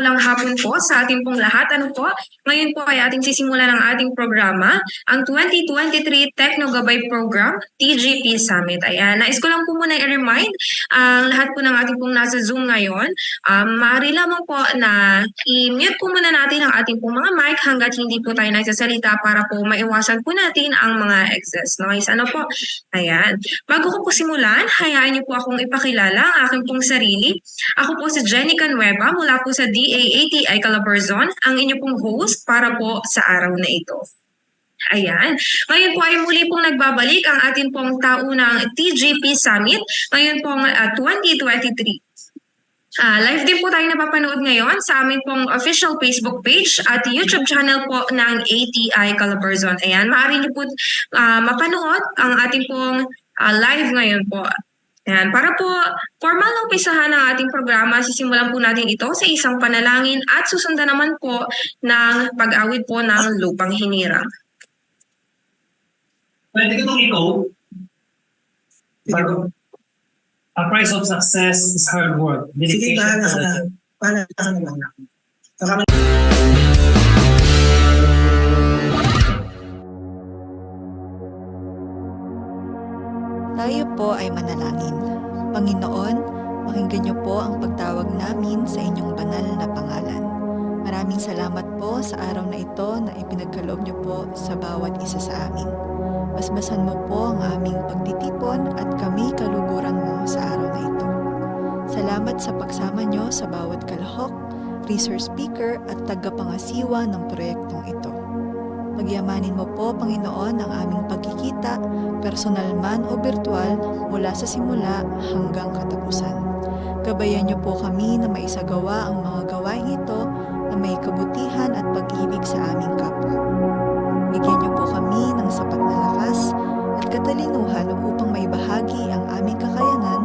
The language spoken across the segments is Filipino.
Mapagpalang hapon po sa ating pong lahat. Ano po? Ngayon po ay ating sisimulan ang ating programa, ang 2023 Techno Gabay Program, TGP SUMMIT. Ayan, nais ko lang po muna i-remind ang lahat po ng ating pong nasa Zoom ngayon. Maaari lamang po na i-mute po muna natin ang ating pong mga mic hanggat hindi po tayo nagsasalita para po maiwasan po natin ang mga excess noise. Ano po? Ayan. Bago ko po simulan, hayaan niyo po akong ipakilala ang aking pong sarili. Ako po si 𝗧𝗚𝗣 𝗦𝗂𝗺 mula po sa 𝗧𝗚𝗣 𝗦𝗂𝗺 ang inyo pong host para po sa araw na ito. Ayan. Ngayon po ay muli pong nagbabalik ang ating pong taunang TGP Summit ngayon pong 2023. Live din po tayo napapanood ngayon sa aming pong official Facebook page at YouTube channel po ng ATI 𝗧𝗪𝗏. Ayan, maaari niyo po mapanood ang ating pong live ngayon po. Ayan, para po formal na umpisahan ang ating programa, sisimulan po natin ito sa isang panalangin at susundan naman po ng pag-awit po ng lupang hinirang. Pwede ko itong ikaw? A price of success is hard work. Sige, paano ka naman? Tayo po ay manalangin. Panginoon, pakinggan niyo po ang pagtawag namin sa inyong banal na pangalan. Maraming salamat po sa araw na ito na ipinagkaloob niyo po sa bawat isa sa amin. Basbasan mo po ang aming pagtitipon at kami kaluguran mo sa araw na ito. Salamat sa pagsama niyo sa bawat kalahok, resource speaker at tagapangasiwa ng proyektong ito. Pagyamanin mo po, Panginoon, ang aming pagkikita, personal man o virtual, mula sa simula hanggang katapusan. Gabayan niyo po kami na maisagawa ang mga gawain ito na may kabutihan at pag-ibig sa aming kapwa. Bigyan niyo po kami ng sapat na lakas at katalinuhan upang maibahagi ang aming kakayanan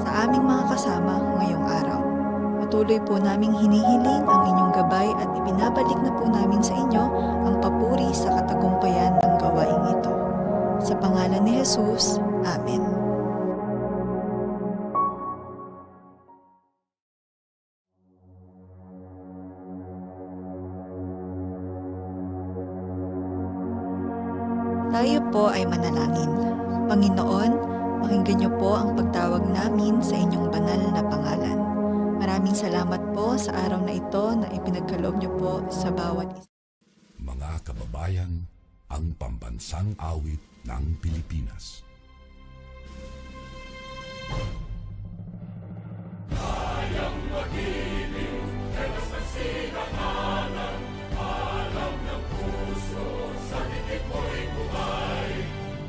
sa aming mga kasama ngayong araw. Patuloy po naming hinihiling ang inyong gabay at ibinabalik na po namin sa inyo ang papuri sa katagumpayan ng gawaing ito. Sa pangalan ni Jesus, Amen. Tayo po ay manalangin. Panginoon, pakinggan niyo po ang pagtawag namin sa inyong banal na pangalan. Maraming salamat po sa araw na ito na ipinagkaloob niyo po sa bawat isa. Mga kababayan, ang pambansang awit ng Pilipinas. Kayang magiliw, telas ng sinakanan, alam ng puso, sa dikit mo'y buhay.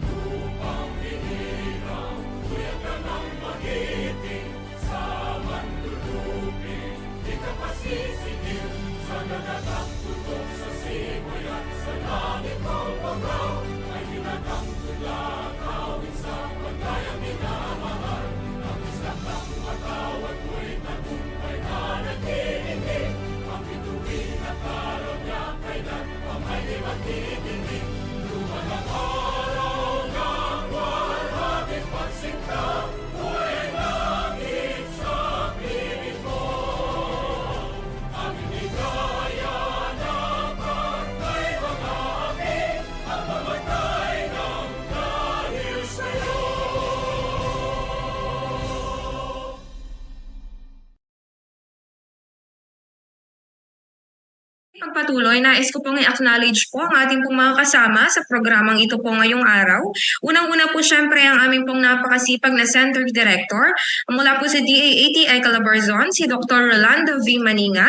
Lupang hinirang, tuyag ka ng magiting, sa manlulupin, di ka pasisingil, sa nagagang tutok sa simoy at sa langit mong pagaw, ay hinatang tulad, awit sa pagkayang minamahal, ang isang ng matawad mo'y tagumpay na nag-iindig, ang bituin at araw niya kailan ang may di magtitingin, luman ang araw ng warhabing pagsinta, buhay langit sa piling mo, ang inigaya ng kartay mga api, at mamatay ng dahil sa'yo. Pagpatuloy, nais ko pong i-acknowledge po ang ating pong mga kasama sa programang ito po ngayong araw. Unang-una po syempre ang aming pong napakasipag na Center Director mula po sa 𝗧𝗚𝗣 𝗦𝗂𝗺 si Dr. 𝗬𝗚𝗪 𝗦𝗂𝗺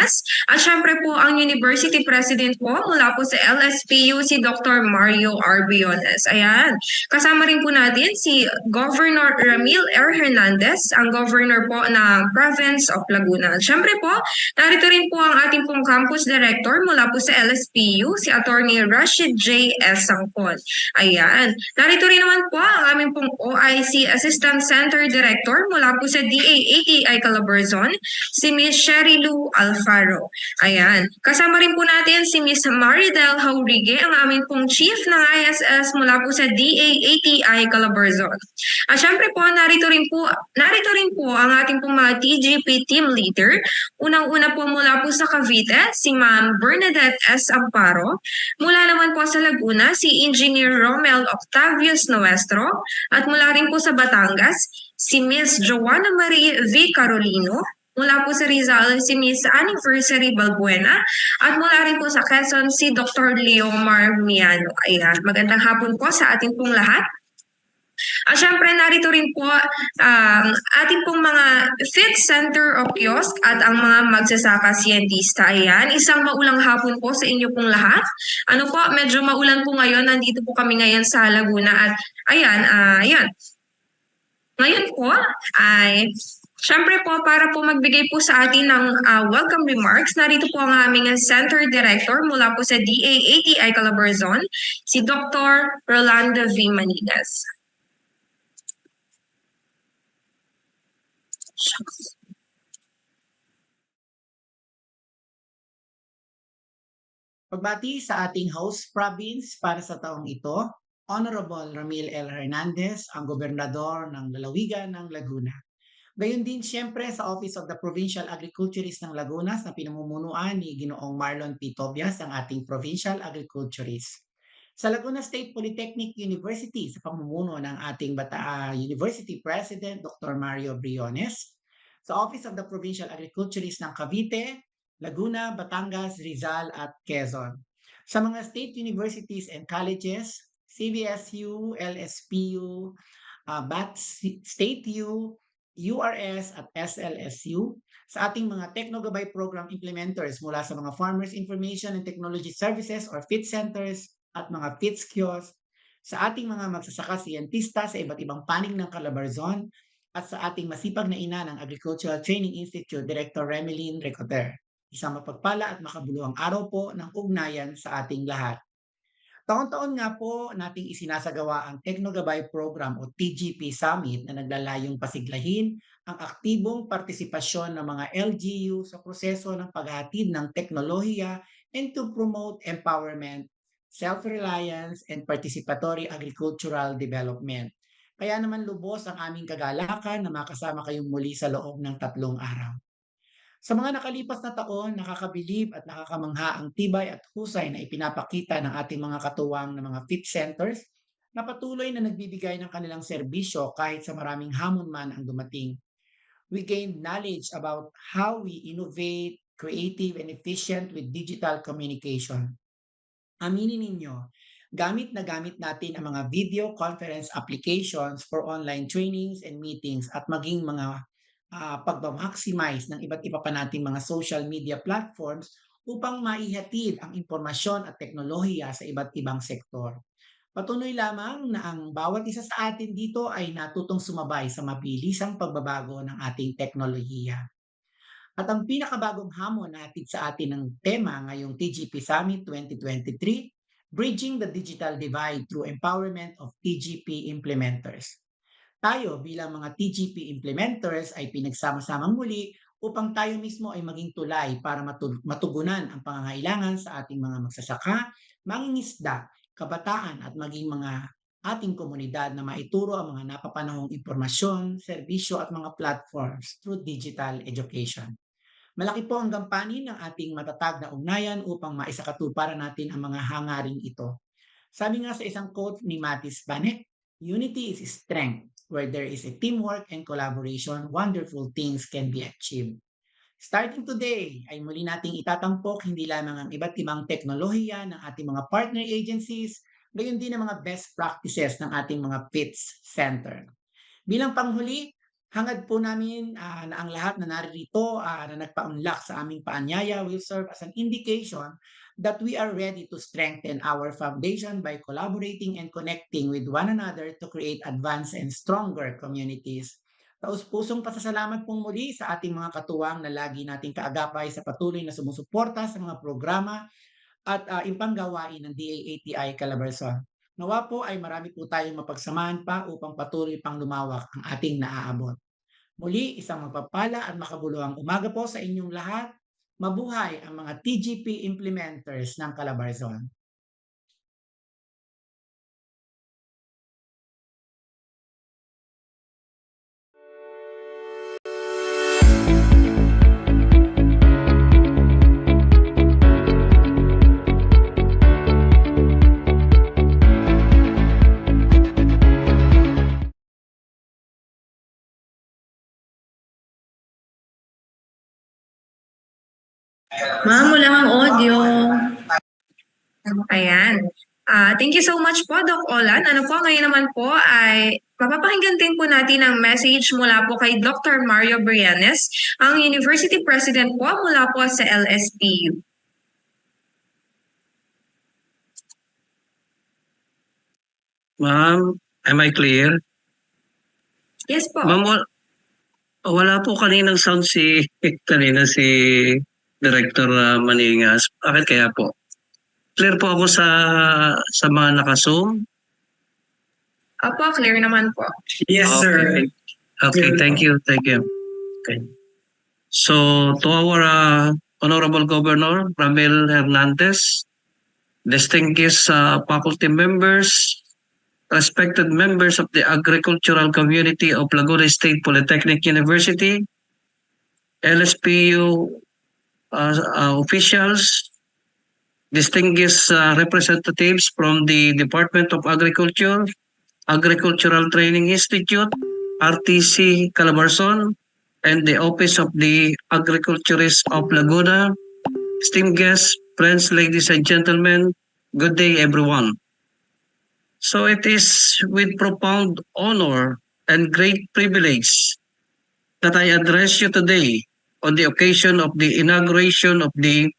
at syempre po ang University President po mula po sa LSPU si Dr. Mario R. Biones. Ayan. Kasama rin po natin si Governor Ramil R. Hernandez, ang Governor po ng Province of Laguna. Syempre po, narito rin po ang ating pong Campus Director Director mula po sa LSPU, si Attorney Rashid J. S. Sangkon. Ayan. Narito rin naman po ang aming pong OIC Assistant Center Director mula po sa DA-ATI Calabarzon, si Ms. Sherry Lou Alfaro. Ayan. Kasama rin po natin si Ms. Maridel Haurigue, ang aming pong Chief ng ISS mula po sa DA-ATI Calabarzon. At syempre po, narito rin po ang ating pong mga TGP team leader. Unang-una po mula po sa Cavite, si Ma'am Bernadette S. Amparo. Mula naman po sa Laguna, si Engineer Romel Octavius Nuestro. At mula rin po sa Batangas, si Miss Joanna Marie V. Carolino. Mula po sa Rizal, si Miss Anniversary Balbuena. At mula rin po sa Quezon, si Dr. Leomar Miano. Ayan, magandang hapon po sa ating pong lahat. At syempre, narito rin po ating pong mga Fit Center of Kiosk at ang mga magsasaka siyentista. Ayan, isang maulang hapon po sa inyo pong lahat. Ano po, medyo maulan po ngayon. Nandito po kami ngayon sa Laguna. At ayan. Ngayon po ay syempre po, para po magbigay po sa atin ng welcome remarks, narito po ang aming Center Director mula po sa DA-ATI Calabarzon, si Dr. Rolando V. Manigas. Pagbati sa ating host province para sa taong ito, Honorable Ramil L. Hernandez, ang gobernador ng lalawigan ng Laguna. Gayon din siyempre sa Office of the Provincial Agriculturist ng Laguna na pinamumunuan ni Ginoong Marlon P. Tobias, ang ating Provincial Agriculturist. Sa Laguna State Polytechnic University sa pamumuno ng ating University President Dr. Mario Briones, sa Office of the Provincial Agriculturist ng Cavite, Laguna, Batangas, Rizal at Quezon. Sa mga state universities and colleges, CVSU, LSPU, State U, URS at SLSU, sa ating mga Techno Gabay Program implementers mula sa mga Farmers Information and Technology Services or FIT centers at mga FITS kiosk, sa ating mga magsasaka siyentista sa iba't ibang panig ng Calabarzon, at sa ating masipag na ina ng Agricultural Training Institute, Director Remelin Recoter. Isang mapagpala at makabuluhang araw po ng ugnayan sa ating lahat. Taon-taon nga po nating isinasagawa ang Techno Gabay Program o TGP Summit na naglalayong pasiglahin ang aktibong partisipasyon ng mga LGU sa proseso ng paghahatid ng teknolohiya and to promote empowerment, self-reliance, and participatory agricultural development. Kaya naman lubos ang aming kagalakan na makasama kayong muli sa loob ng 3 araw. Sa mga nakalipas na taon, nakakabilib at nakakamangha ang tibay at husay na ipinapakita ng ating mga katuwang na mga FIT centers na patuloy na nagbibigay ng kanilang serbisyo kahit sa maraming hamon man ang dumating. We gained knowledge about how we innovate, creative, and efficient with digital communication. Aminin ninyo, gamit na gamit natin ang mga video conference applications for online trainings and meetings at maging mga pag-maximize ng iba't iba pa nating mga social media platforms upang maihatid ang impormasyon at teknolohiya sa iba't ibang sektor. Patuloy lamang na ang bawat isa sa atin dito ay natutong sumabay sa mabilisang pagbabago ng ating teknolohiya. At ang pinakabagong hamon na hatid sa atin ng tema ngayong TGP Summit 2023, Bridging the Digital Divide through Empowerment of TGP Implementers. Tayo bilang mga TGP implementers ay pinagsama-samang muli upang tayo mismo ay maging tulay para matugunan ang pangangailangan sa ating mga magsasaka, mangingisda, kabataan at maging mga ating komunidad na maituro ang mga napapanahong impormasyon, serbisyo at mga platforms through digital education. Malaki po ang gampanin ng ating matatag na ugnayan upang maisakatuparan natin ang mga hangaring ito. Sabi nga sa isang quote ni Matis Banek, "Unity is strength. Where there is a teamwork and collaboration, wonderful things can be achieved." Starting today, ay muli nating itatampok hindi lamang ang iba't ibang teknolohiya ng ating mga partner agencies, gayon din ang mga best practices ng ating mga FITS Center. Bilang panghuli, hangad po namin na ang lahat na naririto na nagpaunlak sa aming paanyaya will serve as an indication that we are ready to strengthen our foundation by collaborating and connecting with one another to create advanced and stronger communities. Taus-pusong pasasalamat pong muli sa ating mga katuwang na lagi nating kaagapay sa patuloy na sumusuporta sa mga programa at impang gawain ng DAATI Calabarzon. Nawa po ay marami po tayong mapagsamahan pa upang patuloy pang lumawak ang ating naaabot. Muli, isang mapapala at makabuluhang umaga po sa inyong lahat. Mabuhay ang mga TGP implementers ng Calabarzon. Ma'am, wala kang audio. Ayan. Thank you so much po, Doc Olan. Ano po, ngayon naman po ay mapapakinggan din po natin ang message mula po kay Dr. Mario Brianes, ang University President po mula po sa LSPU. Ma'am, am I clear? Yes po. Ma'am, wala po kaninang sound si Director Maningas. Bakit kaya po? Clear po ako sa mga naka-Zoom? Opo, clear naman po. Yes, sir. Okay, thank you. Okay. So, to our Honorable Governor Ramil Hernandez, distinguished faculty members, respected members of the agricultural community of Laguna State Polytechnic University, LSPU officials, distinguished representatives from the Department of Agriculture, Agricultural Training Institute, RTC Calabarzon, and the Office of the Agriculturist of Laguna, esteemed guests, friends, ladies and gentlemen, good day everyone. So it is with profound honor and great privilege that I address you today on the occasion of the inauguration of the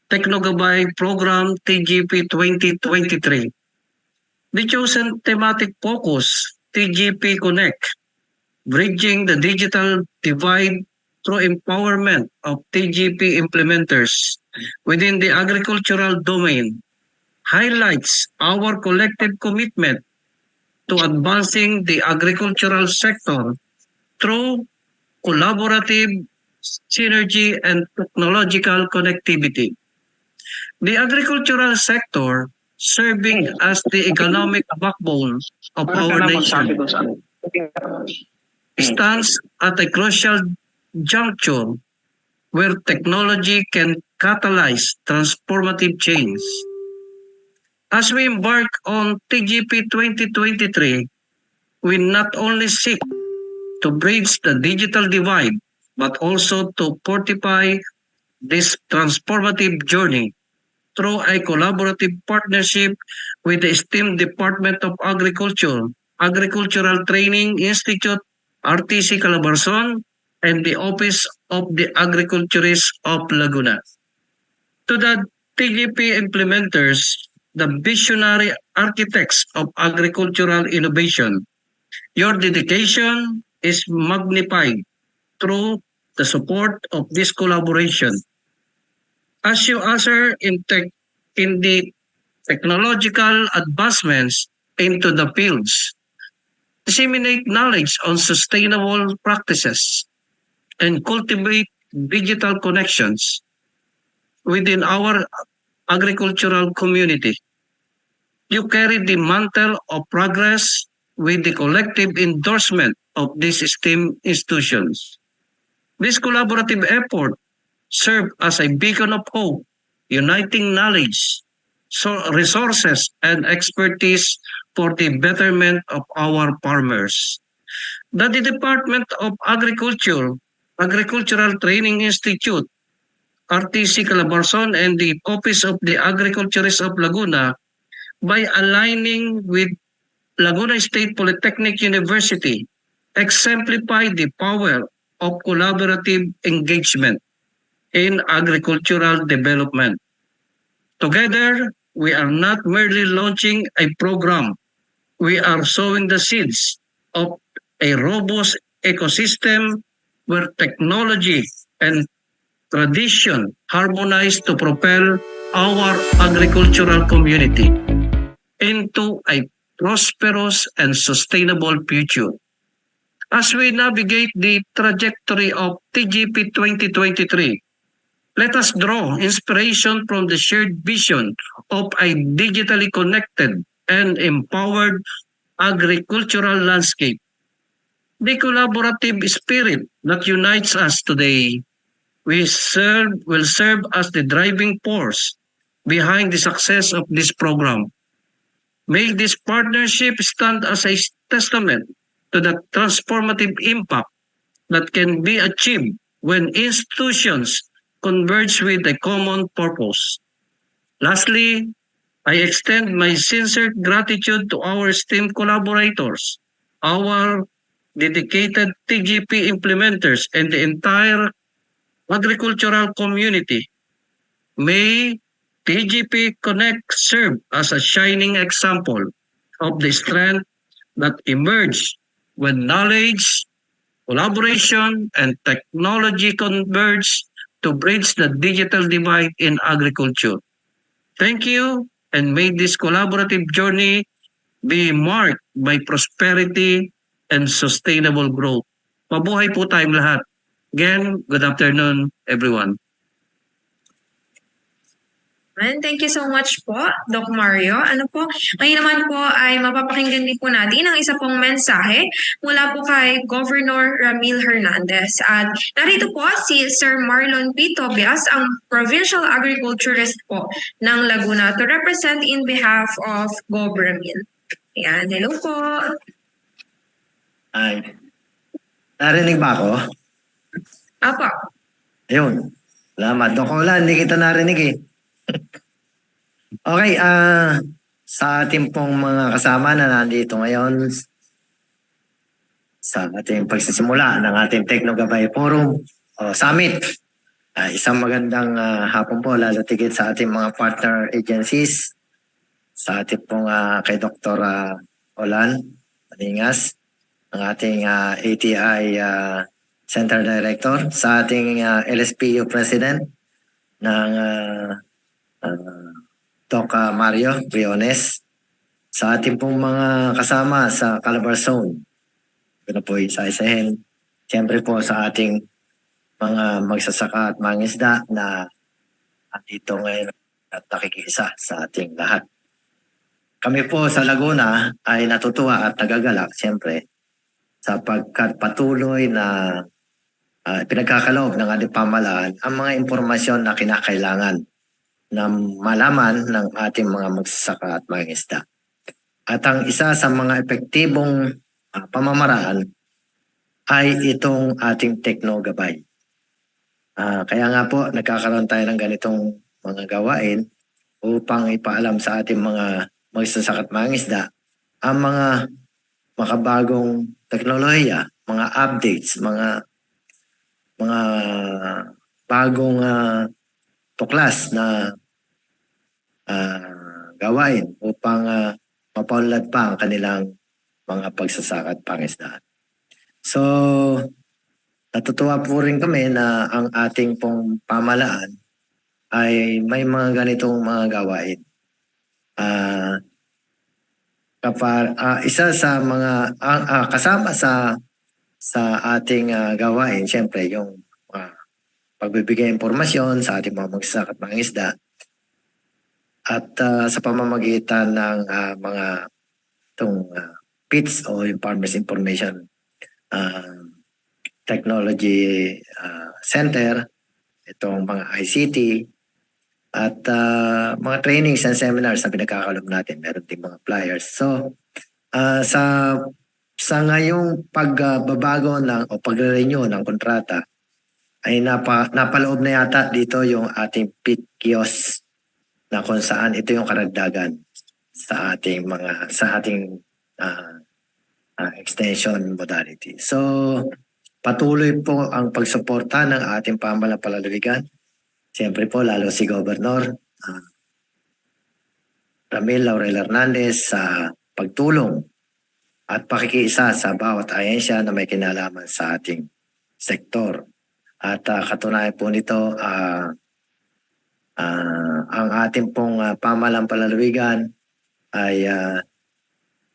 Techno Gabay Program TGP 2023. The chosen thematic focus, TGP Connect, bridging the digital divide through empowerment of TGP implementers within the agricultural domain, highlights our collective commitment to advancing the agricultural sector through collaborative synergy and technological connectivity. The agricultural sector, serving as the economic backbone of our nation, stands at a crucial juncture where technology can catalyze transformative change. As we embark on TGP 2023, we not only seek to bridge the digital divide, but also to fortify this transformative journey through a collaborative partnership with the esteemed Department of Agriculture, Agricultural Training Institute, RTC Calabarzon, and the Office of the Agriculturist of Laguna. To the TGP implementers, the visionary architects of agricultural innovation, your dedication is magnified through the support of this collaboration. As you usher in the technological advancements into the fields, disseminate knowledge on sustainable practices, and cultivate digital connections within our agricultural community. You carry the mantle of progress with the collective endorsement of these esteemed institutions. This collaborative effort serves as a beacon of hope, uniting knowledge, resources, and expertise for the betterment of our farmers. That the Department of Agriculture, Agricultural Training Institute, RTC Calabarzon, and the Office of the Agriculturist of Laguna, by aligning with Laguna State Polytechnic University, exemplify the power of collaborative engagement in agricultural development. Together, we are not merely launching a program, we are sowing the seeds of a robust ecosystem where technology and tradition harmonize to propel our agricultural community into a prosperous and sustainable future. As we navigate the trajectory of TGP 2023, let us draw inspiration from the shared vision of a digitally connected and empowered agricultural landscape. The collaborative spirit that unites us today will serve as the driving force behind the success of this program. May this partnership stand as a testament to the transformative impact that can be achieved when institutions converge with a common purpose. Lastly, I extend my sincere gratitude to our esteemed collaborators, our dedicated TGP implementers, and the entire agricultural community. May TGP Connect serve as a shining example of the strength that emerges when knowledge, collaboration, and technology converge to bridge the digital divide in agriculture. Thank you, and may this collaborative journey be marked by prosperity and sustainable growth. Mabuhay po tayong lahat. Again, good afternoon, everyone. And thank you so much po, Doc Mario. Ngayon naman po ay mapapakinggan din po natin ang isa pong mensahe mula po kay Governor Ramil Hernandez. At narito po si Sir Marlon P. Tobias, ang Provincial Agriculturist po ng Laguna to represent in behalf of Gov. Ramil. Ayan, hello po. Ay, narinig ba ako? Apo. Ayun. Salamat. Dokola, hindi kita narinig eh. Okay, sa ating pong mga kasama na nandito ngayon sa ating pagsisimula ng ating Techno Gabay Program Summit. Isang magandang hapon po lalo tigit sa ating mga partner agencies, sa ating pong kay Dr. Olan Maningas, ang ating ATI Center Director, sa ating LSPU President ng Doc Mario Briones, sa ating pong mga kasama sa Calabar Zone. Ito na po isa-isahin. Siyempre po sa ating mga magsasaka at mangisda na andito ngayon at nakikisa sa ating lahat. Kami po sa Laguna ay natutuwa at nagagalak siyempre sapagkat patuloy na pinagkakaloob ng ating pamahalaan ang mga impormasyon na kinakailangan na malaman ng ating mga magsasaka at mangingisda. At ang isa sa mga epektibong pamamaraan ay itong ating Techno Gabay. Kaya nga po nagkakaroon tayo ng ganitong mga gawain upang ipaalam sa ating mga magsasaka at mangingisda ang mga makabagong teknolohiya, mga updates, mga bagong tuklas na gawain upang mapaunlad pa ang kanilang mga pagsasaka at pangisdaan. So, natutuwa po rin kami na ang ating pong pamahalaan ay may mga ganitong mga gawain. Isa sa mga kasama sa ating gawain, siyempre yung pagbibigay impormasyon sa ating mga magsasaka at mangingisda at sa pamamagitan ng mga itong PITS o yung Farmers Information Technology Center, itong mga ICT at mga trainings and seminars na pinagkakalob natin. Meron din mga flyers. So, sa ngayong pagbabago o pagre-renew ng kontrata, ay napaloob na yata dito yung ating PIT kiosk na kung saan ito yung karagdagan sa ating extension modality. So, patuloy po ang pagsuporta ng ating pamahalaan palalawigan. Siyempre po, lalo si Governor Ramil Laurel Hernandez sa pagtulong at pakikiisa sa bawat ahensya na may kinalaman sa ating sektor. At katunayan po nito, ang ating pong pamahalang palalawigan ay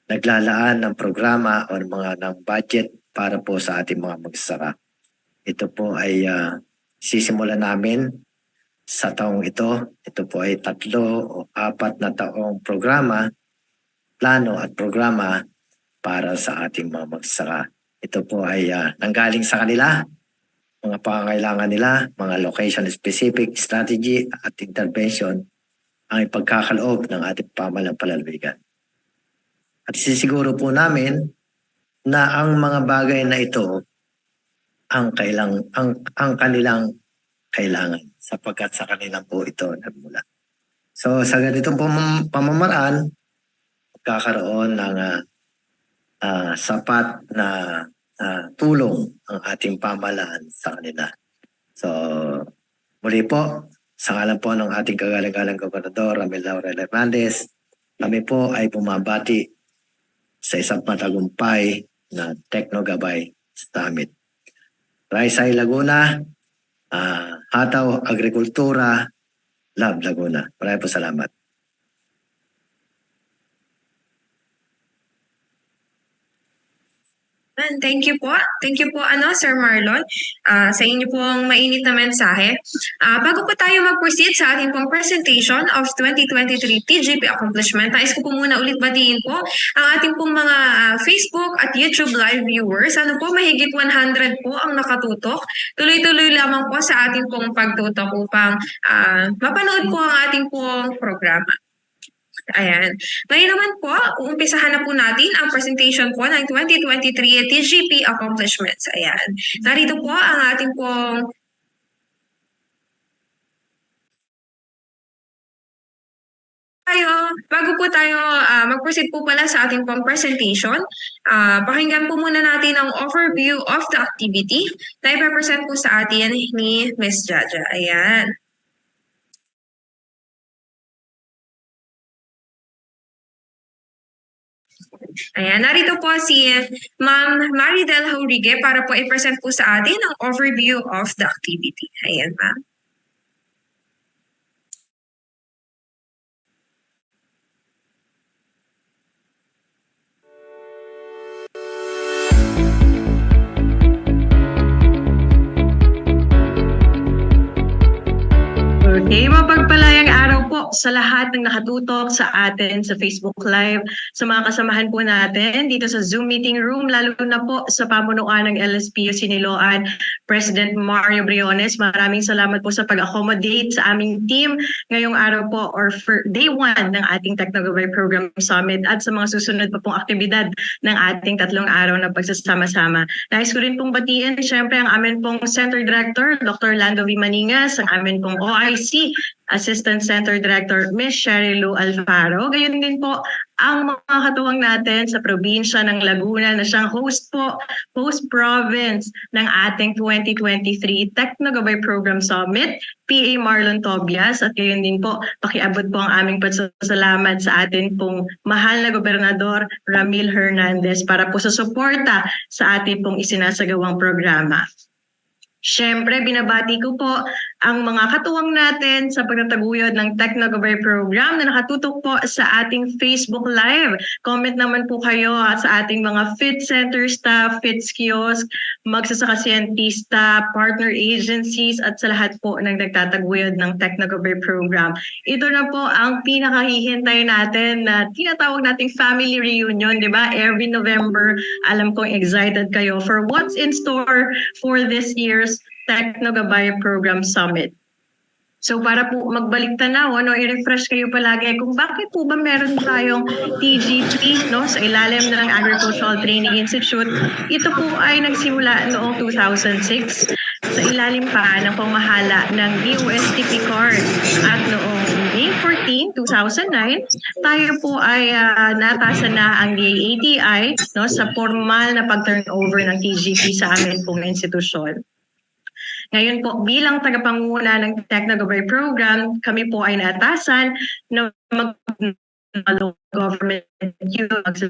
naglalaan ng programa o ng budget para po sa ating mga magsasaka. Ito po ay sisimulan namin sa taong ito. Ito po ay 3 o 4 na taong programa, plano at programa para sa ating mga magsasaka. Ito po ay nanggaling sa kanila, mga pangangailangan nila, mga location-specific strategy at intervention ang ipagkakaloob ng ating pamahalang palalawigan. At sisiguro po namin na ang mga bagay na ito ang kanilang kailangan sapagkat sa kanilang po ito nagmula. So sa ganitong pamamaraan, magkakaroon ng sapat na tulong ang ating pamahalaan sa kanila. So muli po, sa ngalan po ng ating kagalang-galang Gobernador 𝗬𝗚𝗏 𝗦𝘂𝗺, kami po ay bumabati sa isang matagumpay na Techno Gabay Summit. Raisay Laguna, Hataw Agrikultura, Lab Laguna. Maraming po salamat. Thank you po. Thank you po, Sir Marlon, sa inyo pong mainit na mensahe. Bago po tayo mag-proceed sa ating pong presentation of 2023 TGP accomplishment, nais ko po muna ulit batiin po ang ating pong mga Facebook at YouTube live viewers. Mahigit 100 po ang nakatutok. Tuloy-tuloy lamang po sa ating pong pagtutok upang mapanood po ang ating pong programa. Ayan. Ngayon naman po, uumpisahan na po natin ang presentation po ng 2023 TGP accomplishments. Ayan. Narito po ang ating pong bago po tayo mag-proceed po pala sa ating pong presentation, pakinggan po muna natin ang overview of the activity na ipapresent po sa atin ni Ms. Jaja. Ayan. Ayan, narito po si Ma'am Maridel Jaurige para po i-present po sa atin ang overview of the activity. Ayan, ma'am. Okay, mapagpalayang araw po sa lahat ng nakatutok sa atin sa Facebook Live, sa mga kasamahan po natin dito sa Zoom meeting room, lalo na po sa pamunuan ng LSPU Siniloan, President Mario Briones. Maraming salamat po sa pag-accommodate sa aming team ngayong araw po or for day 1 ng ating Techno Gabay Program Summit at sa mga susunod pa pong aktibidad ng ating 3 araw na pagsasama-sama. Nais ko rin pong batiin, syempre, ang amin pong Center Director, Dr. Lando V. Maningas, ang amin pong OIC Assistant Center Director, Ms. 𝗧𝗚𝗣 Alfaro. Gayon din po ang mga katuwang natin sa probinsya ng Laguna na siyang host province ng ating 2023 Techno Gabay Program Summit, PA Marlon Tobias. At gayon din po, pakiabot po ang aming pasasalamat sa atin pong mahal na Gobernador Ramil Hernandez para po sa suporta sa ating pong isinasagawang programa. Siyempre, binabati ko po ang mga katuwang natin sa pagtataguyod ng Techno Gabay Program na nakatutok po sa ating Facebook Live. Comment naman po kayo sa ating mga feed center staff, feeds kiosk, magsasaka-siyentista, partner agencies at sa lahat po ng nagtataguyod ng Techno Gabay Program. Ito na po ang pinakahihintay natin na tinatawag nating family reunion, di ba? Every November, alam kong excited kayo for what's in store for this year's Techno Gabay Program Summit. So para po magbalik tanaw, i-refresh kayo palagi kung bakit po ba meron tayong TGP sa ilalim ng Agricultural Training Institute. Ito po ay nagsimula noong 2006 sa ilalim pa ng pamahala ng DOST card at noong May 14, 2009, tayo po ay natasan na ang DAATI sa formal na pag-turnover ng TGP sa amin pong institusyon. Ngayon po, bilang tagapanguna ng Techno Gabay Program, kami po ay naatasan na local government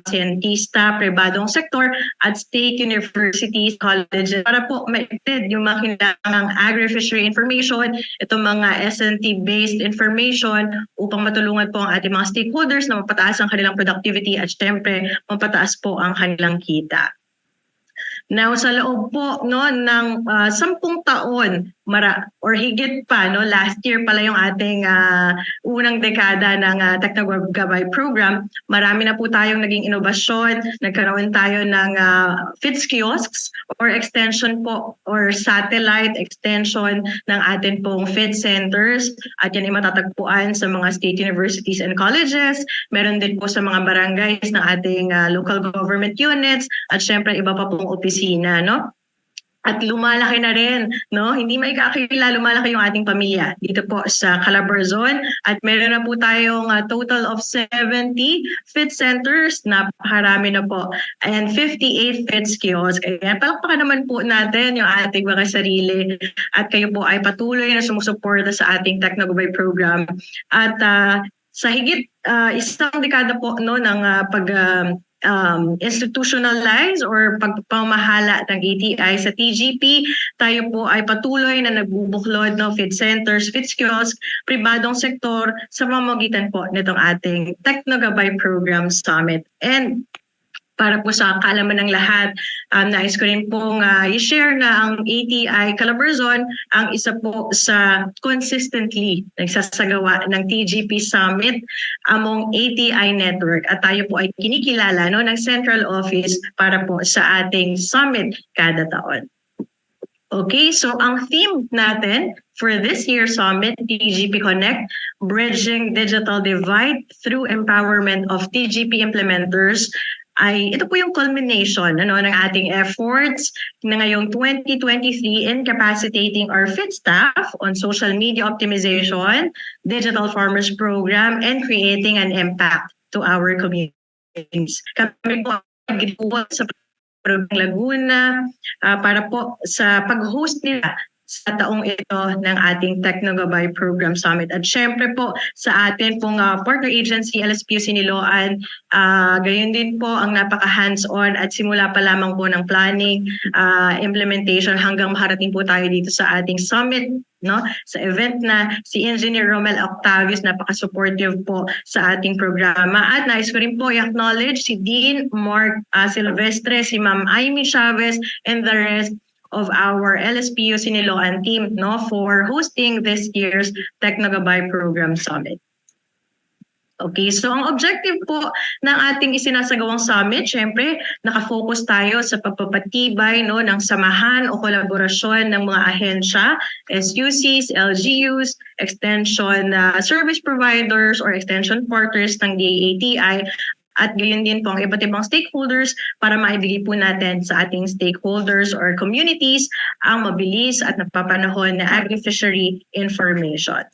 scientista, pribadong sektor at state universities, colleges para po ma-extend yung mga kailangang agri-fishery information, itong mga S&T-based information upang matulungan po ang ating mga stakeholders na mapataas ang kanilang productivity at syempre mapataas po ang kanilang kita. Now, sa loob po ng 10 taon or higit pa, last year pala yung ating unang dekada ng Techno Gabay Program, marami na po tayong naging inobasyon, nagkaroon tayo ng FITS kiosks or extension po or satellite extension ng atin pong FITS centers at yan ay matatagpuan sa mga state universities and colleges, meron din po sa mga barangays ng ating local government units at syempre iba pa pong opisina, At lumalaki na rin, hindi maikakila, lumalaki yung ating pamilya dito po sa Calabarzon. At meron na po tayong total of 70 FITS centers, napakarami na po. And 58 FITS kiosks. Ayan, palakpakan naman po natin yung ating mga sarili. At kayo po ay patuloy na sumusuporta sa ating Techno Gabay Program. At sa higit isang dekada po ng institutionalize or pagpamahala ng ATI sa TGP, tayo po ay patuloy na nagbubuklod ng FITS centers, FITS kiosk, pribadong sektor sa pamamagitan po nitong ating Techno Gabay Program Summit. And para po sa kaalaman ng lahat, nais ko rin pong i-share na ang ATI Calabarzon ang isa po sa consistently nagsasagawa ng TGP Summit among ATI Network. At tayo po ay kinikilala ng Central Office para po sa ating summit kada taon. Okay, so ang theme natin for this year's summit, TGP Connect, Bridging Digital Divide Through Empowerment of TGP Implementers, ay ito po yung culmination ng ating efforts na ngayong 2023 in capacitating our FITS staff on social media optimization, digital farmers program, and creating an impact to our communities. Kami po ay sa Laguna para po sa pag-host nila sa taong ito ng ating Techno Gabay Program Summit. At syempre po sa atin pong partner agency, LSPU Siniloan, gayon din po ang napaka-hands-on at simula pa lamang po ng planning, implementation hanggang maharating po tayo dito sa ating summit, sa event na si Engineer Romel Octavius, napaka-supportive po sa ating programa. At nais ko rin po i-acknowledge si Dean Mark Silvestre, si Ma'am Amy Chavez, and the rest of our LSPU Siniloan team for hosting this year's Techno Gabay Program Summit. Okay, so ang objective po ng ating isinasagawang summit, syempre, nakafocus tayo sa pagpapatibay ng samahan o kolaborasyon ng mga ahensya, SUCs, LGUs, extension service providers or extension partners ng DAATI, at gayon din po ang iba't ibang stakeholders para maibigay po natin sa ating stakeholders or communities ang mabilis at napapanahon na agri-fishery information.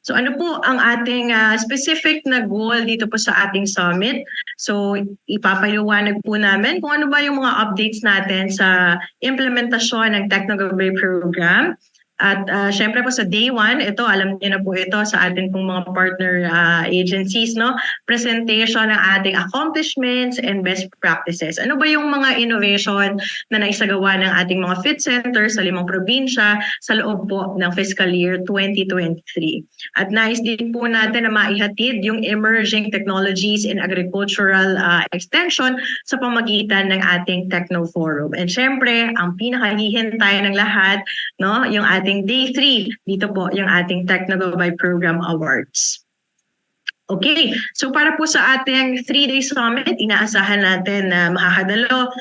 So ano po ang ating specific na goal dito po sa ating summit? So ipapaliwanag po namin kung ano ba yung mga updates natin sa implementasyon ng Techno Gabay Program. At syempre po sa day 1, ito alam niyo na po ito sa ating pong mga partner agencies, presentation ng ating accomplishments and best practices. Ano ba yung mga innovation na naisagawa ng ating mga FITS centers sa 5 probinsya sa loob po ng fiscal year 2023. At nais din po natin na maihatid yung emerging technologies in agricultural extension sa pamagitan ng ating Techno Forum. And syempre, ang pinakahihintay ng lahat, yung ating day 3, dito po yung ating Techno Gabay Program Awards. Okay, so para po sa ating 3-day summit, inaasahan natin na makakadalo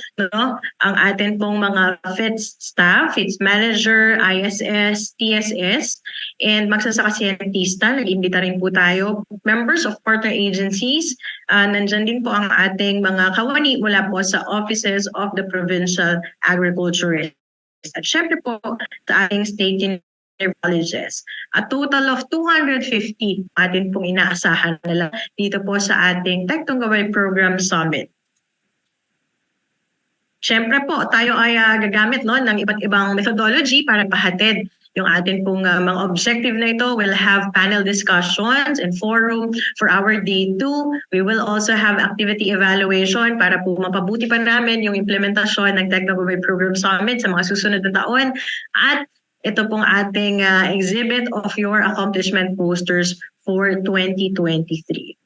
ang atin pong mga FITS staff, FITS manager, ISS, TSS, and magsasaka-scientista. Nag-imbita rin po tayo, members of partner agencies. Nandyan din po ang ating mga kawani mula po sa offices of the provincial agriculturists. At syempre po sa ating state colleges. A total of 250 atin pong inaasahan nila dito po sa ating Techno Gabay Program Summit. Syempre po tayo ay gagamit ng iba't ibang methodology para pahatid yung atin pong mga objective na ito. We'll have panel discussions and forum for our day 2. We will also have activity evaluation para po mapabuti pa namin yung implementasyon ng Techno Gabay Program Summit sa mga susunod na taon. At ito pong ating exhibit of your accomplishment posters for 2023.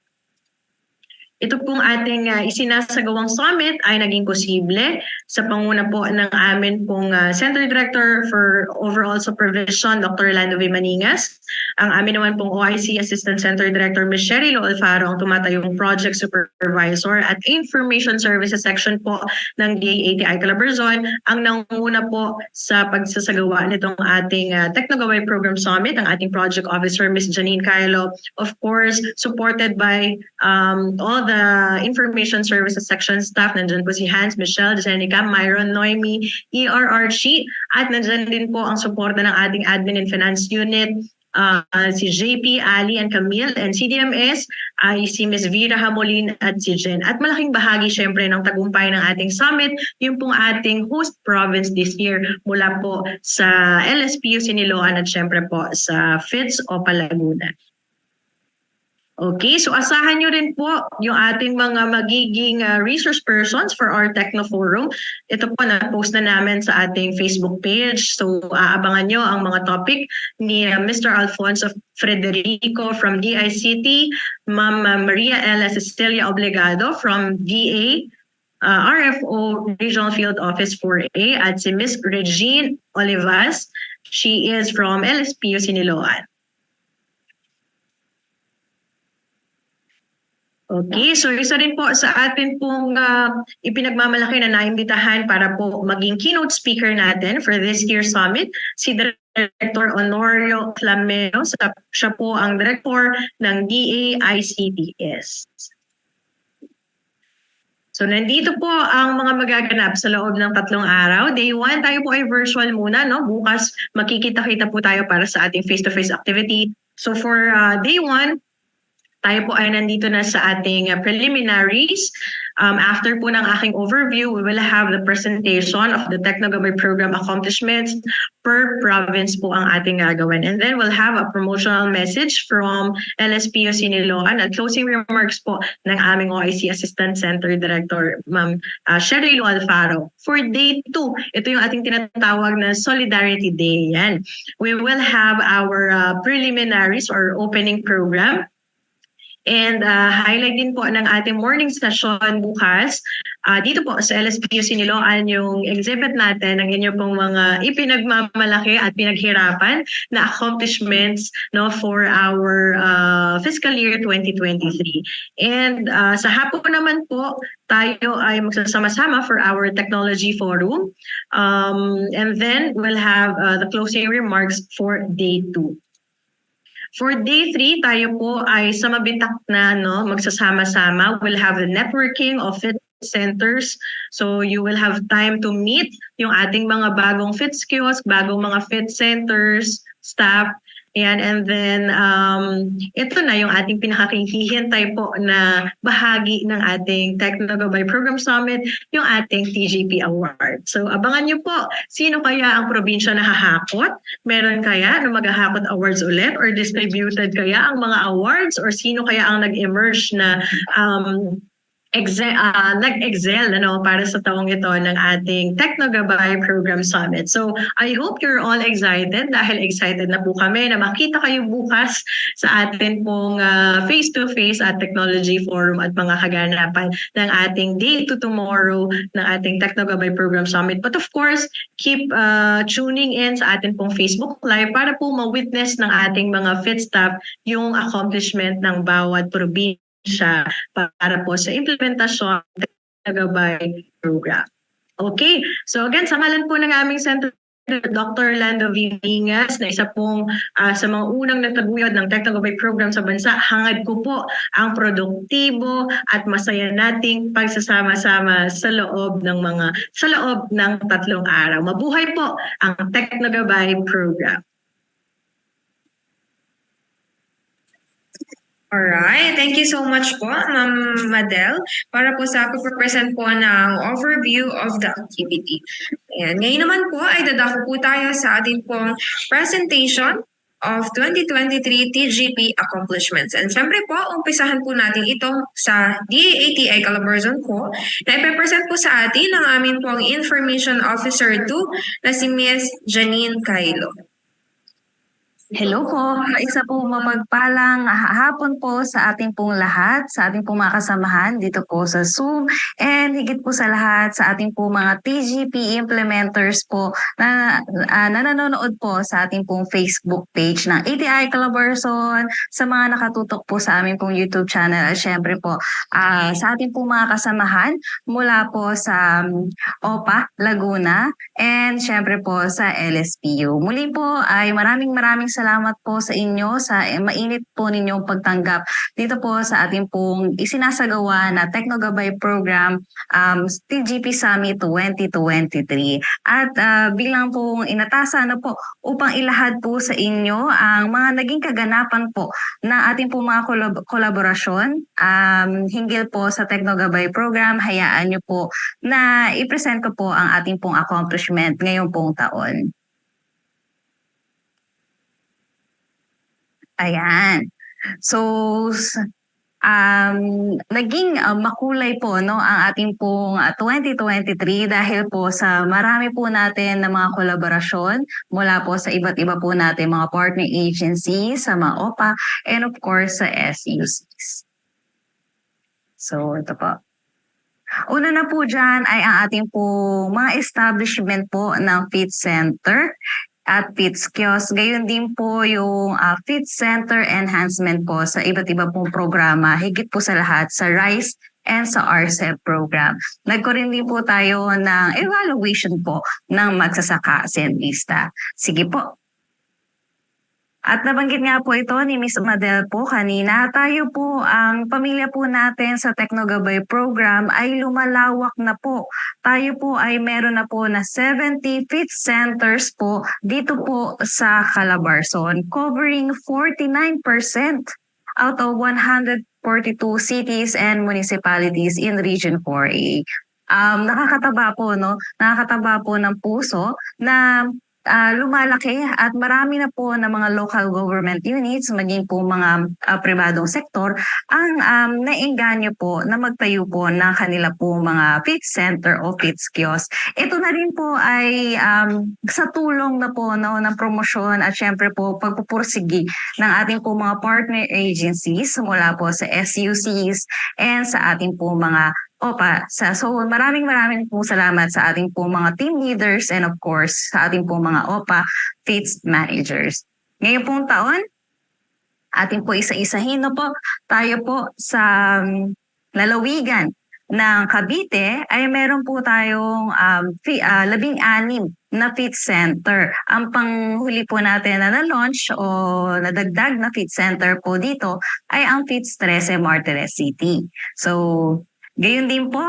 Ito pong ating isinasagawang summit ay naging posible sa panguna po ng amin pong Center Director for Overall Supervision, Dr. 𝗬𝗚𝗏 𝗦𝗂𝗺. Ang amin naman pong OIC Assistant Center Director, Ms. 𝗧𝗚𝗏 𝗦𝗂𝗺, ang tumatayong Project Supervisor at Information Services Section po ng DA-ATI Calabarzon, ang nanguna po sa pagsasagawa nitong ating Techno Gabay Program Summit, ang ating Project Officer, Ms. Janine Cailo, of course, supported by all the Information Services Section staff. Nandyan po si Hans, Michelle, Jenica, Myron, Noemi, Archie, at nandyan din po ang suporta ng ating Admin and Finance Unit, si JP, Ali, and Camille, and CDMS ay si Ms. Vera Hamolin at si Jen. At malaking bahagi syempre ng tagumpay ng ating summit, yung pong ating host province this year mula po sa LSPU Siniloan at syempre po sa 𝗧𝗚𝗣 Laguna. Okay, so asahan nyo rin po yung ating mga magiging resource persons for our Techno Forum. Ito po, na-post na namin sa ating Facebook page. So aabangan nyo ang mga topic ni Mr. Alfonso Frederico from DICT, Ma'am Maria Ella Cecilia Obligado from DA, RFO Regional Field Office 4A, at si Ms. Regine Olivas. She is from LSPU Siniloan. Okay, so isa rin po sa atin pong ipinagmamalaki na naimbitahan para po maging keynote speaker natin for this year's summit, si Director Honorio Flameo. Siya po ang Director ng DA-ICTS. So nandito po ang mga magaganap sa loob ng 3 araw. Day 1, tayo po ay virtual muna, no? Bukas makikita-kita po tayo para sa ating face-to-face activity. So for day 1, tayo po ay nandito na sa ating preliminaries. After po ng aking overview, we will have the presentation of the Techno Gabay Program accomplishments per province po ang ating gagawin. And then we'll have a promotional message from LSPU Siniloan at closing remarks po ng aming OIC Assistant Center Director, Ma'am 𝗧𝗚𝗏 𝗦𝗂𝗺. For day 2, ito yung ating tinatawag na Solidarity Day. Yan. We will have our preliminaries or opening program. And highlight din po ng ating morning session bukas, dito po sa LSPU Siniloan, yung exhibit natin ng inyo pong mga ipinagmamalaki at pinaghirapan na accomplishments, no, for our fiscal year 2023. And sa hapon naman po, tayo ay magsasama-sama for our technology forum. And then we'll have the closing remarks for day 2. For day 3, tayo po ay sa mabitak na, no, magsasama-sama. We'll have the networking of fit centers. So you will have time to meet yung ating mga bagong fit kiosk, bagong mga fit centers, staff. Ayan, and then ito na yung ating pinakahihintay po na bahagi ng ating Techno Gabay Program Summit, yung ating TGP Award. So abangan nyo po, sino kaya ang probinsya na hahakot? Meron kaya na maghahakot awards ulit or distributed kaya ang mga awards, or sino kaya ang nag-emerge na nag-excel para sa taong ito ng ating Techno Gabay Program Summit. So I hope you're all excited, dahil excited na po kami na makita kayo bukas sa atin pong face-to-face at technology forum at mga kaganapan ng ating day to tomorrow ng ating Techno Gabay Program Summit. But of course, keep tuning in sa atin pong Facebook Live para po ma-witness ng ating mga fit staff yung accomplishment ng bawat probinsya siya para po sa implementasyon ng Gabay Program. Okay, so again, sa ngalan po ng aming Center, Dr. 𝗬𝗏𝗦𝗂𝗺 𝗦𝗂𝗺 na isa pong sa mga unang nagtaguyod ng Techno Gabay Program sa bansa, hangad ko po ang produktibo at masaya nating pagsasama-sama sa loob ng 3 araw. Mabuhay po ang Techno Gabay Program. Alright, thank you so much po, Ma'am Madel, para po sa pag-present po ng overview of the activity. Ayan. Ngayon naman po ay dadako po tayo sa ating pong presentation of 2023 TGP accomplishments. And syempre po, umpisahan po natin ito sa DAATI Calabarzon po na ipepresent po sa atin ang amin pong Information Officer 2 na si Ms. Janine Cailo. Hello po, isa po mapagpalang hapon po sa ating pong lahat, sa ating pong mga kasamahan dito po sa Zoom, and higit po sa lahat sa ating pong mga TGP implementers po na nanonood po sa ating pong Facebook page ng ATI Calabarzon, sa mga nakatutok po sa aming pong YouTube channel, at syempre po sa ating pong mga kasamahan mula po sa OPA, Laguna, and syempre po sa LSPU. Muli po ay maraming salamat po sa inyo sa mainit po ninyong pagtanggap dito po sa ating pong isinasagawa na Techno Gabay Program TGP Summit 2023. At bilang pong inatasan na po upang ilahad po sa inyo ang mga naging kaganapan po na ating pong mga kolaborasyon hinggil po sa Techno Gabay Program, hayaan nyo po na i-present ko po ang ating pong accomplishment ngayong pong taon. Ayan. So, naging makulay po no ang ating pong 2023 dahil po sa marami po natin na mga kolaborasyon mula po sa iba't iba po natin mga partner agencies, sa mga OPA, and of course sa SUCs. So, ito po. Una na po dyan ay ang ating po mga establishment po ng feed center at feeds kiosk. Gayon din po yung feed center enhancement po sa iba't iba pong programa, higit po sa lahat sa RICE and sa RCEP program. Nagkaroon din po tayo ng evaluation po ng magsasaka sendista. Sige po. At nabanggit nga po ito ni Ms. Madel po kanina, tayo po, ang pamilya po natin sa Techno Gabay Program ay lumalawak na po. Tayo po ay meron na po na 70 feed centers po dito po sa Calabarzon, covering 49% out of 142 cities and municipalities in Region 4A. Nakakataba po, no? Nakakataba po ng puso na lumalaki at marami na po na mga local government units, maging po mga pribadong sektor, ang naengganyo po na magtayo po ng kanila po mga feed center o feed kiosk. Ito na rin po ay sa tulong na po no, ng promosyon at syempre po pagpupursigi ng ating po mga partner agencies mula po sa SUCs and sa ating po mga OPA. So maraming po salamat sa ating po mga team leaders and of course sa ating po mga OPA feeds managers. Ngayon pong taon, ating po isa-isahin na po tayo po sa lalawigan ng Cavite ay meron po tayong 16 na feed center. Ang panghuli po natin na na-launch o nadagdag na feed center po dito ay ang Feeds 13 Martires City. So gayon din po,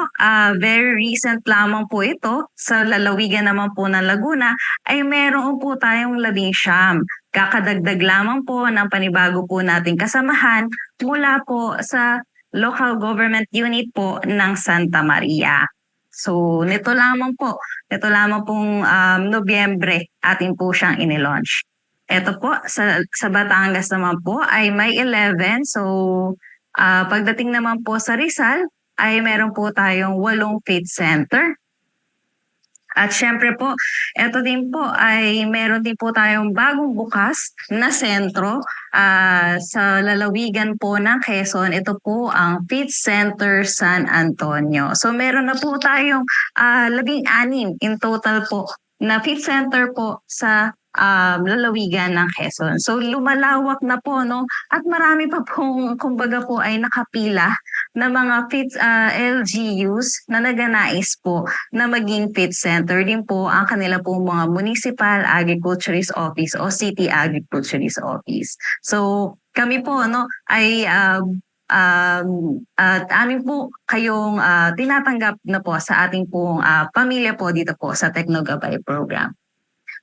very recent lamang po ito, sa lalawigan naman po ng Laguna, ay meron po tayong 19. Kakadagdag lamang po ng panibago po nating kasamahan mula po sa local government unit po ng Santa Maria. So nito lamang pong Nobyembre atin po siyang inilaunch. Ito po, sa Batangas naman po ay may 11. So pagdating naman po sa Rizal, ay meron po tayong 8 feed center. At syempre po, ito din po ay meron din po tayong bagong bukas na sentro sa lalawigan po ng Quezon. Ito po ang Feed Center San Antonio. So meron na po tayong 16 in total po na feed center po sa lalawigan ng Quezon. So lumalawak na po, no? At marami pa pong kumbaga po ay nakapila na mga feed LGUs na naganais po na maging feed center din po ang kanila pong mga Municipal Agri-Fisheries Office o City Agri-Fisheries Office. So kami po no ay at amin po kayong tinatanggap na po sa ating pong pamilya po dito po sa Techno Gabay Program.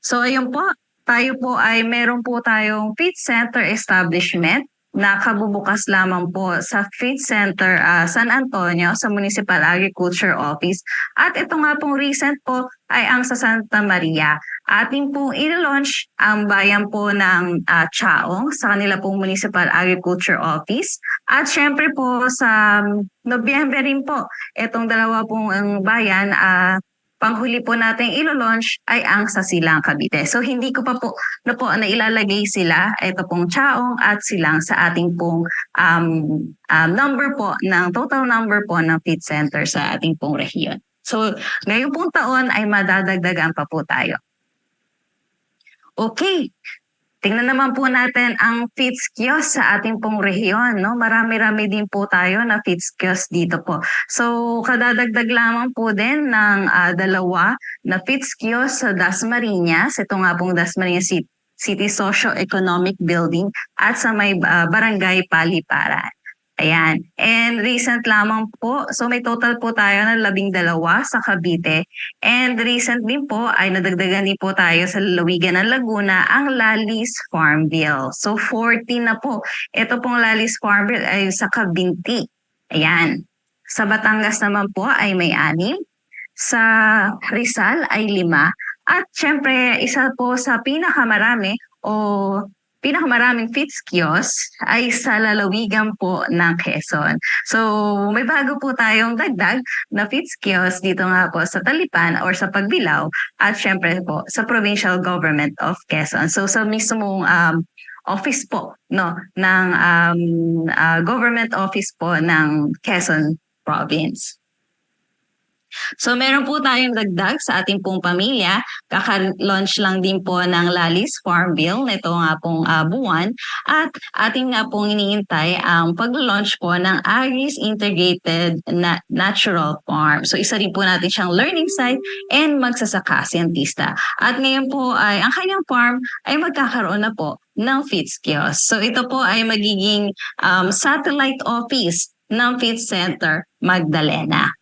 So ayun po, tayo po ay meron po tayong feed center establishment nakabubukas lamang po sa Feed Center San Antonio sa Municipal Agriculture Office. At ito nga pong recent po ay ang sa Santa Maria. Ating pong i-launch ang bayan po ng 𝗬𝗚𝗣 sa kanila pong Municipal Agriculture Office. At syempre po sa Nobyembre rin po, itong dalawa pong bayan, panghuli po natin ilo-launch ay ang sa Silang, Cavite. So hindi ko pa po na ilalagay sila, ito pong 𝗬𝗚𝗣 at Silang sa ating pong number po, total number po ng feed center sa ating pong rehiyon. So ngayong pong taon ay madadagdagan pa po tayo. Okay. Tingnan naman po natin ang feeds kiosk sa ating pong rehiyon. No? Marami-rami din po tayo na feeds kiosk dito po. So, kadadagdag lamang po din ng dalawa na feeds kiosk sa 𝗧𝗚𝗏. Ito nga pong 𝗧𝗚𝗏 City Socio-Economic Building at sa may barangay Palay-Aralan. Ayan. And recent lamang po, so may total po tayo ng 12 sa Cavite. And recent din po ay nadagdagan din po tayo sa lalawigan ng Laguna ang Lalis Farm Bill. So 14 na po. Ito pong Lalis Farm Bill ay sa Cabinti. Ayan. Sa Batangas naman po ay may 6. Sa Rizal ay 5. At syempre, isa po sa pinakamaraming feeds kiosk ay sa lalawigan po ng Quezon. So, may bago po tayong dagdag na feeds kiosk dito nga po sa Talipan or sa Pagbilao at syempre po sa Provincial Government of Quezon. So, sa mismong office po ng government office po ng Quezon Province. So meron po tayong dagdag sa ating pong pamilya. Kaka-launch lang din po ng Lalis Farm Bill nito nga pong buwan. At ating nga pong iniintay ang pag-launch po ng Agri's Integrated Natural Farm. So isa rin po natin siyang learning site and magsasaka siyentista. At ngayon po ay ang kanyang farm ay magkakaroon na po ng feeds kiosk. So ito po ay magiging satellite office ng Feed Center Magdalena.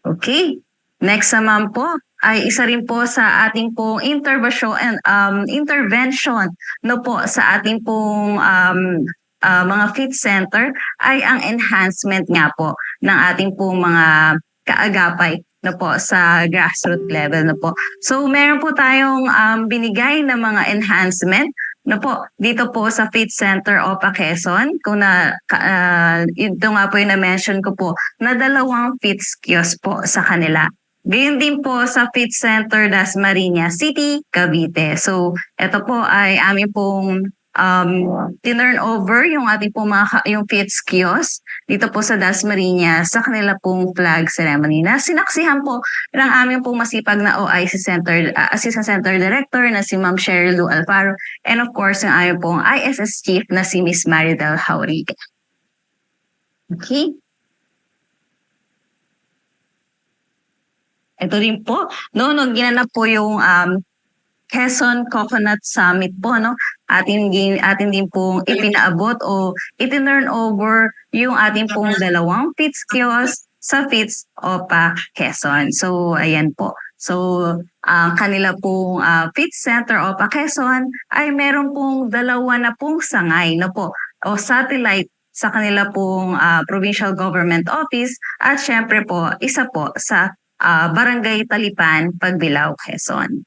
Okay. Next naman po ay isa rin po sa ating pong intervention no po sa ating pong mga feed center ay ang enhancement nga po ng ating pong mga kaagapay no po sa grassroots level no po. So meron po tayong binigay na mga enhancement no po, dito po sa Feed Center OPA Quezon, kung ito nga po yung na-mention ko po, na 2 feeds kiosk po sa kanila. Gayun din po sa Feed Center 𝗧𝗏𝗏 City, Cavite. So, ito po ay amin pong tinurn over yung ating pong yung feeds kiosk dito po sa 𝗧𝗏𝗏 sa kanila pong flag ceremony na sinaksihan po ng aming pong masipag na OIC Assistant Center Director na si Ma'am 𝗧𝗚𝗣 Alfaro and of course yung aming pong ISS Chief na si Miss Maridel Jauriga. Okay. Ito rin po, nung ginanap po yung Quezon Coconut Summit po, no? Atin din pong ipinaabot o itinurn over yung ating pong 2 feeds kiosk sa Feeds OPA Quezon. So, ayan po. So, kanila pong Feeds Center OPA Quezon ay meron pong 2 na pong sangay, no po, o satellite sa kanila pong Provincial Government Office at syempre po, isa po sa Barangay Talipan, Pagbilao, Quezon.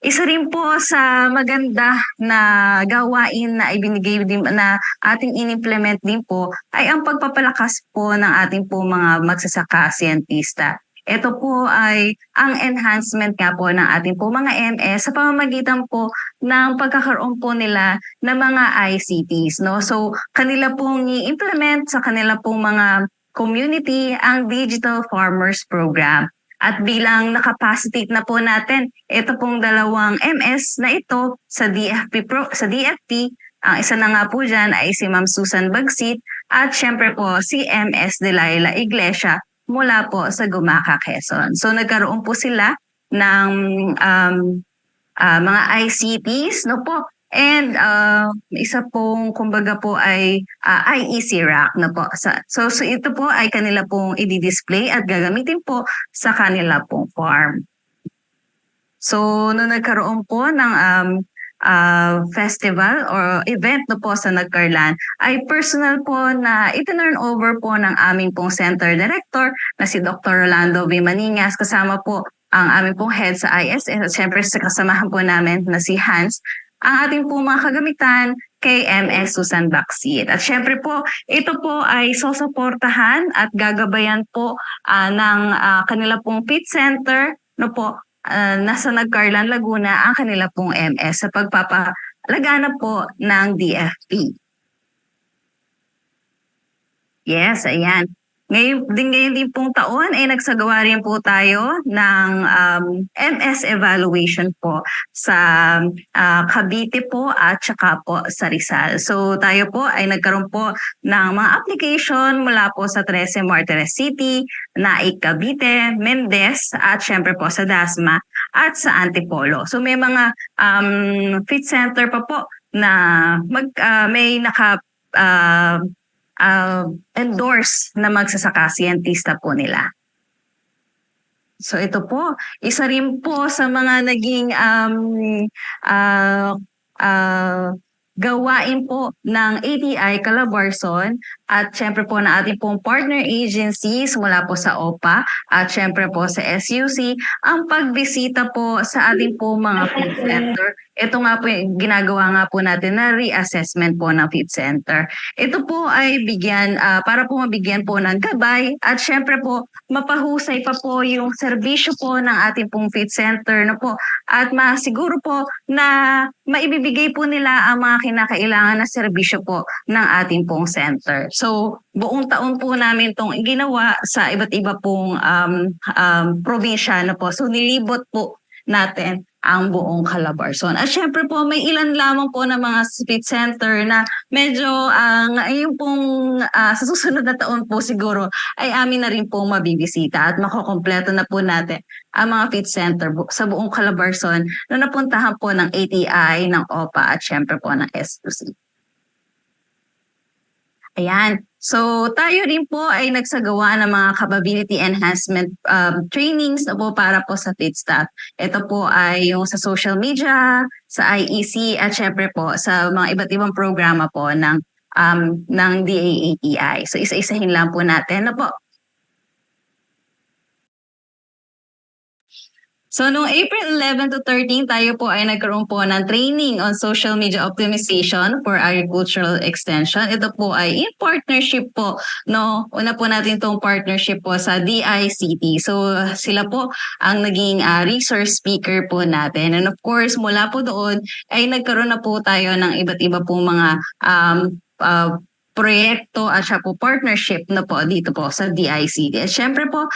Isa rin po sa maganda na gawain na ibinigay din na ating in-implement din po ay ang pagpapalakas po ng ating po mga magsasaka siyentista. Ito po ay ang enhancement nga po ng ating po mga MS sa pamamagitan po ng pagkakaroon po nila ng mga ICTs. No? So kanila pong i-implement sa kanila pong mga community ang Digital Farmers Program. At bilang nakapacitate na po natin, ito pong 2 MS na ito sa DFP, ang isa na nga po dyan ay si Ma'am Susan Bagsit at syempre po si MS Delilah Iglesia mula po sa Gumaca, Quezon. So nagkaroon po sila ng mga ICTs, no po. And isa pong kumbaga po ay IEC rack na po. So ito po ay kanila pong i-display at gagamitin po sa kanila pong farm. So nung nagkaroon po ng festival or event no po sa Nagcarlan ay personal po na itinurn over po ng aming pong Center Director na si Dr. Rolando V. Maningas, kasama po ang aming pong head sa ISS at syempre sa kasamahan po namin na si Hans, ang ating pong mga kagamitan kay ms 𝗬𝗚𝗣 𝗦𝗂𝗺. At syempre po, ito po ay susuportahan at gagabayan po ng kanila pong Fit Center no po, nasa Nagcarlan, Laguna, ang kanila pong MS sa pagpapalaganap po ng DFP. Yes, ayan. Ngayon din pong taon ay nagsagawa rin po tayo ng MS evaluation po sa Cavite po at saka po sa Rizal. So tayo po ay nagkaroon po ng mga application mula po sa 13 Martires City, Naik Cavite, Mendez at syempre po sa Dasma at sa Antipolo. So may mga fit center pa po na may naka endorse na magsasaka siyentista po nila. So ito po, isa rin po sa mga naging gawain po ng ATI Calabarzon at syempre po na ating pong partner agencies mula po sa OPA at syempre po sa SUC ang pagbisita po sa ating pong mga feed center. Ito nga po ginagawa nga po natin na reassessment po ng feed center. Ito po ay para po mabigyan po ng gabay at syempre po mapahusay pa po yung serbisyo po ng ating pong feed center na po at masiguro po na maibibigay po nila ang mga kinakailangan na serbisyo po ng ating pong center. So buong taon po namin itong ginawa sa iba't iba pong probinsya na po. So nilibot po natin ang buong Calabarzon. At syempre po, may ilan lamang po ng mga feed center na medyo ngayon pong sa susunod na taon po siguro ay amin na rin po mabibisita at makukompleto na po natin ang mga feed center sa buong Calabarzon na napuntahan po ng ATI, ng OPA at syempre po ng SUC. Ayan. So tayo rin po ay nagsagawa ng mga capability enhancement trainings na po para po sa feed staff. Ito po ay yung sa social media, sa IEC at syempre po sa mga iba't ibang programa po ng DAATI. So isa-isahin lang po natin na po. So noong April 11 to 13, tayo po ay nagkaroon po ng training on social media optimization for agricultural extension. Ito po ay in partnership po, no? Una po natin itong partnership po sa DICT. So sila po ang naging resource speaker po natin. And of course, mula po doon ay nagkaroon na po tayo ng iba't iba po mga proyekto at siya po partnership na po dito po sa DICT. At syempre po,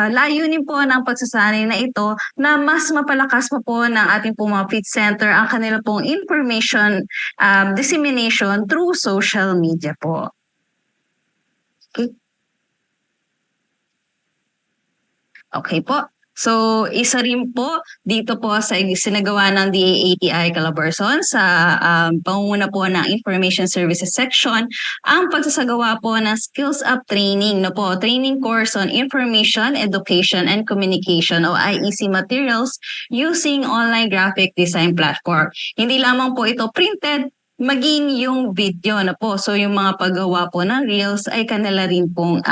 layunin po ng pagsasanay na ito na mas mapalakas po ng ating po mga feed center ang kanila pong information dissemination through social media po. Okay po. So, isa rin po dito po sa sinagawa ng DAATI Calabarzon sa pangunguna po ng Information Services Section ang pagsasagawa po ng Skills Up Training, no po, Training Course on Information, Education, and Communication o IEC Materials using Online Graphic Design Platform. Hindi lamang po ito printed, maging yung video na po. So, yung mga paggawa po ng Reels ay kanila rin pong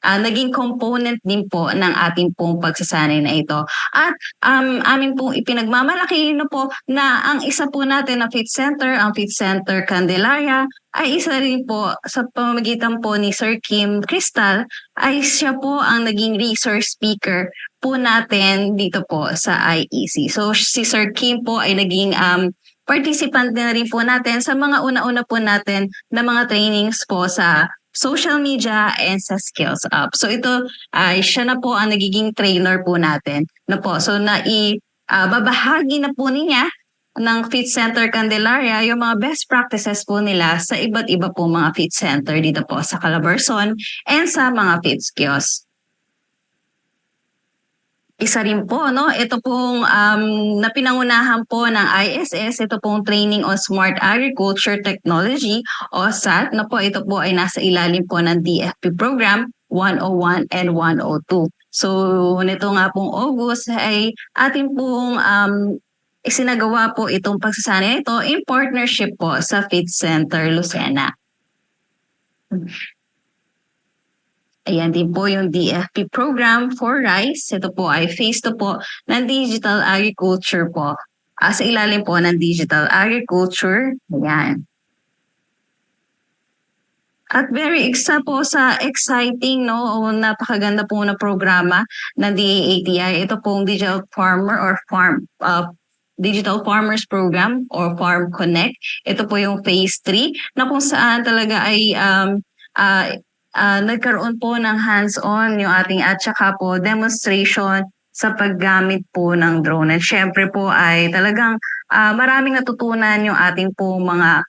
naging component din po ng ating pong pagsasanay na ito. At amin pong ipinagmamalaki po na ang isa po natin na feed center, ang Feed Center Candelaria, ay isa rin po sa pamamagitan po ni Sir Kim Crystal, ay siya po ang naging resource speaker po natin dito po sa IEC. So si Sir Kim po ay naging participant na rin po natin sa mga una-una po natin na mga trainings po sa social media and sa Skills Up. So ito ay siya na po ang nagiging trainer po natin. No po. So babahagi na po niya ng Feed Center Candelaria yung mga best practices po nila sa iba't iba po mga feed center dito po sa Calabarzon and sa mga feed kiosks. Isa rin po, no? Ito pong napinangunahan po ng ISS, ito pong Training on Smart Agriculture Technology o SAT, na po ito po ay nasa ilalim po ng DFP Program 101 and 102. So nito nga pong August ay ating pong isinagawa po itong pagsasanay ito in partnership po sa Feed Center Lucena. Ayan din po yung DFP program for rice. Ito po ay phase 2 po ng digital agriculture po. Sa ilalim po ng digital agriculture. Ayan. At very po sa exciting, no, o napakaganda po na programa ng DAATI. Ito pong Digital Farmer or Digital Farmers Program or Farm Connect. Ito po yung phase 3 na kung saan talaga ay nagkaroon po ng hands-on yung ating at saka po demonstration sa paggamit po ng drone. At syempre po ay talagang maraming natutunan yung ating po mga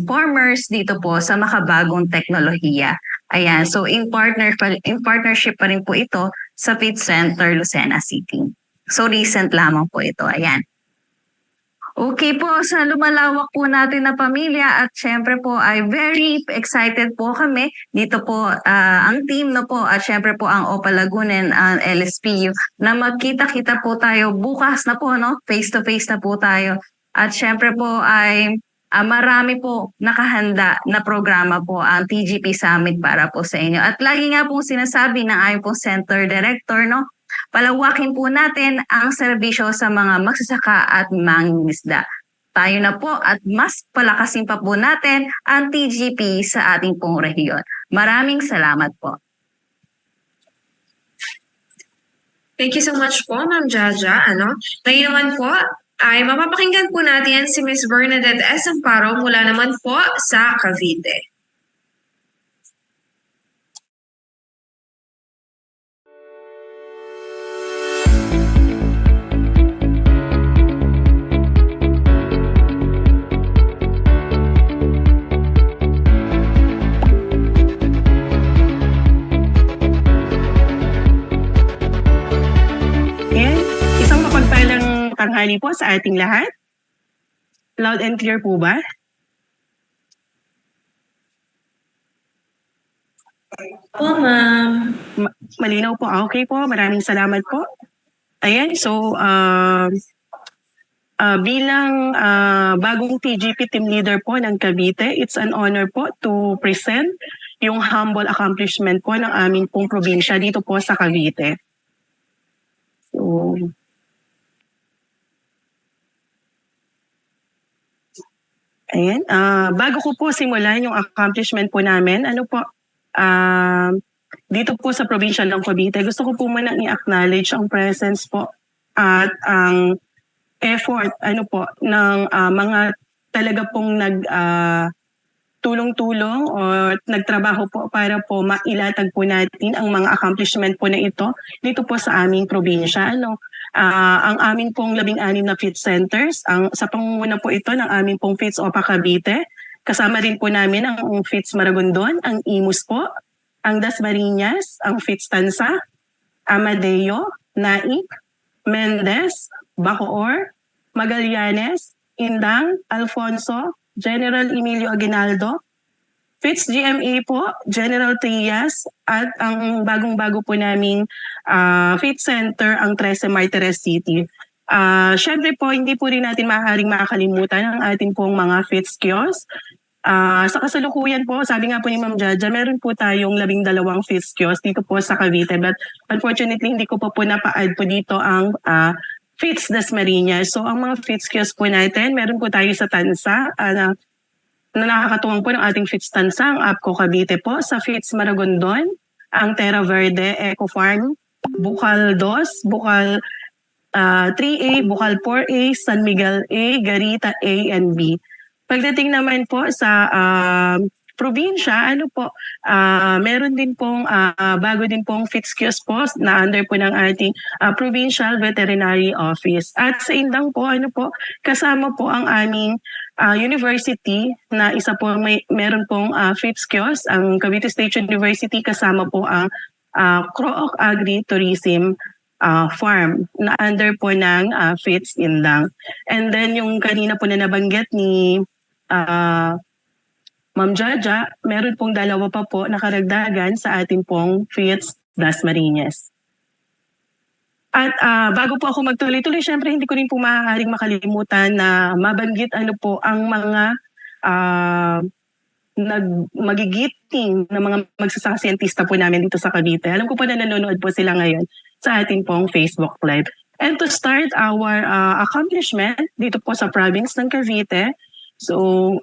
farmers dito po sa makabagong teknolohiya. Ayan, so in partnership pa rin po ito sa Feed Center Lucena City. So recent lamang po ito. Ayan. Okay po, sa lumalawak po natin na pamilya at syempre po ay very excited po kami. Dito po ang team na po at syempre po ang OPA Lagunen, ang LSPU na magkita-kita po tayo bukas na po, no? Face-to-face na po tayo. At syempre po ay marami po nakahanda na programa po ang TGP Summit para po sa inyo. At lagi nga pong sinasabi ng aming pong Center Director, no? Palawakin po natin ang serbisyo sa mga magsasaka at mangingisda. Tayo na po at mas palakasin pa po natin ang TGP sa ating pong rehiyon. Maraming salamat po. Thank you so much po, Ma'am Jaja. Ngayon naman po, ay mapapakinggan po natin si Ms. Bernadette S. Amparo mula naman po sa Cavite. Tanghali po sa ating lahat. Loud and clear po ba? Po, ma'am. Malinaw po. Okay po. Maraming salamat po. Ayan. So, bilang bagong TGP team leader po ng Cavite, it's an honor po to present yung humble accomplishment po ng aming pong probinsya dito po sa Cavite. So, ayan. Bago ko po simulan yung accomplishment po namin, dito po sa probinsya ng Cavite, gusto ko po muna i-acknowledge ang presence po at ang effort ng mga talaga pong tulong-tulong o nagtrabaho po para po mailatag po natin ang mga accomplishment po na ito dito po sa aming probinsya. Ang aming pong 16 na feed centers, sa pangunguna po ito ng aming pong Feeds OPA Cavite. Kasama rin po namin ang Feeds Maragondon, ang Imus po, ang Dasmariñas, ang Feeds Tansa, Amadeo, Naik, Mendez, Bacoor, Magallanes, Indang, Alfonso, General Emilio Aguinaldo, Feeds GMA po, General Trias, at ang bagong-bago po naming Feed Center, ang 13 Martires City. Syempre po, hindi po rin natin maaaring makakalimutan ang ating pong mga Feeds kiosk. Sa kasalukuyan po, sabi nga po ni Ma'am Jaja, meron po tayong 12 Feeds kiosk dito po sa Cavite. But unfortunately, hindi ko po napa-add po dito ang Feeds Dasmariñas. So ang mga Feeds kiosk po natin, meron po tayo sa Tansa, na nakakatuwang po ng ating Feeds Tansa, ang APCO Cavite po, sa Feeds Maragondon, ang Terra Verde Eco Farm, Bukal 2, Bukal 3A, Bukal 4A, San Miguel A, Garita A and B. Pagdating naman po sa probinsya, meron din pong bago din pong Feeds kiosk po na under po ng ating Provincial Veterinary Office. At sa Indang po, kasama po ang aming university na isa po meron pong Feeds kiosk, ang Cavite State University, kasama po ang Crook Agri-Tourism farm na under po ng Feeds Indang. And then yung kanina po na nabanggit ni Ma'am Jaja, meron pong 2 pa po na karagdagan sa ating pong Feeds Dasmariñas. At bago po ako magtuloy-tuloy, syempre hindi ko rin po maaaring makalimutan na mabanggit ano po ang mga magigiting na mga magsasaka-siyentista po namin dito sa Cavite. Alam ko po na nanonood po sila ngayon sa ating pong Facebook Live. And to start our accomplishment dito po sa province ng Cavite, so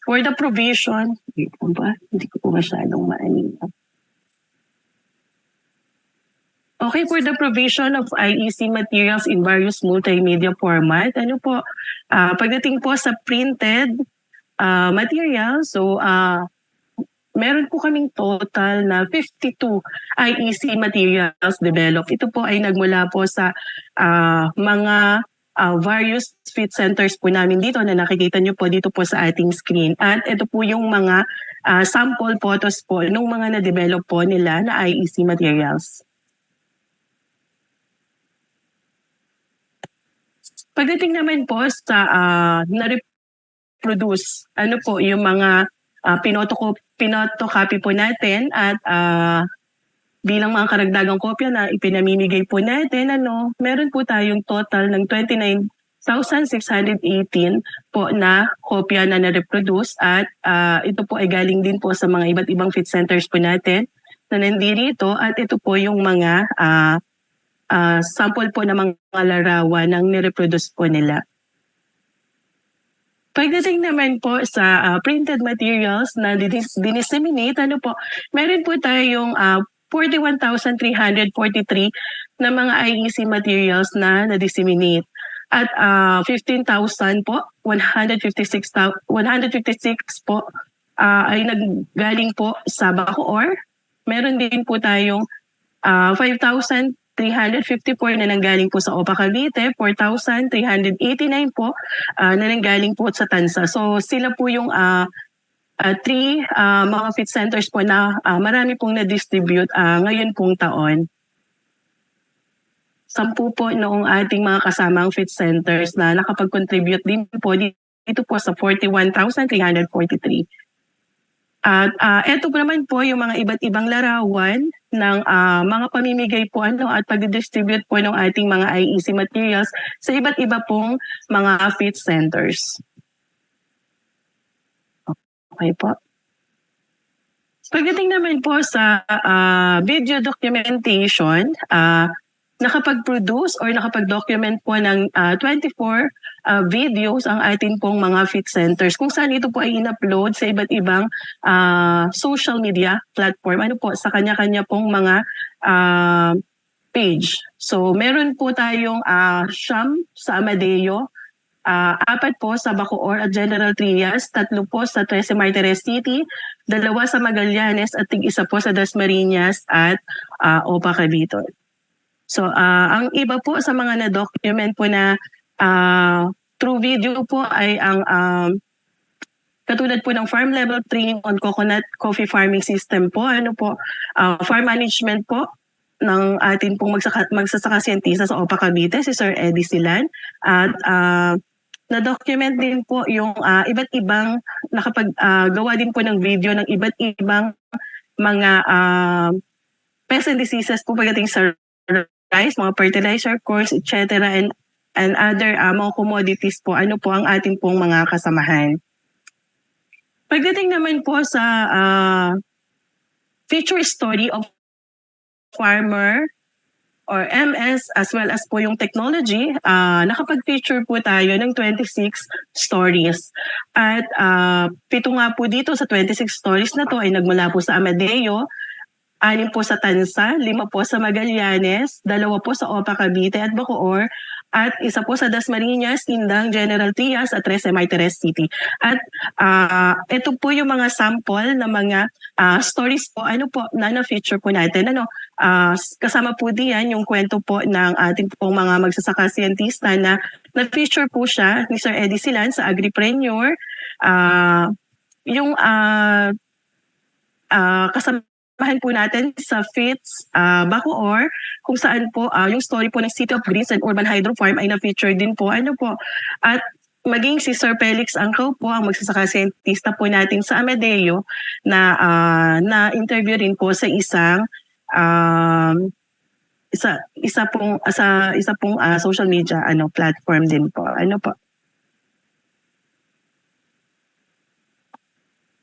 for the provision, hindi ko po masyadong maanina. Okay, for the provision of IEC materials in various multimedia format, ano po, pagdating po sa printed material, so meron po kaming total na 52 IEC materials developed. Ito po ay nagmula po sa mga various fit centers po namin dito na nakikita nyo po dito po sa ating screen. At ito po yung mga sample photos po ng mga na-develop po nila na IEC materials. Pagdating naman po sa na-reproduce, ano po yung mga pinotocopy po natin at bilang mga karagdagang kopya na ipinamimigay po natin, meron po tayong total ng 29,618 po na kopya na na-reproduce at ito po ay galing din po sa mga iba't ibang fit centers po natin na nandito at ito po yung mga sample po ng mga larawan ng nireproduce po nila. Pagdating naman po sa printed materials na dinisseminate, meron po tayong 41,343 na mga IEC materials na na-disseminate. At 15,000 po, 156 po ay naggaling po sa Bacoor. Meron din po tayong 5,354 na nanggaling po sa OPA Cavite, 4,389 po na nanggaling po sa Tansa. So sila po yung three mga fit centers po na marami pong na-distribute ngayon pong taon. 10 po noong ating mga kasamang fit centers na nakapag-contribute din po dito po sa 41,343. At ito po naman po yung mga iba't ibang larawan ng mga pamimigay po at pag-distribute po ng ating mga IEC materials sa iba't iba pong mga fit centers. Okay po. Pagdating naman po sa video documentation, nakapag-produce or nakapag-document po ng 24 videos ang ating pong mga fit centers kung saan ito po ay in-upload sa iba't ibang social media platform. Sa kanya-kanya pong mga page. So meron po tayong siyam sa Amadeo, 4 po sa Bacoor at General Trias, 3 po sa 𝗬𝗓 Martires City, 2 sa Magallanes at 1 po sa Dasmariñas at OPA Cavite. So, ang iba po sa mga na-document po na through video po ay ang katulad po ng farm level training on coconut coffee farming system po, farm management po ng ating pong magsasaka-siyentista sa OPA Cavite, si Sir Eddie Silan. At na-document din po yung iba't ibang nakapag-gawa din po ng video ng iba't ibang mga pests and diseases po pagdating sa rice, mga fertilizer, course, etc. and other mga commodities po, po ang ating pong mga kasamahan. Pagdating naman po sa feature story of farmer or MS as well as po yung technology, nakapag-feature po tayo ng 26 stories. At 7 nga po dito sa 26 stories na to ay nagmula po sa Amadeo, 6 po sa Tansa, 5 po sa Magallanes, 2 po sa OPA Cavite at Bacoor, at 1 po sa Dasmariñas, Indang, General Trias at 𝗬𝗓 Martires City. At ito po yung mga sample na mga stories po, na na-feature po natin. Kasama po diyan yung kwento po ng ating pong mga magsasaka-siyentista na na-feature po siya ni Sir Eddie Silan sa Agripreneur. Yung kasama po natin sa FITS Bacoor, kung saan po yung story po ng City of Greens and Urban Hydro Farm ay na-feature din po. At maging si Sir Felix Angkaw po, ang magsasaka-siyentista po natin sa Amadeo, na na-interview rin po sa isang isa pong social media platform din po.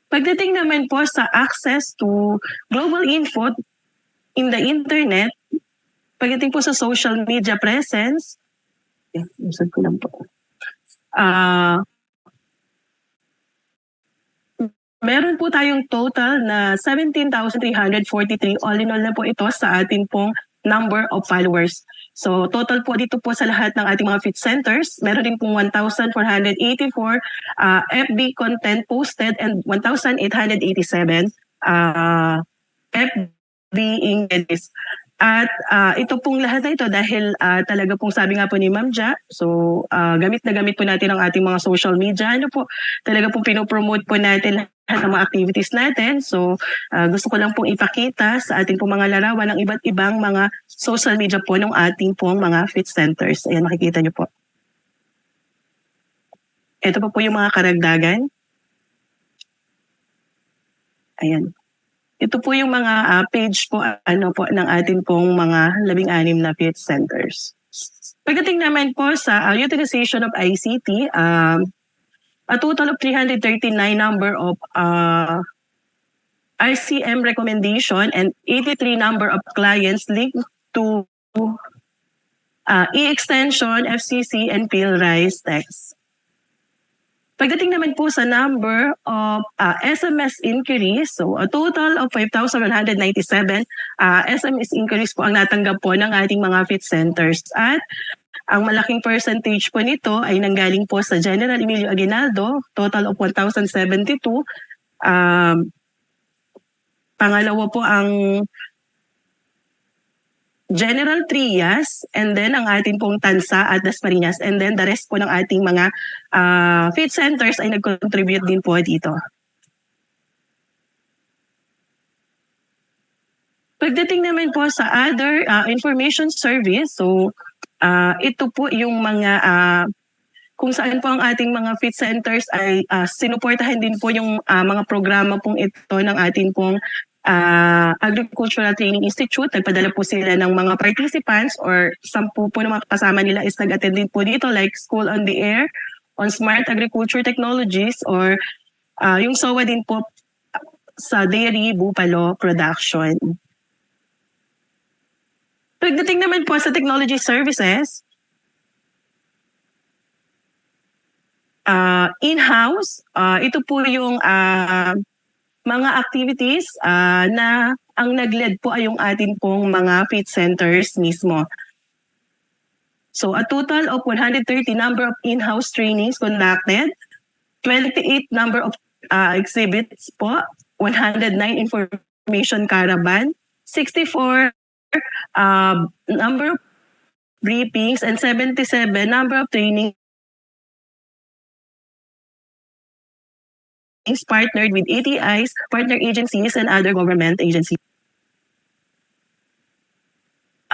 Pagdating naman po sa access to global info in the internet, pagdating po sa social media presence, usad ko lang po. Meron po tayong total na 17,343 all in all na po ito sa ating pong number of followers. So total po dito po sa lahat ng ating mga fit centers, meron din pong 1,484 FB content posted and 1,887 FB images. At ito pong lahat na ito dahil talaga pong sabi nga po ni Ma'am Ja, so gamit na gamit po natin ang ating mga social media. Talaga pong pinopromote po natin lahat ng mga activities natin. So gusto ko lang pong ipakita sa ating pong mga larawan ng iba't ibang mga social media po ng ating pong mga fit centers. Ayan, makikita nyo po. Ito po yung mga karagdagan. Ayan. Ito po yung mga page po ng ating pong mga 16 na fit centers. Pagdating naman po sa utilization of ICT, a total of 339 number of RCM recommendation and 83 number of clients linked to e-extension, FCC, and PhilRise text. Pagdating naman po sa number of SMS inquiries, so a total of 5,197 SMS inquiries po ang natanggap po ng ating mga fit centers. At ang malaking percentage po nito ay nanggaling po sa General Emilio Aguinaldo, total of 1,072. Pangalawa po ang General Trias, and then ang ating pong Tansa at Dasmariñas, and then the rest po ng ating mga fit centers ay nag-contribute din po dito. Pagdating naman po sa other information service, so ito po yung mga kung saan po ang ating mga fit centers ay sinuportahan din po yung mga programa pong ito ng ating pong Agricultural Training Institute. Nagpadala po sila ng mga participants or 10 po ng mga kasama nila is nag-attend din po dito like School on the Air, on Smart Agriculture Technologies, or yung SOA din po sa Dairy Bupalo Production. Pagdating naman po sa technology services, in-house, ito po yung mga activities na ang nag-lead po ay yung atin pong mga fit centers mismo. So a total of 130 number of in-house trainings conducted, 28 number of exhibits po, 109 information caravan, 64 number of briefings, and 77 number of training partnered with ATIs, partner agencies, and other government agencies.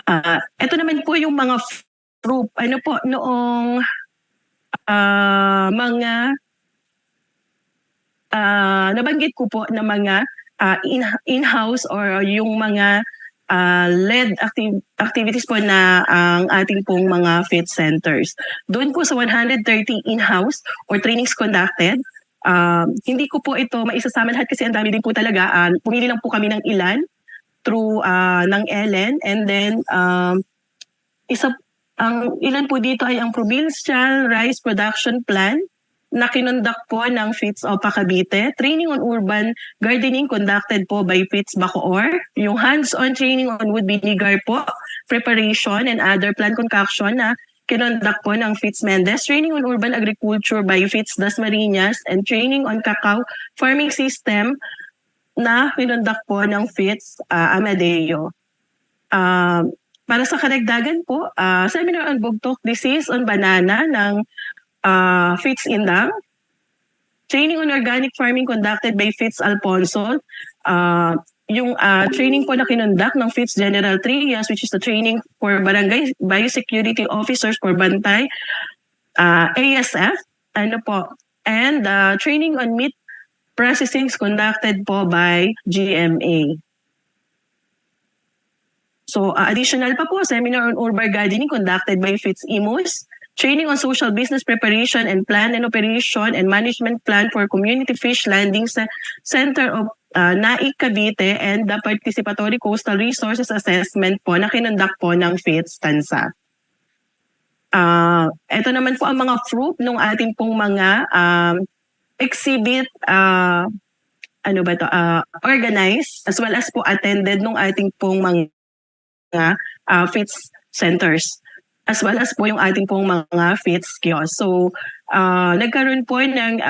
Ito naman po yung mga group, noong mga nabanggit ko po na mga in-house or yung mga led activities po na ang ating pong mga fit centers. Doon po sa 130 in-house or trainings conducted, hindi ko po ito maisasama lahat kasi ang dami din po talaga. Pumili lang po kami ng ilan through ng Ellen, and then ang ilan po dito ay ang Provincial Rice Production Plan na kinonduct po ng FITS OPA Cavite, training on urban gardening conducted po by FITS Bacoor, yung hands-on training on wood vinegar po, preparation and other plant concoction na kinonduct po ng FITS Mendez, training on urban agriculture by FITS Dasmariñas, and training on cacao farming system na kinonduct po ng FITS Amadeo. Para sa karagdagan po, seminar on bugtok disease on banana ng FITS Indang, training on organic farming conducted by FITS Alfonso, yung training po na kinonduct ng FITS General Trias, which is the training for barangay biosecurity officers for Bantay, ASF, and training on meat processing conducted po by GMA. So additional pa po, seminar on urban gardening conducted by 𝗧𝗚𝗎, training on social business preparation and plan and operation and management plan for community fish landing sa Center of 𝗧𝗚𝗇 Cavite, and the participatory coastal resources assessment po na kinundak po ng 𝗧𝗚𝗏. Ito naman po ang mga fruit ng ating pong mga exhibit organized as well as po attended ng ating pong mga 𝗧𝗏 centers as well as po yung ating pong mga 𝗧𝗏 kiosks. So nagkaroon po ng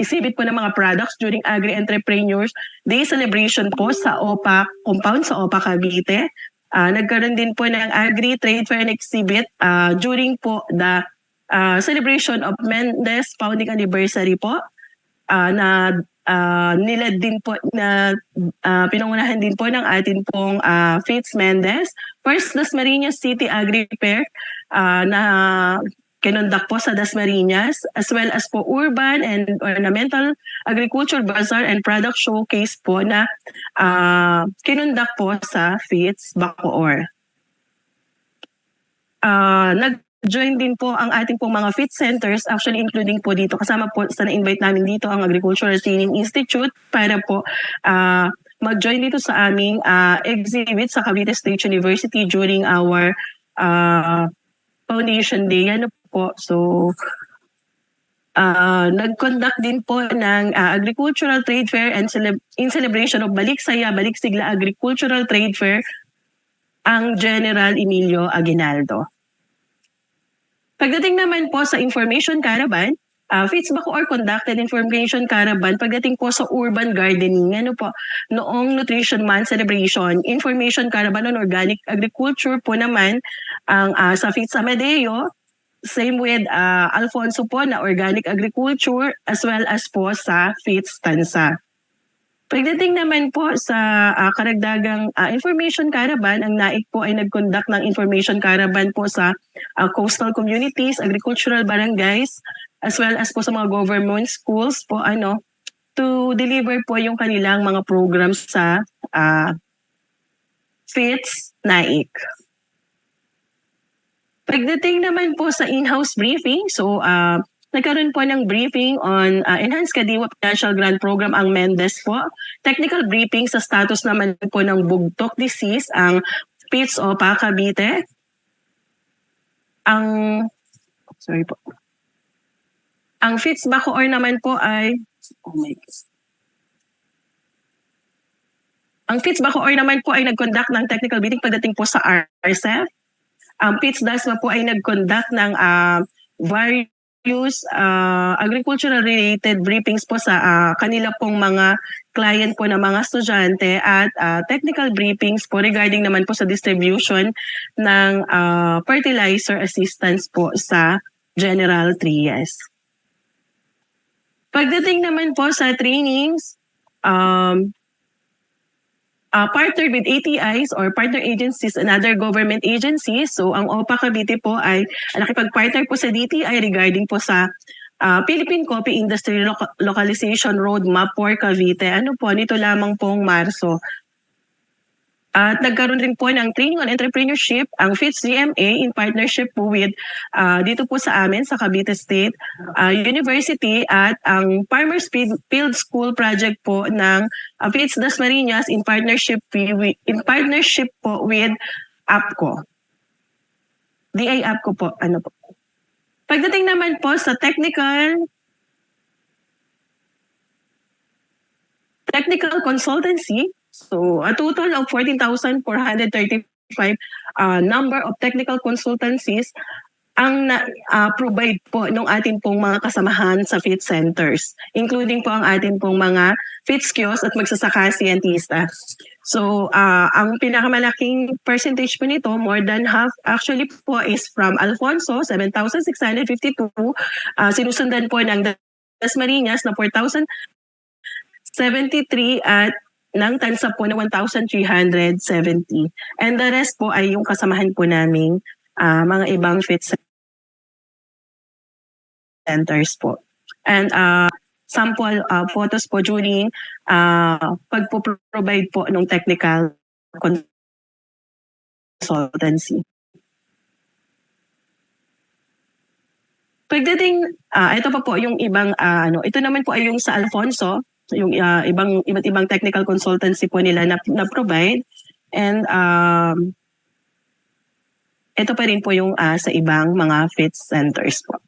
exhibit po ng mga products during Agri-Entrepreneurs Day celebration po sa OPA compound sa OPA Cavite. Nagkaroon din po ng Agri-Trade Fair and Exhibit during po the celebration of Mendez founding anniversary po na nilad din po na pinangunahan din po ng atin pong 𝗧𝗏 Mendez. First, Dasmariñas City Agri-Fair na kinundak po sa Dasmariñas, as well as po Urban and Ornamental Agriculture Bazaar and Product Showcase po na kinundak po sa 𝗧𝗏. Nag-join din po ang ating pong mga 𝗧𝗏 centers, actually including po dito, kasama po sa na-invite namin dito ang Agricultural Training Institute para po mag-join dito sa aming exhibit sa Cavite State University during our Foundation Day. Ano po, so nag-conduct din po ng Agricultural Trade Fair and in celebration of Balik-Sigla Agricultural Trade Fair ang General Emilio Aguinaldo. Pagdating naman po sa Information Caravan, 𝗧𝗏 conducted Information Caravan pagdating po sa urban gardening. Ano po, noong Nutrition Month celebration, Information Caravan on Organic Agriculture po naman ang sa 𝗧𝗏 Amadeo, same with Alfonso po na Organic Agriculture, as well as po sa 𝗧𝗏 Tansa. Pagdating naman po sa karagdagang Information Caravan, ang NAIC po ay nag-conduct ng Information Caravan po sa coastal communities, agricultural barangays, as well as po sa mga government schools po to deliver po yung kanilang mga programs sa 𝗧𝗏 NAIC. Pagdating naman po sa in-house briefing, so nagkaroon po ng briefing on Enhanced Kadiwa Financial Grant Program ang Mendez po. Technical briefing sa status naman po ng bugtok disease ang 𝗧𝗏 OPA Cavite. Ang 𝗧𝗏 naman po ay nag-conduct ng technical briefing pagdating po sa RCEF. Ang 𝗧𝗏 po ay nag-conduct ng various agricultural related briefings po sa kanila pong mga client po na mga estudyante at technical briefings po regarding naman po sa distribution ng fertilizer assistance po sa General Trias. Pagdating naman po sa trainings, partner with ATIs or partner agencies and other government agencies. So ang OPA Cavite po ay nakipag-partner po sa DTI regarding po sa Philippine Coffee Industry Localization Roadmap for Cavite. Ano po, nito lamang pong Marso. At nagkaroon rin po ng training on entrepreneurship ang 𝗧𝗏 GMA in partnership po with dito po sa amin sa Cavite State University at ang Farmers Field School project po ng 𝗧𝗏 Dasmariñas in partnership po with APCO. DI APCO po, ano po. Pagdating naman po sa technical consultancy, so a total of 14,435 number of technical consultancies ang provide po ng ating pong mga kasamahan sa 𝗧𝗏 centers, including po ang ating pong mga 𝗧𝗏 kiosks at magsasaka scientista. So ang pinakamalaking percentage po nito, more than half actually po is from Alfonso, 7,652. Sinusundan po ng Dasmariñas na 4,073 at ng Tansa po na 1,370. And the rest po ay yung kasamahan po naming mga ibang 𝗧𝗏 centers po. And sample photos po during pagpo-provide po ng technical consultancy. Pagdating, ito pa po yung ibang, ito naman po ay yung sa Alfonso, yung iba't ibang technical consultancy po nila na provide. And ito pa rin po yung sa ibang mga FITS centers po.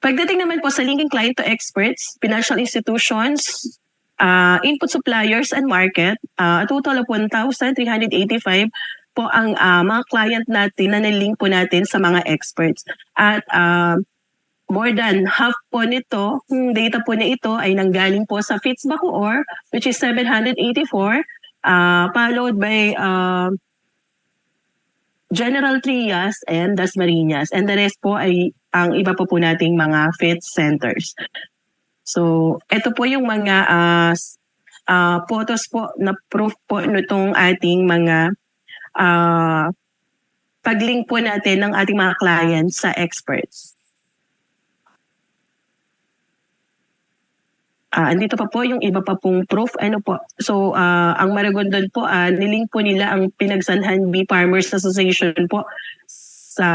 Pagdating naman po sa linking client to experts, financial institutions, input suppliers and market, a total of 1,385 po ang mga client natin na nilink po natin sa mga experts. At more than half po nito, data po na ito ay nanggaling po sa FITS Bacoor, which is 784, followed by General Trias and Dasmariñas. And the rest po ay ang iba po nating mga FITS centers. So, ito po yung mga photos po na proof po nitong ating mga pag-link po natin ng ating mga clients sa experts. Andito pa po yung iba pa pong proof. So, ang Maragondon po, nilink po nila ang Pinagsanhan Bee Farmers Association po sa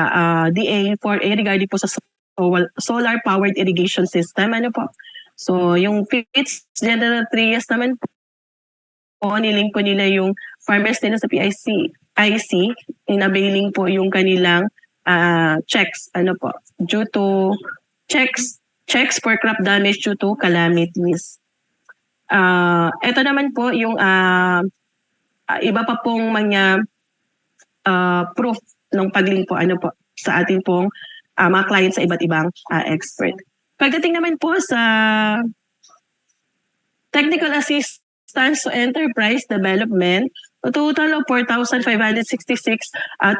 DA4A regarding po sa solar-powered irrigation system. So, yung FITS General Trias naman po, nilink po nila yung farmers nila sa PIC, inavailing po yung kanilang checks, due to checks for crop damage due to calamities. Ito naman po yung iba pa pong mga proof ng pag-link po, sa ating pong mga clients sa iba't ibang expert. Pagdating naman po sa technical assistance to enterprise development, a total of 4,566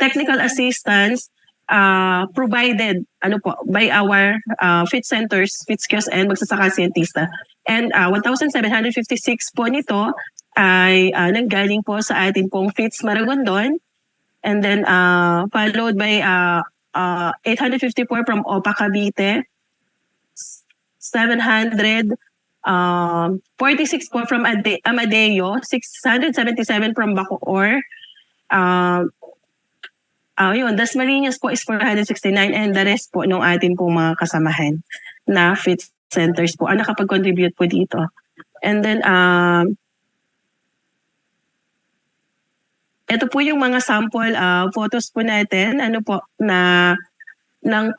technical assistance provided by our FITS centers, FITS kiosks and magsasaka siyentista. And 1,756 po nito ay nanggaling po sa atin pong FITS Maragondon, and then followed by 854 from OPA Cavite, 746 po from Amadeo, 677 from Bacoor, Dasmariñas po is 469, and the rest po ng atin pong mga kasamahan na FITS centers po ang nakapag-contribute po dito. And then, ito po yung mga sample photos po natin, na ng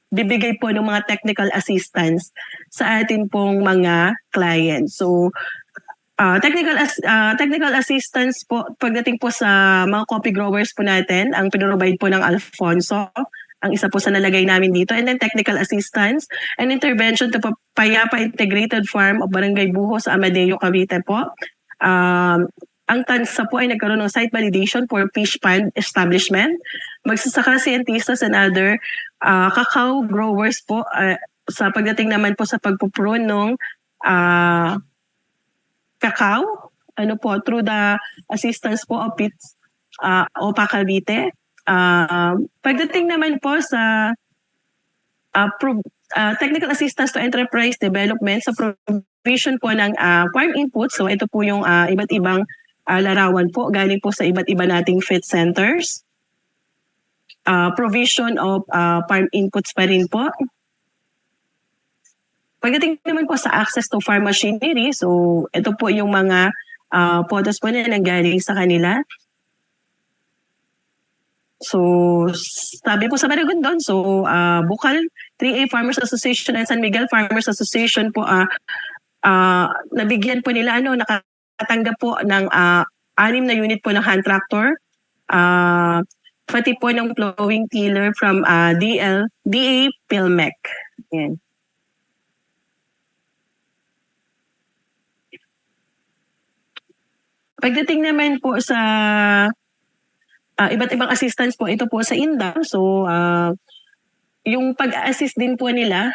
bibigay po ng mga technical assistance sa atin pong mga clients. So, technical assistance po pagdating po sa mga coffee growers po natin, ang pinrovide po ng Alfonso, ang isa po sa nalagay namin dito. And then technical assistance and intervention to Payapa Integrated Farm of Barangay Buho sa Amadeo, Cavite po. Ang TANSA po ay nagkaroon ng site validation for fish pond establishment. Magsasaka scientists and other cacao growers po sa pagdating naman po sa pagpuprune ng cacao, through the assistance po of FITS OPA Cavite. Pagdating naman po sa technical assistance to enterprise development sa provision po ng farm input. So ito po yung iba't ibang larawan po galing po sa iba't iba nating FITS centers. Provision of farm inputs pa rin po. Pagdating naman po sa access to farm machinery, so ito po yung mga photos po na nanggaling sa kanila. So, sabi po sa Maragondon, so Bukal 3A Farmers Association and San Miguel Farmers Association po, nabigyan po nila, nakatanggap po ng 6 na unit po ng hand tractor, pati po ng plowing tiller from DA Pilmec. Yan. Pagdating naman po sa iba't ibang assistance po, ito po sa Indang. So, yung pag-assist din po nila,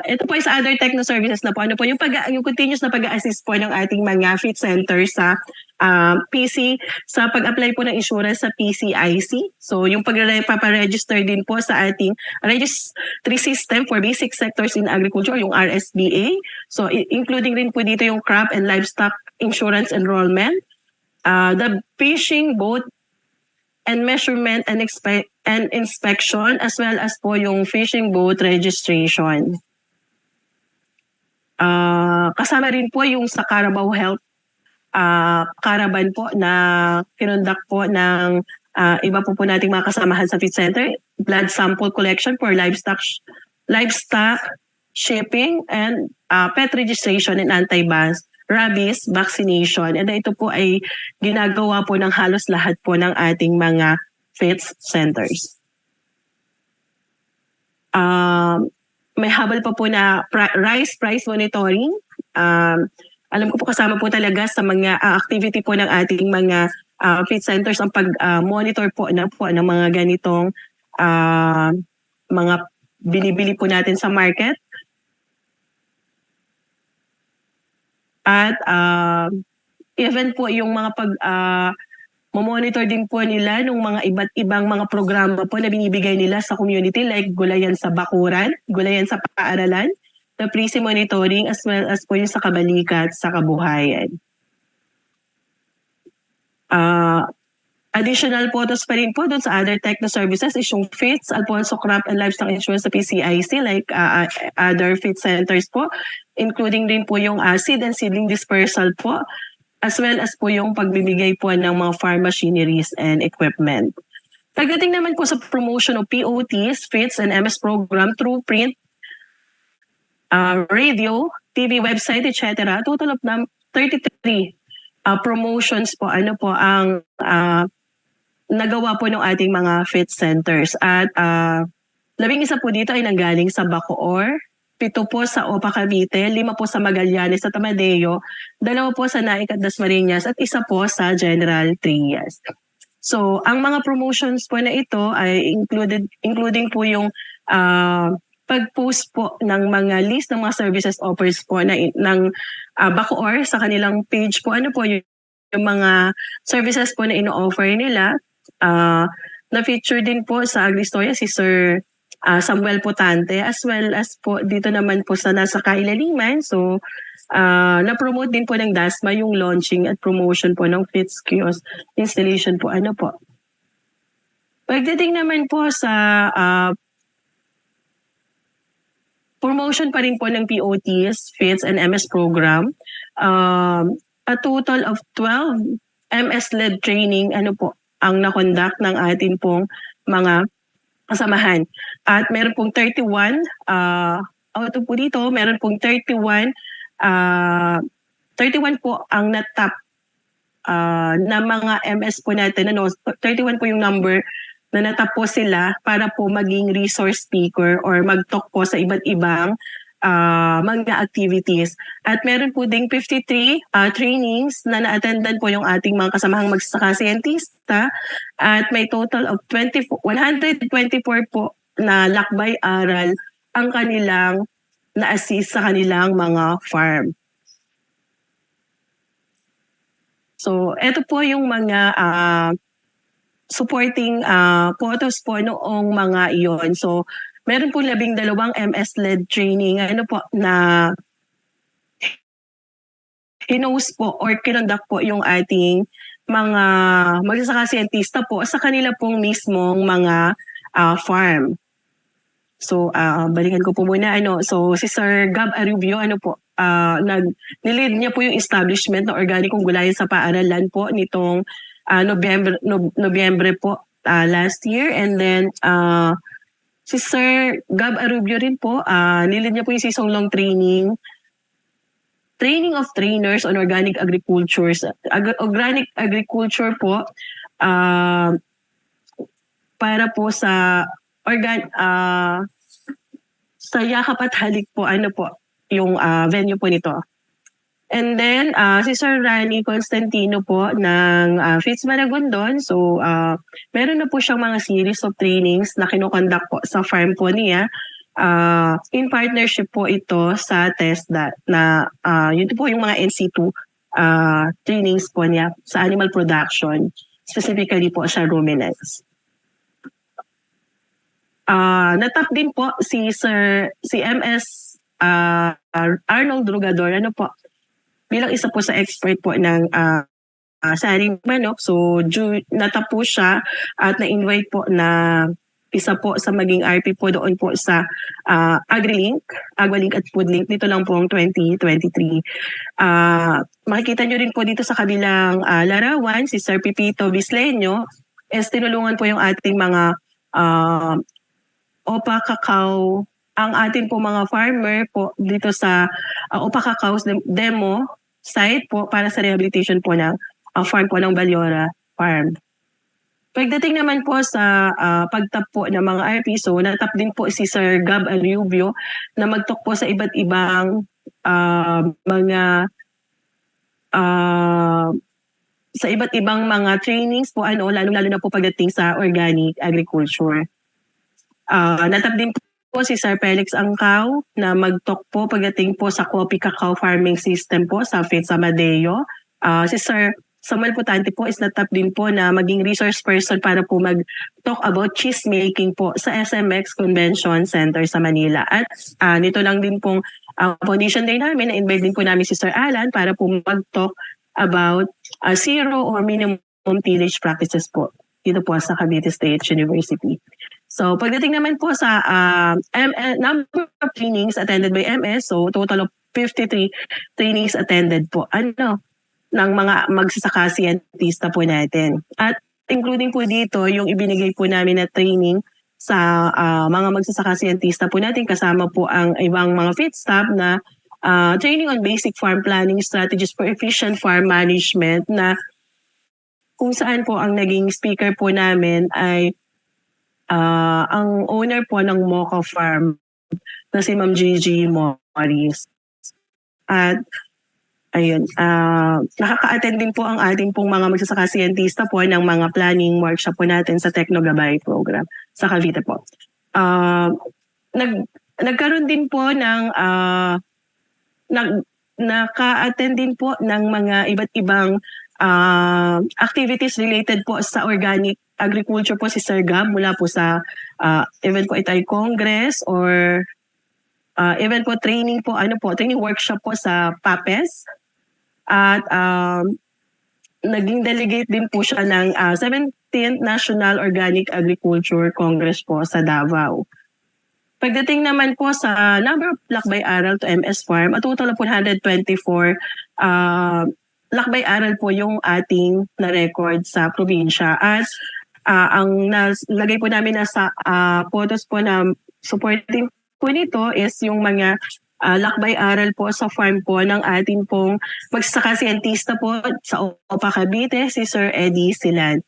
ito po ay sa other techno services na po. Yung continuous na pag-assist po ng ating mga FITS centers sa PC sa pag-apply po ng insurance sa PCIC. So yung pagpaparegister din po sa ating registry system for basic sectors in agriculture, yung RSBA. So including rin po dito yung crop and livestock insurance enrollment, the fishing boat and measurement and inspection, as well as po yung fishing boat registration. Kasama rin po yung sa Carabao Health caravan po na kinonduct po ng iba po nating mga kasamahan sa Feed Center, blood sample collection for livestock shipping, and pet registration and rabies vaccination. And ito po ay ginagawa po ng halos lahat po ng ating mga Feed Centers. May habal pa po na rice price monitoring. Alam ko po kasama po talaga sa mga activity po ng ating mga Feed Centers ang pag-monitor po ng mga ganitong mga binibili po natin sa market. At even po yung mga monitor din po nila ng mga iba't ibang mga programa po na binibigay nila sa community, like gulayan sa bakuran, gulayan sa paaralan, the pre-sea monitoring, as well as po yung sa kabalikat sa kabuhayan. Additional photos pa rin po doon sa other techno services is yung FITS, Alfonso Crop and Livestock Insurance sa PCIC, like other FITS centers po, including din po yung seed and seedling dispersal po, as well as po yung pagbibigay po ng mga farm machineries and equipment. Pagdating naman po sa promotion of POTs, FITS and MS program through print, radio, TV, website, etc. Total of 33 promotions po ang nagawa po ng ating mga Feed Centers. At 11 po dito ay nanggaling sa Bacoor, 7 po sa Opa Cavite, 5 po sa Magallanes at Amadeo, 2 po sa Naik at Dasmariñas at 1 po sa General Trias. So, ang mga promotions po na ito ay including po yung pag-post po ng mga list ng mga services offers po ng Bacoor sa kanilang page po. Ano po yung mga services po na ino-offer nila. Na-feature din po sa Agri-Storia si Sir Samuel Potante, as well as po dito naman po sa nasa kailaliman. So, na-promote din po ng DASMA yung launching at promotion po ng FITS kiosk installation po. Ano po. Pagdating naman po sa promotion pa rin po ng POTs, FITS and MS program, a total of 12 MS-led training ang na-conduct ng atin pong mga kasamahan. At meron pong 31, out of po dito, meron pong 31 po ang na-top na mga MS po natin. 31 po yung number na natap po sila para po maging resource speaker or mag-talk po sa iba't ibang mga activities. At meron po ding 53 trainings na na-attendan po yung ating mga kasamahang magsasaka-siyentista at may total of 124 po na lakbay-aral ang kanilang na-assist sa kanilang mga farm. So, ito po yung mga supporting photos po noong mga iyon. So, meron po 12 MS-led training na hinost po or kinonduct po yung ating mga magsasaka-siyentista po sa kanila pong mismong mga farm. So, balikan ko po muna. So, si Sir 𝗬𝗪 𝗦𝘂𝗺, nilid niya po yung establishment ng organikong gulayan sa paaralan po nitong Nobyembre po last year. And then, si Sir 𝗬𝗪 rin po, nilid niya po yung season-long training of trainers on organic agriculture. Organic agriculture po, para po sa sa Yakap at Halik po, yung venue po nito. And then, si Sir Rani Constantino po ng FITS Maragondon. So, meron na po siyang mga series of trainings na kinoconduct po sa farm po niya. In partnership po ito sa TESDA na yun po yung mga NC2 trainings po niya sa animal production, specifically po sa ruminants. Natap din po si MS Arnold Drugador, bilang isa po sa expert po ng saring manok. So natap po siya at na-invite po na isa po sa maging RP po doon po sa AgriLink at Foodlink dito lang po ang 2023. Makikita nyo rin po dito sa kabilang larawan si Sir Pipito Bisleño is tinulungan po yung ating mga Opa Cacao, ang atin po mga farmer po dito sa Opa Cacao demo site po para sa rehabilitation po ng farm po ng Balyora Farm. Pagdating naman po sa pagtap po ng mga RP, so natap din po si Sir Gab Alubio na magtalk po sa iba't ibang mga trainings po, lalo-lalo na po pagdating sa organic agriculture. Natap din po si Sir Felix Angkaw na magtalk po pagdating po sa coffee cacao farming system po sa FIT sa Amadeo. Si Sir Samuel Putante po is natap din po na maging resource person para po mag-talk about cheese making po sa SMX Convention Center sa Manila. At nito lang din pong foundation day namin, na-invite din po namin si Sir Alan para po mag-talk about zero or minimum tillage practices po dito po sa Cavite State University. So pagdating naman po sa number of trainings attended by MS, so total of 53 trainings attended po. Ng mga magsasaka scientista po natin. At including po dito yung ibinigay po namin na training sa mga magsasaka scientista po natin, kasama po ang ibang mga FIT staff na training on basic farm planning strategies for efficient farm management, na kung saan po ang naging speaker po namin ay ang owner po ng Mocha Farm na si Ma'am Gigi Morris. At ayun, nakaka-attend din po ang ating pong mga magsasaka scientista po ng mga planning workshop po natin sa Techno Gabay Program sa Cavite po. Nagkaroon din po ng naka-attend din po ng mga iba't ibang activities related po sa organic agriculture po si Sir Gab mula po sa event po ito ay Congress or event po training po, training workshop po sa PAPES. At naging delegate din po siya ng 17th National Organic Agriculture Congress po sa Davao. Pagdating naman po sa number of lakbay-aral to MS Farm, a total of 124 lakbay-aral po yung ating na-record sa probinsya. At ang nalagay po namin nasa photos po na supporting po nito is yung mga lakbay-aral po sa farm po ng ating pong magsasaka scientista po sa Opa Cavite, si Sir Eddie Silan.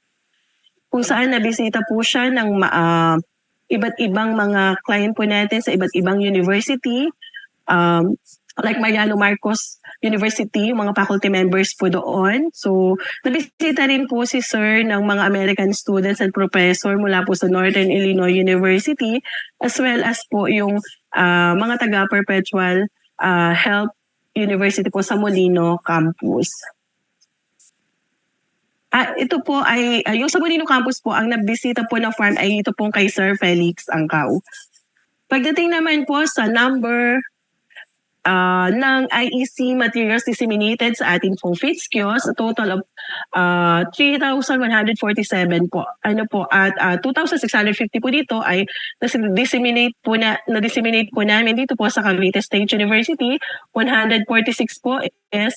Kung saan nabisita po siya ng iba't ibang mga client po natin sa iba't ibang university, like Mariano Marcos University, yung mga faculty members po doon. So, nabisita rin po si Sir ng mga American students and professor mula po sa Northern Illinois University, as well as po yung mga taga-perpetual Health University po sa Molino Campus. Ito po ay, yung sa Molino Campus po, ang nabisita po na farm ay ito pong kay Sir Felix Angkaw. Pagdating naman po sa number ng IEC materials disseminated sa ating pong FITS kiosk, a total of 3,147 po. At 2,650 po dito ay na-disseminate po namin dito po sa Cavite State University. 146 po is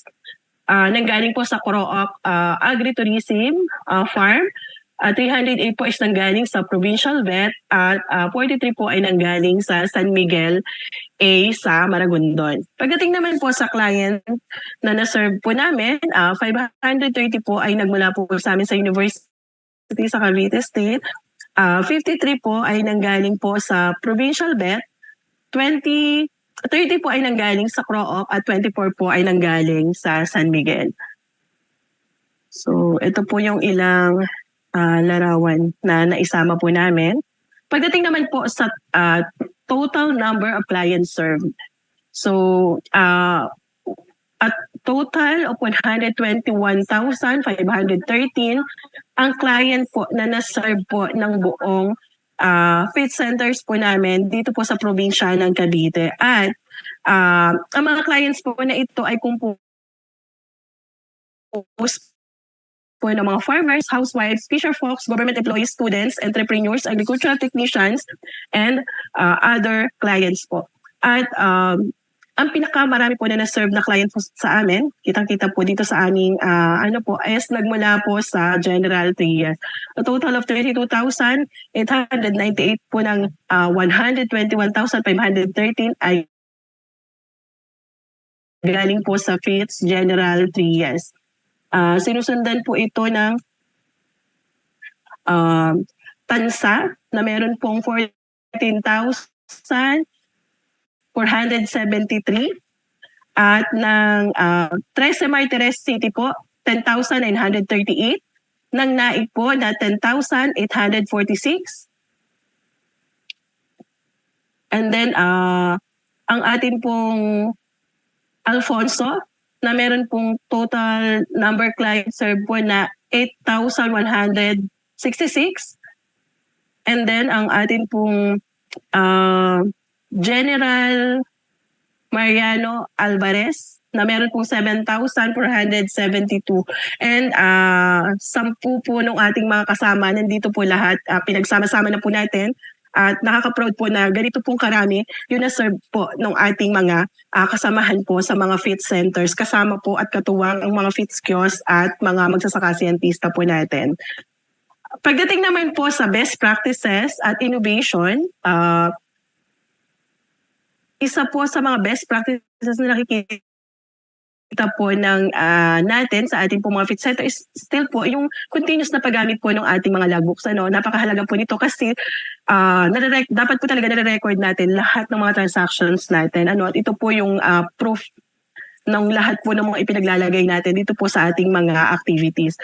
nanggaling po sa Co-op Agri-Tourism Farm. 308 po is nanggaling sa Provincial Vet at 43 po ay nanggaling sa San Miguel sa Maragondon. Pagdating naman po sa client na na-serve po namin, 530 po ay nagmula po sa amin sa University sa Cavite State. 53 po ay nanggaling po sa Provincial Vet, 30 po ay nanggaling sa Co-op at 24 po ay nanggaling sa San Miguel. So ito po yung ilang larawan na naisama po namin. Pagdating naman po sa total number of clients served. So, at total of 121,513 ang client po na na-serve po ng buong feed centers po namin dito po sa probinsya ng Cavite. At ang mga clients po na ito ay composed po ng mga farmers, housewives, fisherfolks, government employees, students, entrepreneurs, agricultural technicians, and other clients po. At ang pinakamarami po na na-serve na client po sa amin, kitang-kita po dito sa aming is nagmula po sa General Trias. A total of 32,898 po ng 121,513 ay galing po sa FITS General Trias. Sinusundan po ito ng tansa na meron pong 14,473 at ng 13 Martires City po 10,938, ng Naik po na 10,846, and then ang atin pong Alfonso na meron pong total number client served po na 8,166. And then ang atin pong General Mariano Alvarez na meron pong 7,472. And 10 po nung ating mga kasama, nandito po lahat, pinagsama-sama na po natin. At nakaka-proud po na ganito pong karami yung na-serve po ng ating mga kasamahan po sa mga FIT centers, kasama po at katuwang ang mga FIT kiosks at mga magsasaka-siyentista po natin. Pagdating naman po sa best practices at innovation, isa po sa mga best practices na nakikita po ng natin sa ating po mga FIT center is still po yung continuous na paggamit po ng ating mga logbooks. Napakahalaga po nito kasi dapat po talaga nare-record natin lahat ng mga transactions natin. At ito po yung proof ng lahat po ng mga ipinaglalagay natin dito po sa ating mga activities.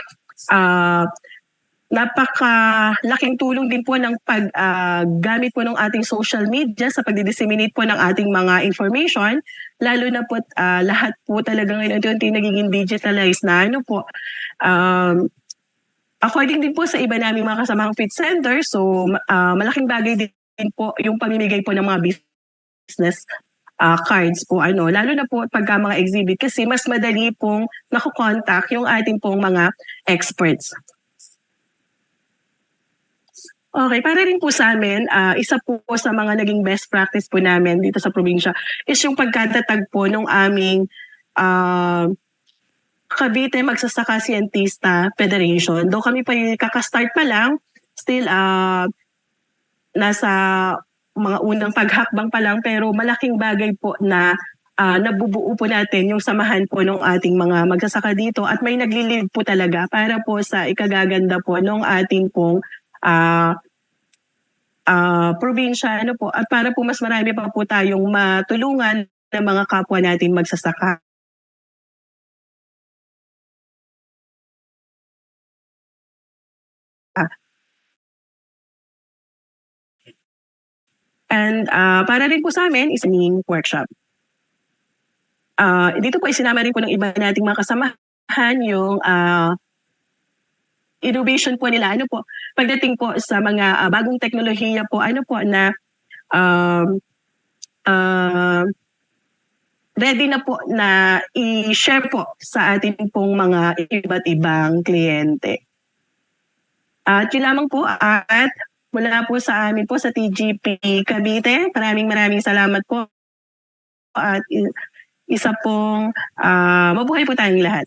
Napakalaking tulong din po ng paggamit po ng ating social media sa pagdi-disseminate po ng ating mga information, lalo na po lahat po talaga ngayon unti-unti nagiging digitalized na according din po sa iba naming mga kasamang FIT center, so malaking bagay din po yung pamimigay po ng mga business cards po, lalo na po pagka mga exhibit kasi mas madali pong nakukontak yung ating pong mga experts. Okay, para rin po sa amin, isa po sa mga naging best practice po namin dito sa probinsya is yung pagkatatag po ng aming Cavite Magsasaka-Siyentista Federation. Though kami pa yung kakastart pa lang, still nasa mga unang paghakbang pa lang, pero malaking bagay po na nabubuo po natin yung samahan po ng ating mga magsasaka dito at may nagli-lead po talaga para po sa ikagaganda po ng ating pong probinsya po at para po mas marami pa po tayong matulungan ng mga kapwa natin magsasaka. And para rin po sa amin is a workshop. Dito po isinama rin po ng iba nating mga kasamahan yung innovation po nila, pagdating po sa mga bagong teknolohiya po, na ready na po na i-share po sa ating pong mga iba't ibang kliyente. At yun lamang po, at mula po sa amin po sa TGP Cavite, maraming salamat po at isa pong mabuhay po tayong lahat.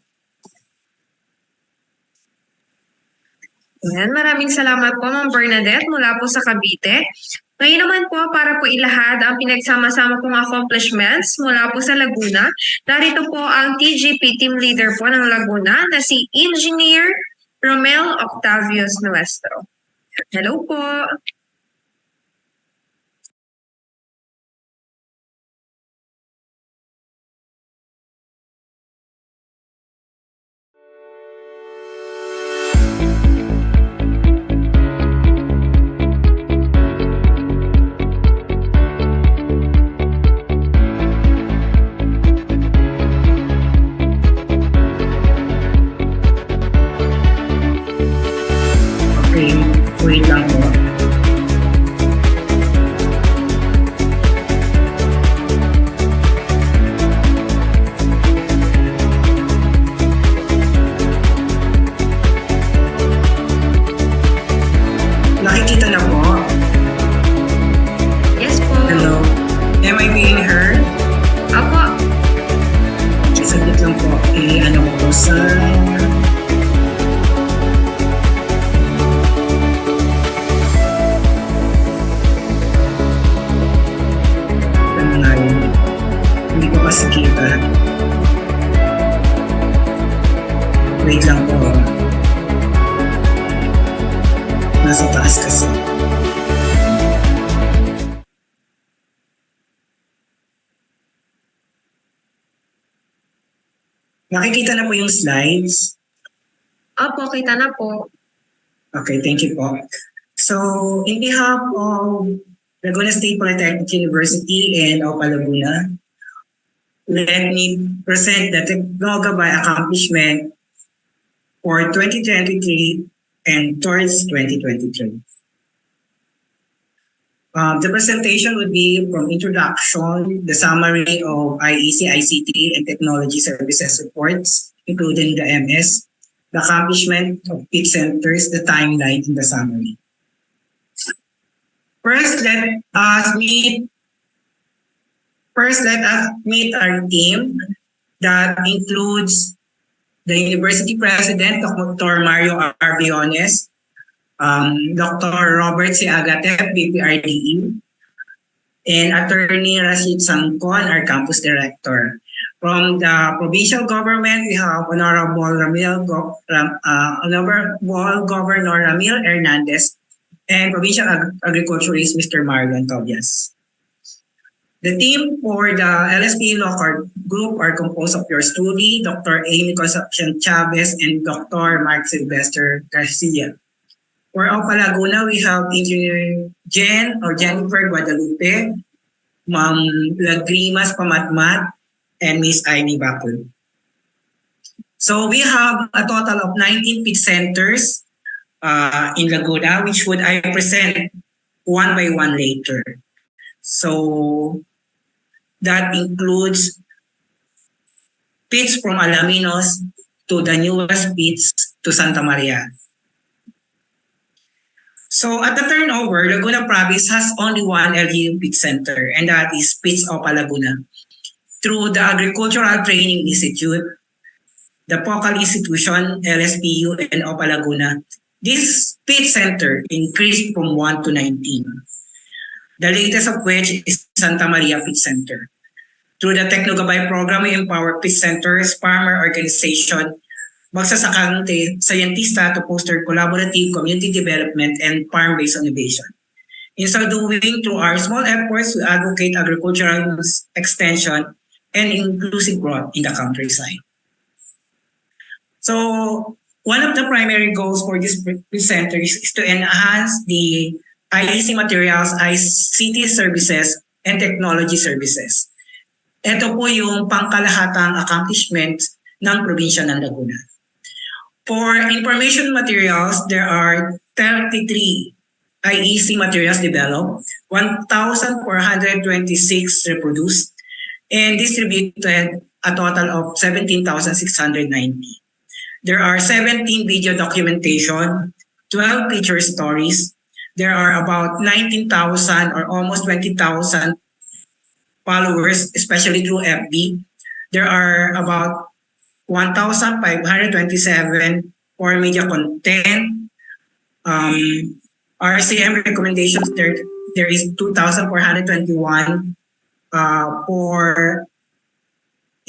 Yan, maraming salamat po Ma'am Bernadette mula po sa Cavite. Ngayon naman po para po ilahad ang pinagsama-sama pong accomplishments mula po sa Laguna. Narito po ang TGP Team Leader po ng Laguna na si Engineer Romel Octavius Nuestro. Hello po! Okay, wait lang po. Nakikita na po. Yes po. Hello. Am I being heard? Apo. Saglit lang po. Ano ko po sa... Ano nga yun? Hindi ko kasi kita. Wait lang po. Nasa taas kasi. Nakikita na po yung slides. Opo, kita na po. Okay, thank you po. So, in behalf of Laguna State Polytechnic University and OPA Laguna, let me present the Techno Gabay accomplishment for 2023 and towards 2023. The presentation would be from introduction, the summary of IEC, ICT, and technology services reports, including the MS, the accomplishment of PIC centers, the timeline, and the summary. First, let us meet our team that includes the University President, Dr. Mario R. Biones, Dr. Robert C. Agatep, BPRDE, and Attorney Rashid Sangkon, our campus director. From the provincial government, we have Honorable Governor Ramil Hernandez, and provincial agriculturist Mr. Marlon Tobias. The team for the LSP Law Group are composed of yours truly, Dr. Amy Concepcion Chavez, and Dr. Mark Sylvester Garcia. For OPA Laguna, we have Engineer Jennifer Guadalupe, Ma'am Lagrimas Pamatmat, and Miss Ivy Bakul. So we have a total of 19 PIC centers in Laguna, which would I present one by one later. So that includes pits from Alaminos to the newest pits to Santa Maria. So at the turnover, Laguna Province has only one LGU PIC center, and that is PITS OPA Laguna. Through the Agricultural Training Institute, the POCAL Institution, LSPU, and OPA Laguna, this PIC center increased from 1 to 19. The latest of which is Santa Maria PIC Center. Through the Techno Gabay Program, we empower PIC centers, farmer organization, magsasakang scientista to foster collaborative community development and farm-based innovation. In so doing, through our small efforts, we advocate agricultural extension and inclusive growth in the countryside. So, one of the primary goals for this center is to enhance the IEC materials, ICT services, and technology services. Ito po yung pangkalahatang accomplishment ng probinsya ng Laguna. For information materials, there are 33 IEC materials developed, 1,426 reproduced, and distributed a total of 17,690. There are 17 video documentation, 12 picture stories. There are about 19,000 or almost 20,000 followers, especially through FB. There are about 1,527 for media content. RCM recommendations, there is 2,421 for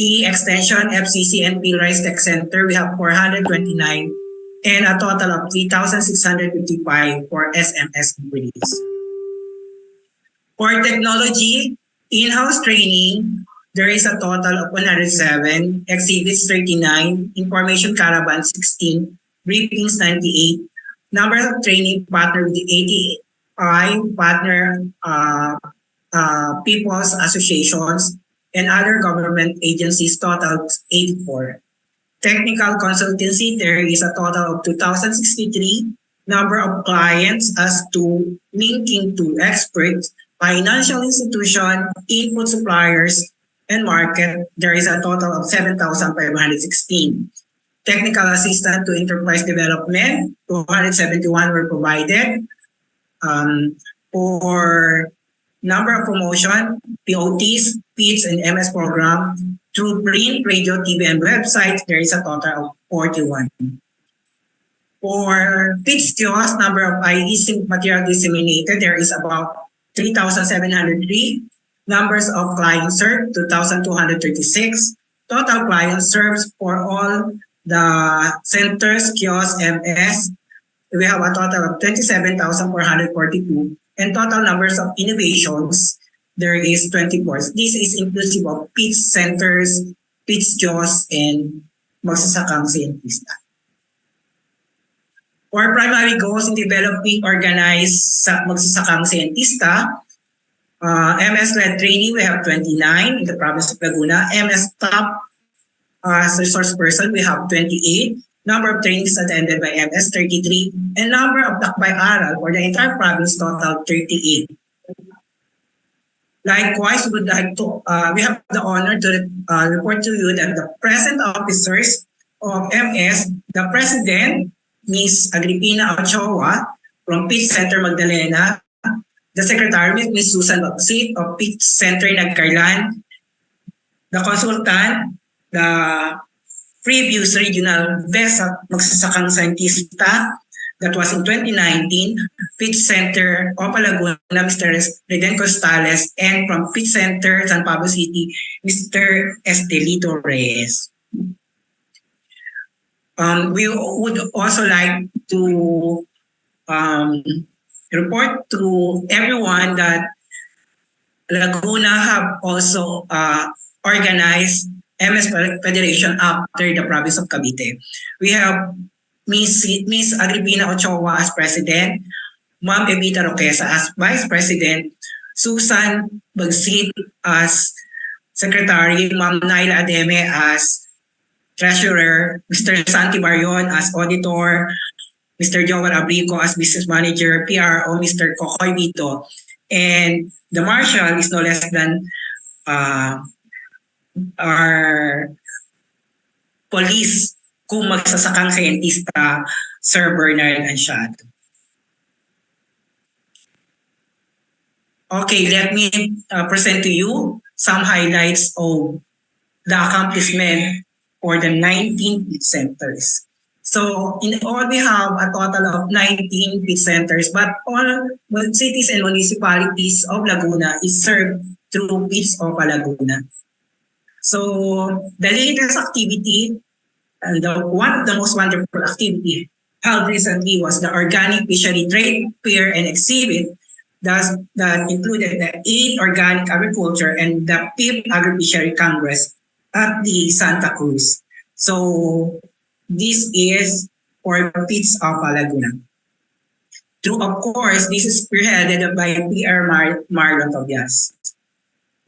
E-Extension, FCC, and PILRISE Tech Center. We have 429 and a total of 3,655 for SMS release. For technology, in-house training, there is a total of 107, exhibits 39, information caravan 16, briefings 98, number of training partner with the 85 partner people's associations and other government agencies, total 84. Technical consultancy, there is a total of 2,063, number of clients as to linking to experts, financial institution, input suppliers, and market, there is a total of 7,516. Technical assistance to enterprise development, 271 were provided. For number of promotion, POTs, PITs, and MS program, through print, radio, TV, and websites, there is a total of 41. For PITs kiosk, number of IDs material disseminated, there is about 3,703. Numbers of clients served, 2,236. Total clients served for all the centers, kiosks, MS, we have a total of 27,442. And total numbers of innovations, there is 24. This is inclusive of PITS centers, PITS kiosks, and magsasakang siyentista. For primary goals in developing organized magsasakang siyentista, MS-led training, we have 29 in the province of Laguna. MS top as resource person, we have 28. Number of trainings attended by MS, 33. And number of Palay-Aralan for the entire province, total 38. Likewise, we would like to, we have the honor to report to you that the present officers of MS, the President, Ms. Agripina Ochoa from PITS Center Magdalena, the Secretary, Ms. Susan 𝗚𝗣 of PITS Center Nagcarlan, the consultant, the previous regional best magsasakang scientista that was in 2019, PITS Center of Laguna, Mr. Reden Costales, and from PITS Center, San Pablo City, Mr. Estelito Reyes. We would also like to report to everyone that Laguna have also organized MS Federation after the province of Cavite. We have Ms. Agripina Ochoa as President, Ma'am Evita Roquesa as Vice President, Susan 𝗚𝗣 as Secretary, Ma'am Naila Ademe as Treasurer, Mr. Santi Barion as Auditor, Mr. Joel Abrico as Business Manager, PRO, Mr. Kokoy Vito, and the Marshal is no less than our police kung magsasakang scientista, Sir Bernard Ansiado. Okay, let me present to you some highlights of the accomplishment for the 19 PIT centers. So in all, we have a total of 19 PIT centers, but all cities and municipalities of Laguna is served through PITS of Laguna. So the latest activity, one of the most wonderful activity held recently was the Organic Fishery Trade Fair and Exhibit that included the 8th Organic Agriculture and the 5th Agri-Fishery Congress at the Santa Cruz. So this is for PITS of Laguna. Through, of course, this is spearheaded by PR Marlon Tobias.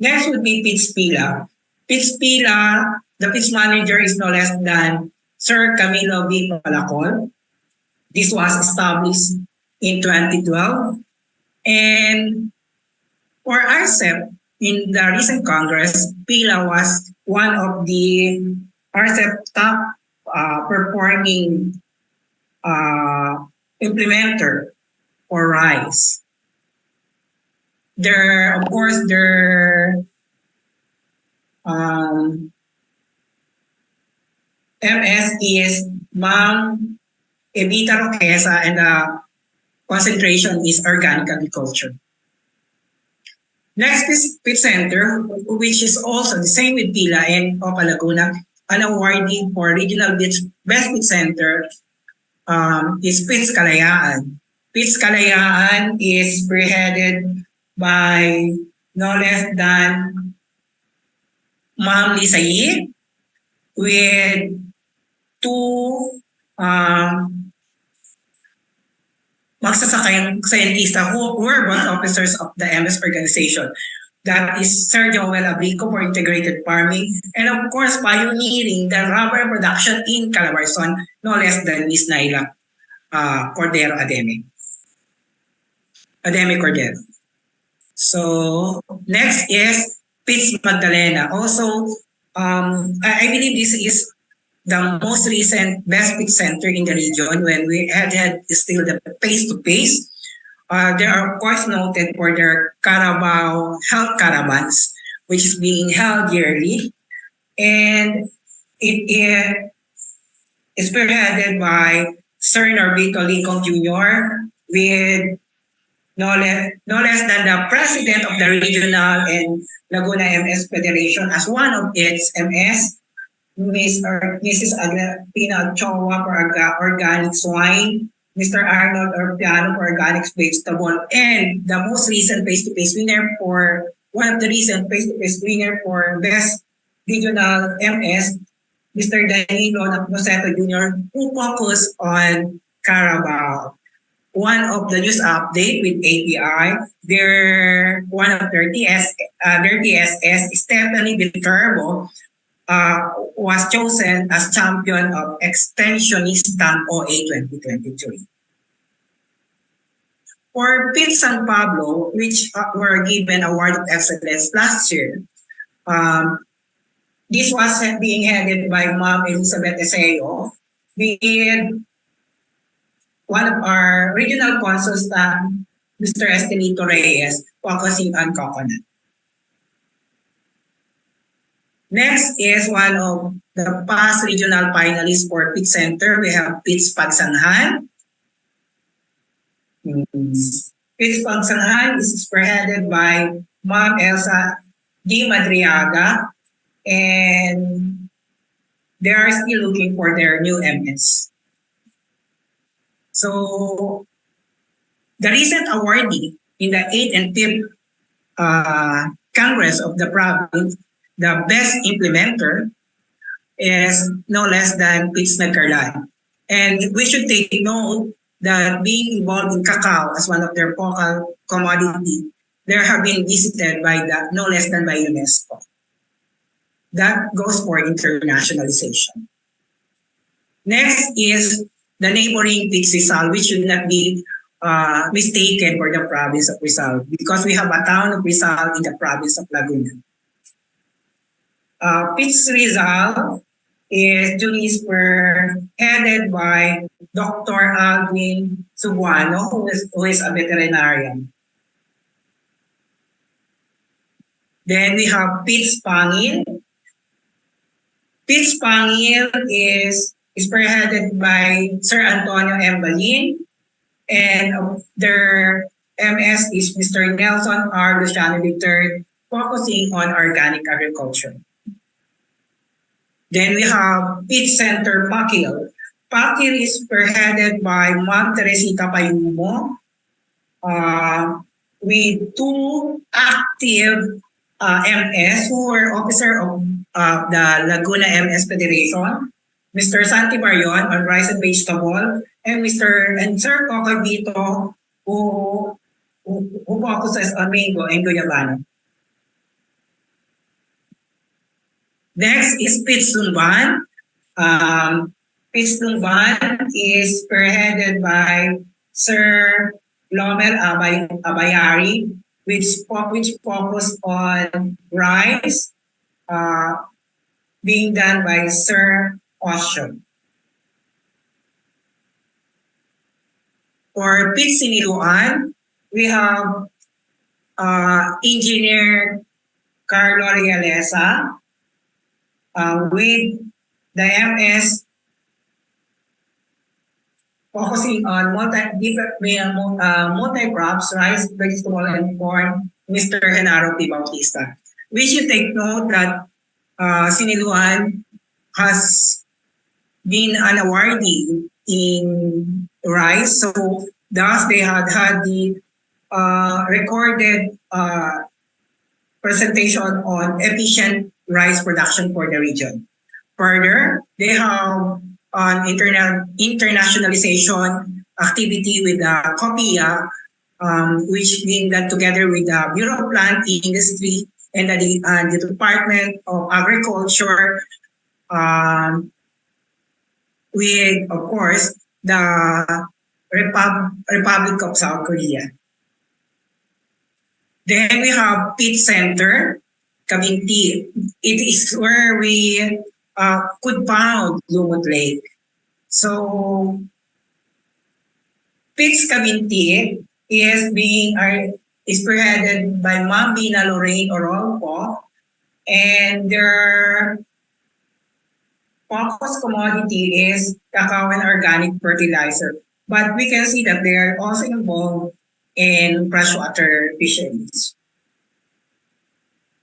Next would be PITS Pila. PITS Pila, the PITS manager is no less than Sir Camilo V. Palacol. This was established in 2012. And for RCEP, in the recent Congress, Pila was one of the RCEP top performing implementer for rice. Of course, MS is Ma'am Evita Roquesa, and the concentration is organic agriculture. Next is PIT Center, which is also the same with Pila and Opa Laguna. An awardee for regional best PIT Center is PITS Kalayaan. PITS Kalayaan is spearheaded by no less than Ma'am Lisa Yee, with 2 magsasakang scientista who were both officers of the MS organization. That is Sir Joel Abrico for integrated farming, and of course pioneering the rubber production in Calabarzon, no less than Ms. Naila Cordero Ademe. Ademe Cordero. So next is Pitts Magdalena. Also, I believe this is the most recent best pit center in the region when we had still the face-to-face. They are of course noted for their Carabao health caravans, which is being held yearly. And it is spearheaded by Sir Norbito Lincoln Jr. with no less than the president of the regional and Laguna MS Federation as one of its MS, Mrs. Agripina Ochoa for organic swine, Mr. Arnold Orpiano for organic vegetable, and the most recent face-to-face winner for one of the recent face-to-face winner for best regional MS, Mr. Danilo Noceto Jr., who focused on Carabao. One of the news update with API, one of their TSS, Stephanie Viterbo, was chosen as champion of Extensionista OA 2023. For Pit San Pablo, which were given Award of Excellence last year, this was being headed by Ma'am Elizabeth Eseo, with one of our regional consuls, Mr. Estelito Reyes, focusing on coconut. Next is one of the past regional finalists for Pit Center. We have Pitts Pagsanghan. Pitts Pagsanghan is spearheaded by Ma'am Elsa D. Madriaga, and they are still looking for their new MS. So the recent awardee in the 8th and 5th Congress of the province, the best implementer, is no less than Pitts Nagcarlan. And we should take note that being involved in cacao as one of their focal commodity, they have been visited by no less than by UNESCO. That goes for internationalization. Next is the neighboring Pitts Rizal, which should not be mistaken for the province of Rizal, because we have a town of Rizal in the province of Laguna. Pitts Rizal is duly headed by Dr. Alvin Subuano, who is a veterinarian. Then we have Pitts Pangil. Pitts Pangil is spearheaded by Sir Antonio M. Balin, and their MS is Mr. Nelson R. Luciano III, focusing on organic agriculture. Then we have Pitts Center Pakil. Pakil is spearheaded by Ma'am Teresita Payumo, with two active MS who were officer of the Laguna MS Federation, Mr. Santi Marion on rice and vegetable, and Sir Coco Vito who focuses on mango and guyabano. Next is Pitts Lumban. Pitts Lumban is spearheaded by Sir Lomel Abayari, which focused on rice, being done by Sir Osho. For Pitts Siniluan, we have Engineer Carlo Realesa, with the MS focusing on multi-crops, rice, vegetable, and corn, Mr. Genaro P. Bautista. We should take note that Siniluan has been an awardee in rice, so thus they had the recorded presentation on efficient rice production for the region. Further, they have an internationalization activity with the COPIA, which being done together with the Bureau of Plant Industry and the Department of Agriculture, with, of course, the Republic of South Korea. Then we have Pit Center, Cavinti. It is where we could found Lumut Lake. So Pits Cavinti is being spearheaded by Ma'am Bina Lorraine Orolpo, and their focus commodity is cacao and organic fertilizer. But we can see that they are also involved in freshwater fisheries.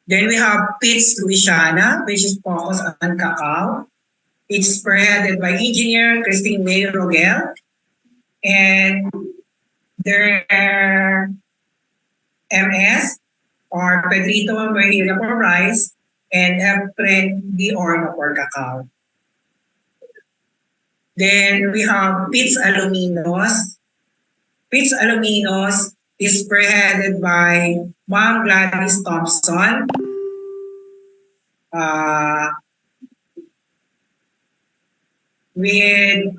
Then we have Pits Louisiana, which is focused on cacao. It's spearheaded by engineer Christine May Rogel, and their MS or Pedrito Mahila for rice and Efren D. Orno for cacao. Then we have Pits Aluminos. Pits Aluminos is spearheaded by Ma'am Gladys Thompson, with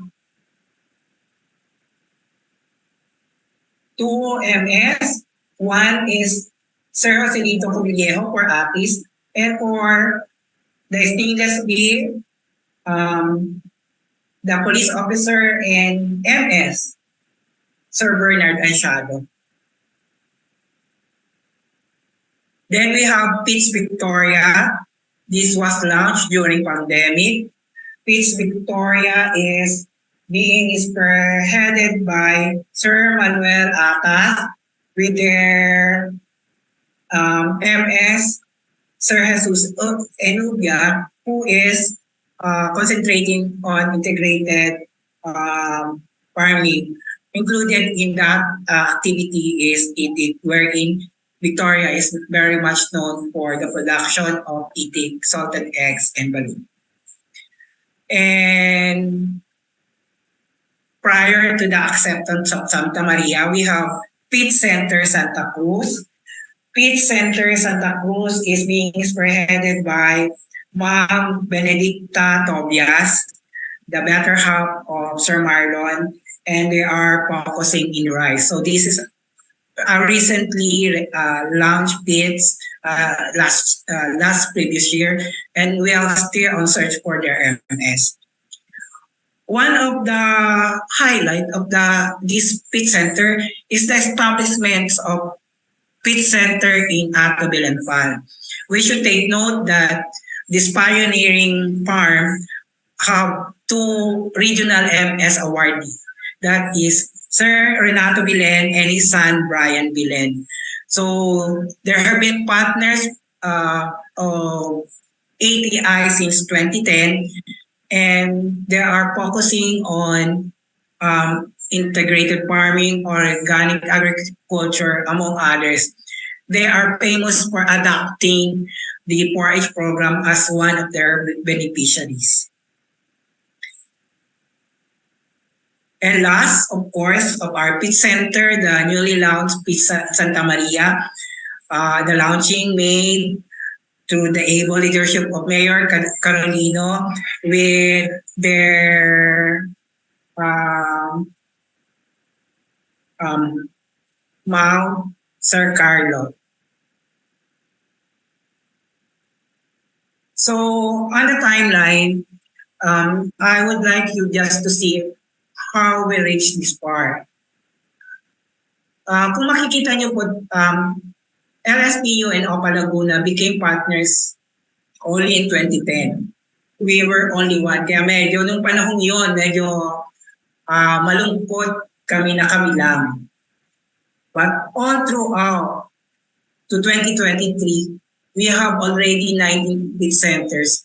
2 MS. One is Sir Joselito Cubillejo for Apis, and for the stainless steel, the police officer and MS, Sir Bernard Anchado. Then we have Pits Victoria. This was launched during pandemic. Pits Victoria is being spearheaded by Sir Manuel Acas with their MS, Sir Jesus Zenobia, who is concentrating on integrated farming. Included in that activity is itik, wherein Victoria is very much known for the production of itik, salted eggs, and balloon. And prior to the acceptance of Santa Maria, we have Pit Center Santa Cruz. Pit Center Santa Cruz is being spearheaded by Ma'am Benedicta Tobias, the better half of Sir Marlon, and they are focusing in rice. So this is a recently launched pits last previous year, and we are still on search for their MS. One of the highlight of this pit center is the establishment of pit center in Atobel and Fal. We should take note that this pioneering farm have 2 regional MS awardees. That is Sir Renato Bilen and his son Brian Bilen. So there have been partners of ATI since 2010, and they are focusing on integrated farming or organic agriculture, among others. They are famous for adopting the 4-H program as one of their beneficiaries. And last, of course, of our pit center, the newly launched Pit Santa Maria, the launching made through the able leadership of Mayor Carolino with their Mount Sir Carlo. So on the timeline, I would like you just to see how we reached this far. Kung makikita niyo po, LSPU and OPA Laguna became partners only in 2010. We were only one. Kaya medyo nung panahon yun, medyo malungkot kami na kami lang. But all throughout to 2023, we have already 19 pit centers,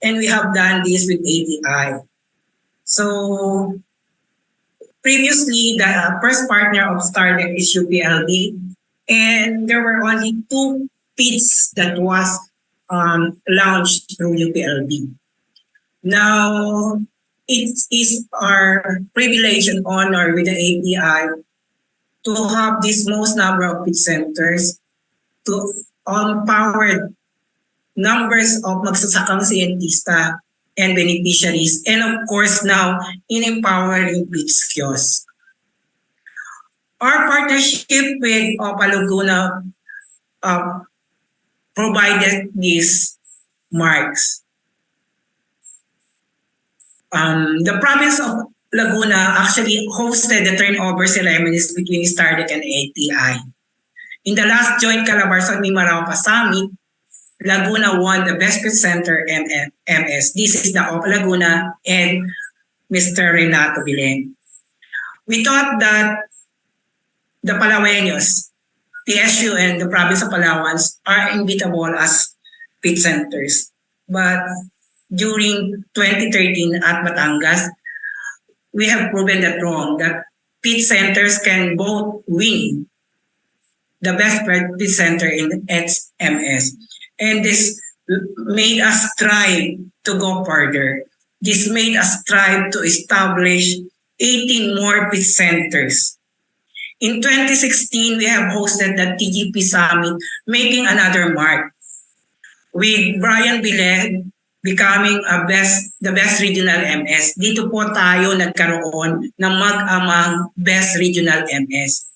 and we have done this with ATI. So previously, the first partner of Stardeck is UPLB, and there were only 2 pits that was launched through UPLB. Now, it is our privilege and honor with the ATI to have this most number of pit centers, to empower numbers of magsasakang siyentista and beneficiaries, and of course now in empowering pits kiosks. Our partnership with OPA Laguna provided these marks. The province of Laguna actually hosted the turnover ceremonies between STARDEC and ATI. In the last joint Calabarzon-Mimaropa Summit, Laguna won the Best Presenter MS. This is the OPA Laguna and Mr. Renato Bilen. We thought that the Palaweños, TSU and the province of Palawan are invitable as pit centers. But during 2013 at Batangas, we have proven that wrong, that pit centers can both win the best pit center in XMS. And this made us strive to go further. This made us strive to establish 18 more pit centers. In 2016, we have hosted the TGP Summit, making another mark, with Brian Bilen becoming the best regional MS. Dito po tayo nagkaroon ng mag-amang best regional MS.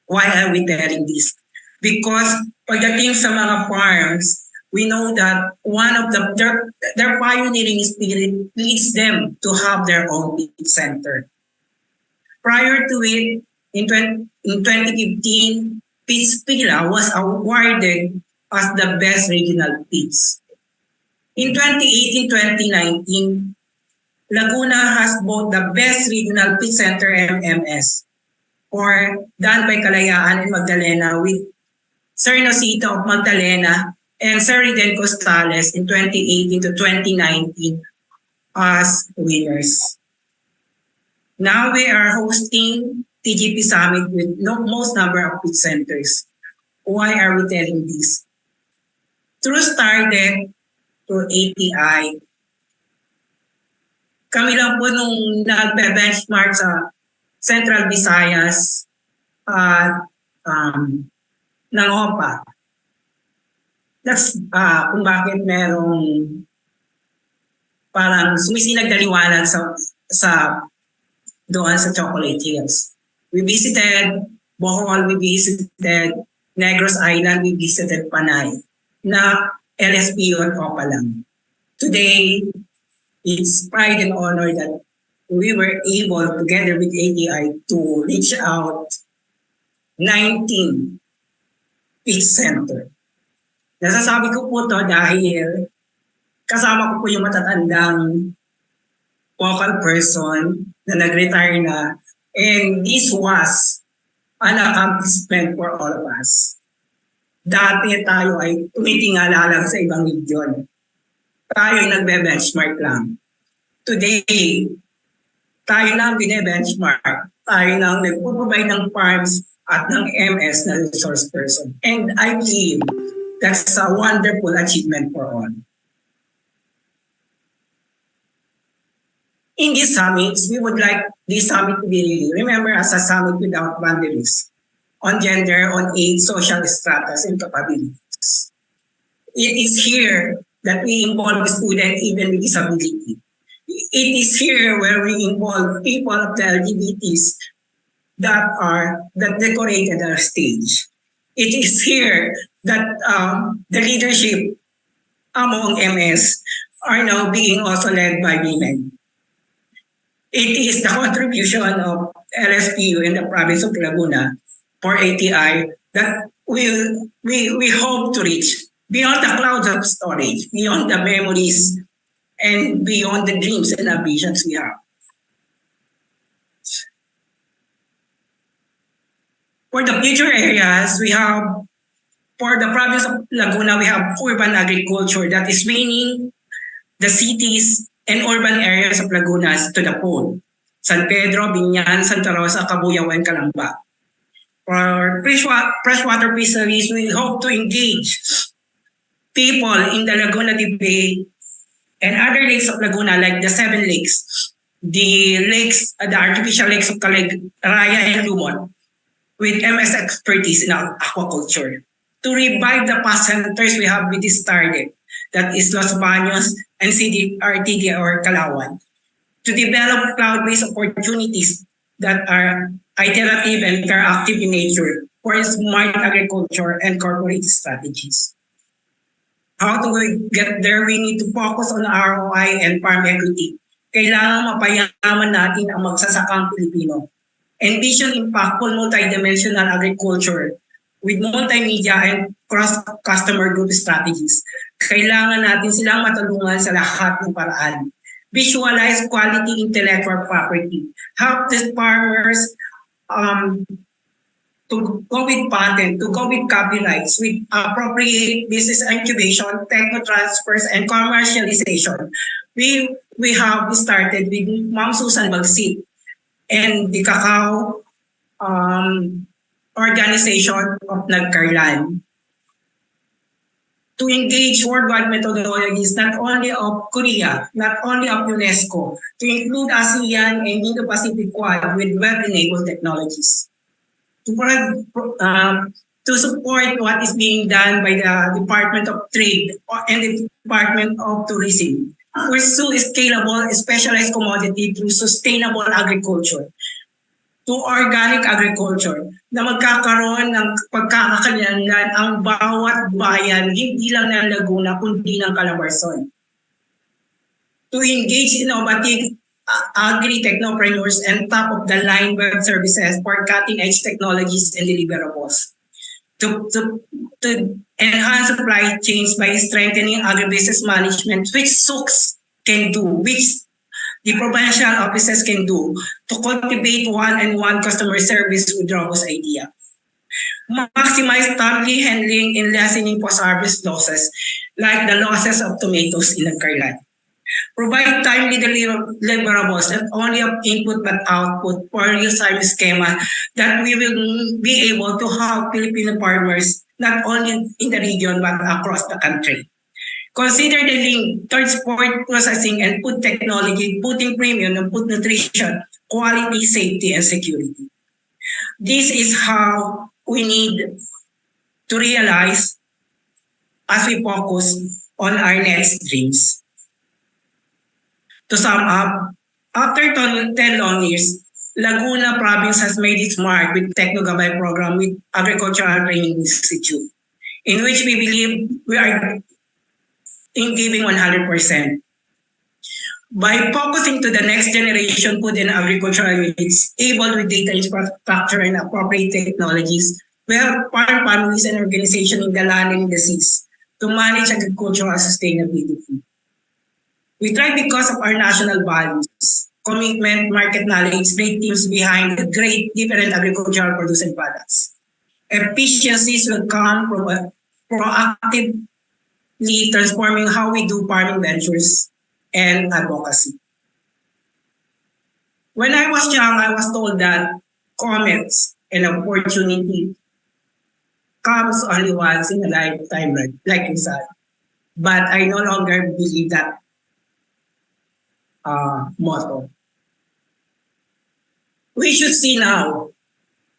Why are we telling this? Because pagdating sa mga farms, we know that one of their pioneering spirit leads them to have their own pit center. Prior to it, in 2015, Pits Pila was awarded as the best regional pits. In 2018-2019, Laguna has both the best regional pit center MMS, or done by Kalayaan and Magdalena, with Sir Nosito of Magdalena and Sir Riden Costales in 2018 to 2019 as winners. Now we are hosting TGP Summit with most number of pit centers. Why are we telling this? Through STARDEC, through ATI, kami lang po nung nagbe-benchmark sa Central Visayas at ng OPA. That's kung bakit merong parang sumisinag na liwanag sa doon sa Chocolate Hills. We visited Bohol, we visited Negros Island, we visited Panay, na LSPU at OPA lang. Today, it's pride and honor that we were able, together with ATI, to reach out 19 pit center. Nasasabi ko po to dahil kasama ko po yung matatandang vocal person na nag-retire na, and this was an accomplishment for all of us. Dati tayo ay tumitingala lang sa ibang region. Tayo ay nagbe-benchmark lang. Today, tayo na ang bine-benchmark. Tayo na ang nagpo-provide ng farms at ng MS na resource person. And I believe that's a wonderful achievement for all. In these summits, we would like this summit to be remembered as a summit without boundaries on gender, on age, social stratas, and capabilities. It is here that we involve students even with disability. It is here where we involve people of the LGBTs that decorated our stage. It is here that the leadership among MS are now being also led by women. It is the contribution of LSPU in the province of Laguna for ATI that we hope to reach beyond the clouds of storage, beyond the memories, and beyond the dreams and ambitions we have. For the future areas, for the province of Laguna, we have urban agriculture that is bringing the cities and urban areas of Laguna to the pole. San Pedro, Binyan, Santa Rosa, Cabuyao, and Calamba. For freshwater fisheries, we hope to engage people in the Laguna de Bay and other lakes of Laguna, like the 7 lakes, the artificial lakes of Raya and Lumon, with MS expertise in aquaculture. To revive the past centers we have with this target, that is Los Baños and RTD or Calauan, to develop cloud-based opportunities that are iterative and interactive in nature for smart agriculture and corporate strategies. How do we get there? We need to focus on ROI and farm equity. Kailangan mapayaman natin ang magsasakang Pilipino. Envision impactful multidimensional agriculture with multimedia and cross-customer group strategies. Kailangan natin silang matulungan sa lahat ng paraan. Visualize quality intellectual property. Help the farmers to go with patent, to go with copyrights, with appropriate business incubation, techno transfers, and commercialization. We have started with Ma'am Susan Bagsit and the Cacao Organization of Nagcarlan to engage worldwide methodologies not only of Korea, not only of UNESCO, to include ASEAN and Indo-Pacific Quad with web-enabled technologies. To support what is being done by the Department of Trade and the Department of Tourism. Pursue scalable specialized commodity through sustainable agriculture, to organic agriculture, na magkakaroon ng pagkakakilanlan ang bawat bayan, hindi lang ng Laguna, kundi ng Calabarzon. To engage innovative agri-technopreneurs and top-of-the-line web services for cutting-edge technologies and deliverables. To enhance supply chains by strengthening agribusiness management, which SUCS can do, which the provincial offices can do, to cultivate one-on-one customer service with robust idea. Maximize timely handling in lessening post-harvest losses, like the losses of tomatoes in Nagcarlan. Provide timely deliverables, not only of input but output for real-time schema that we will be able to help Filipino farmers not only in the region but across the country. Consider the link towards pork processing and food technology, putting premium on food nutrition, quality, safety, and security. This is how we need to realize as we focus on our next dreams. To sum up, after 10 long years, Laguna Province has made its mark with Techno Gabay Program with Agricultural Training Institute, in which we believe we are in giving 100%. By focusing to the next generation food and agricultural units, able with data infrastructure and appropriate technologies, we have farm families and organizations in the land and in the seas to manage agricultural sustainability. We try because of our national values, commitment, market knowledge, great teams behind the great different agricultural products and products. Efficiencies will come from proactively transforming how we do farming ventures and advocacy. When I was young, I was told that comets and opportunity comes only once in a lifetime, like you said. But I no longer believe that motto. We should see now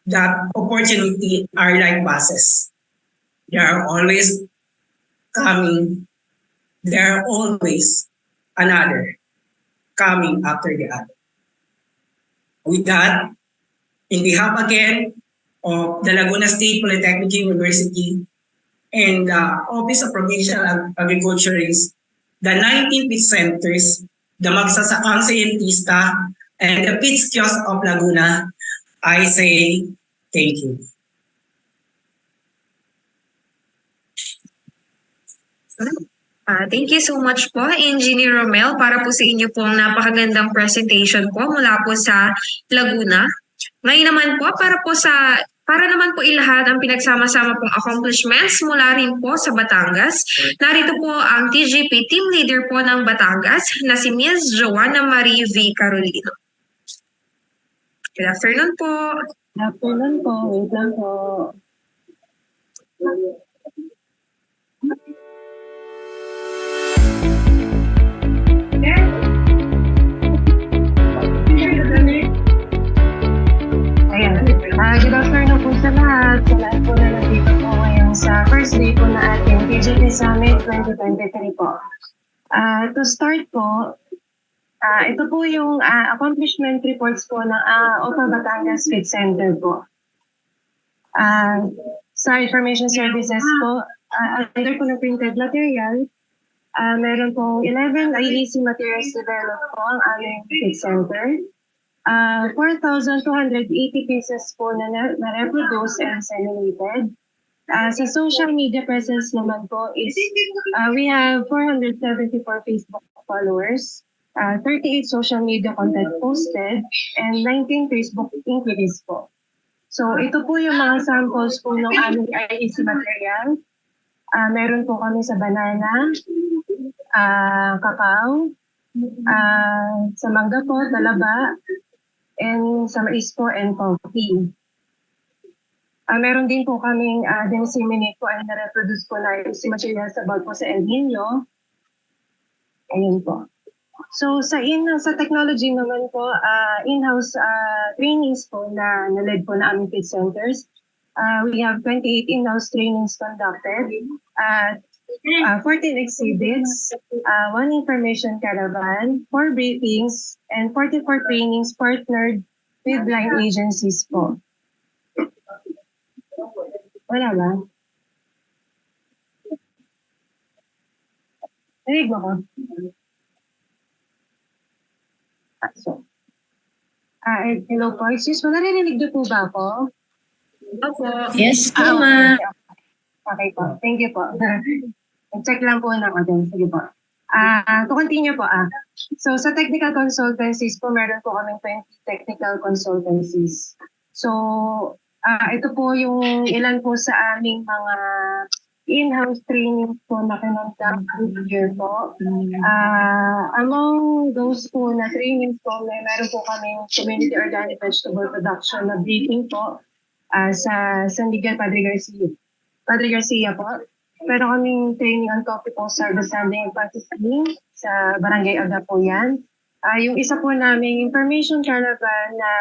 that opportunity are like buses. They are always coming. There are always another coming after the other. With that, in behalf again of the Laguna State Polytechnic University and the Office of Provincial Agriculturists, the 19 pit centers, the magsasakang scientista, and the pit kiosk of Laguna, I say thank you. Thank you so much po, Engineer Romel, para po sa inyo pong napakagandang presentation po mula po sa Laguna. Ngayon naman po, para naman po ilahat ang pinagsama-sama pong accomplishments mula rin po sa Batangas. Narito po ang TGP Team Leader po ng Batangas na si Ms. Joanna Marie V. Carolino. Good afternoon po. Good afternoon po. Wait lang po. Good afternoon po sa lahat. Sa lahat po na nandito po ngayon sa first day po na ating TGP Summit 2023 po. To start po, Ito po yung accomplishment reports po ng OPA Batangas Fit Center po. Sa information services po, under po ng printed material, meron pong 11 IEC materials developed po ang aming Fit Center. 4,280 pieces po na reproduce and disseminated. Sa social media presence naman po is we have 474 Facebook followers, 38 social media content posted, and 19 Facebook inquiries po. So ito po yung mga samples po ng aming IEC material. Meron po kami sa banana, kakao, sa mangga po, talaba, and sa mais po and coffee. Meron din po kaming disseminate po ay na-reproduce po na IEC materials about po sa El Nino. Ayun po. So sa technology naman po, in-house trainings po na na-led po na aming Fit Centers. We have 28 in-house trainings conducted, 14 exhibits, 1 information caravan, 4 briefings, and 44 trainings partnered with blind agencies po. Wala ba? Narinig mo ko? Hello po. Excuse mo, narinig niyo po ba ako? Opo. Yes, ma'am. Okay po. Thank you po. Check lang po na ako din. Sige po. To continue po. So sa technical consultancies po, meron po kaming 20 technical consultancies. So ito po yung ilan po sa aming mga in-house training po na kinonduct this year po. Among those po na trainings po, meron po kaming community organic vegetable production na briefing po sa San Miguel Padre Garcia po. Meron kaming training on coffee po sa understanding and processing sa Barangay Aga po yan. Yung isa po namin information caravan na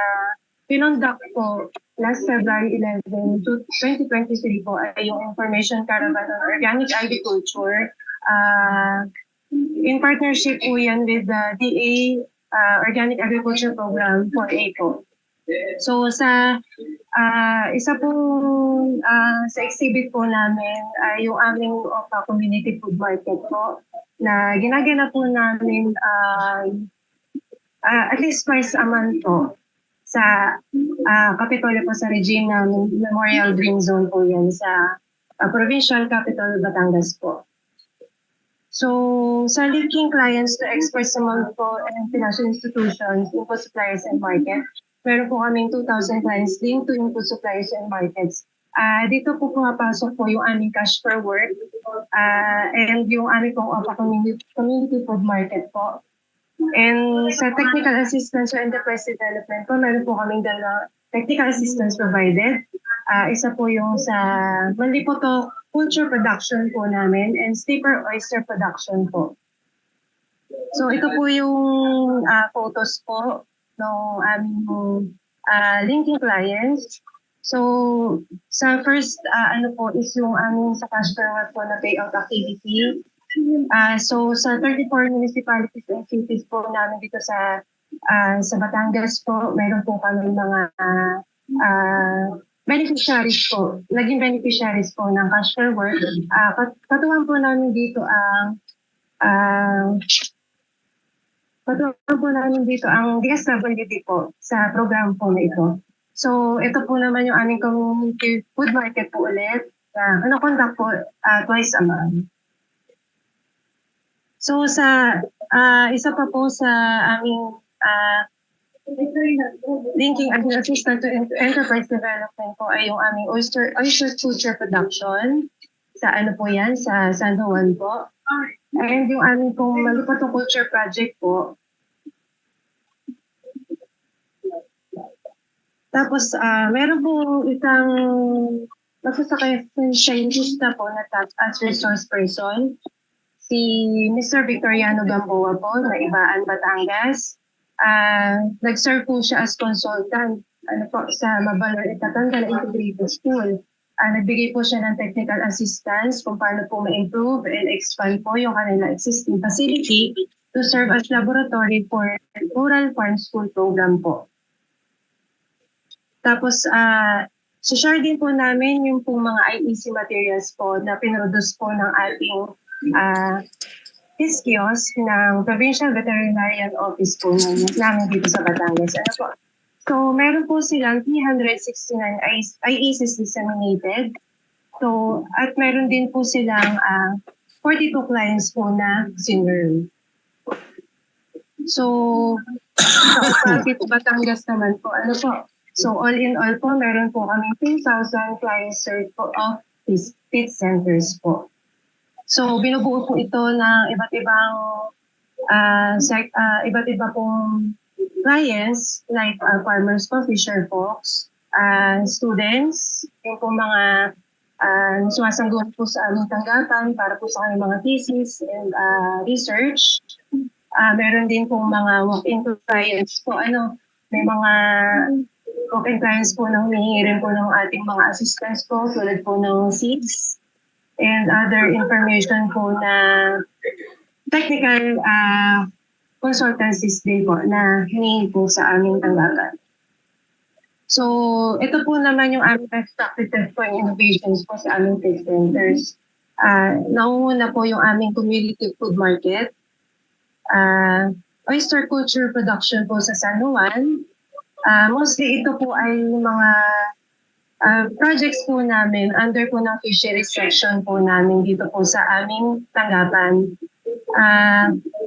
pinonduct po last February 11, 2023 po ay yung information caravan on organic agriculture. In partnership po yan with the DA Organic Agriculture Program 4A po. So sa isa pong sa exhibit po namin ay yung aming OPA Community Food Market po na ginaganap po namin at least twice a month po sa Kapitolyo po sa Regina Memorial Green Zone po yan sa Provincial Capital Batangas po. So sa linking clients to experts among po and financial institutions, input suppliers and market, meron po kaming 2,000 clients linked to input suppliers and markets. Dito po pumapasok po yung aming cash per work and yung aming pong OPA Community Food Market po. And sa technical assistance or enterprise development po, meron po kaming dalawang technical assistance provided. Isa po yung sa Manlipoto culture production po namin and steeper oyster production po. So ito po yung photos po ng aming linking clients. So sa first ano po is yung aming sa cash per work po na payout activity. So sa 34 municipalities and cities po namin dito sa Batangas po, meron po kami mga beneficiaries po, naging beneficiaries po ng cash per work. Katuwang po namin dito ang DSWD po sa program po na ito. So ito po naman yung aming community food market po ulit. Conduct po twice a month. So sa isa pa po sa aming linking assistant to enterprise development po ay yung aming oyster culture production sa ano po yan, sa San Juan po. And yung aming pong Manlipoto culture project po. Tapos meron po isang magsasakay scientist po na task as resource person. Si Mr. Victoriano Gamboa po, na Ibaan, Batangas. Nag-serve po siya as consultant sa Mabalor Itatanggal Integrated School. Nagbigay po siya ng technical assistance kung paano po ma-improve and expand po yung kanila existing facility to serve as laboratory for Rural Farm School Program po. Tapos, share din po namin yung pong mga IEC materials po na pinroduce po ng ating kiosk ng Provincial Veterinarian Office po namin dito sa Batangas. Ano po? So, meron po silang 369 IECs disseminated. So, at meron din po silang 42 clients po na senior. So, sa Batangas naman po, ano po? So, all in all po, meron po kami 2,000 clients served po of feed centers po. So, binubuo po ito ng iba't iba pong clients like farmers po, fisher folks, students, yung po mga sumasangguhan po sa aming tanggapan para po sa kanilang mga thesis and research. Meron din po mga walk-in clients po, may mga walk-in clients po na humihingi rin po ng ating mga assistance po, tulad po ng seeds and other information po na technical consultancies din po na hinihingi po sa aming tanggapan. So, ito po naman yung aming best practices po and innovations po sa aming feed centers. Naunguna po yung aming community food market, oyster culture production po sa San Juan. Mostly ito po ay mga projects po namin under po ng fisheries section po namin dito po sa aming tanggapan.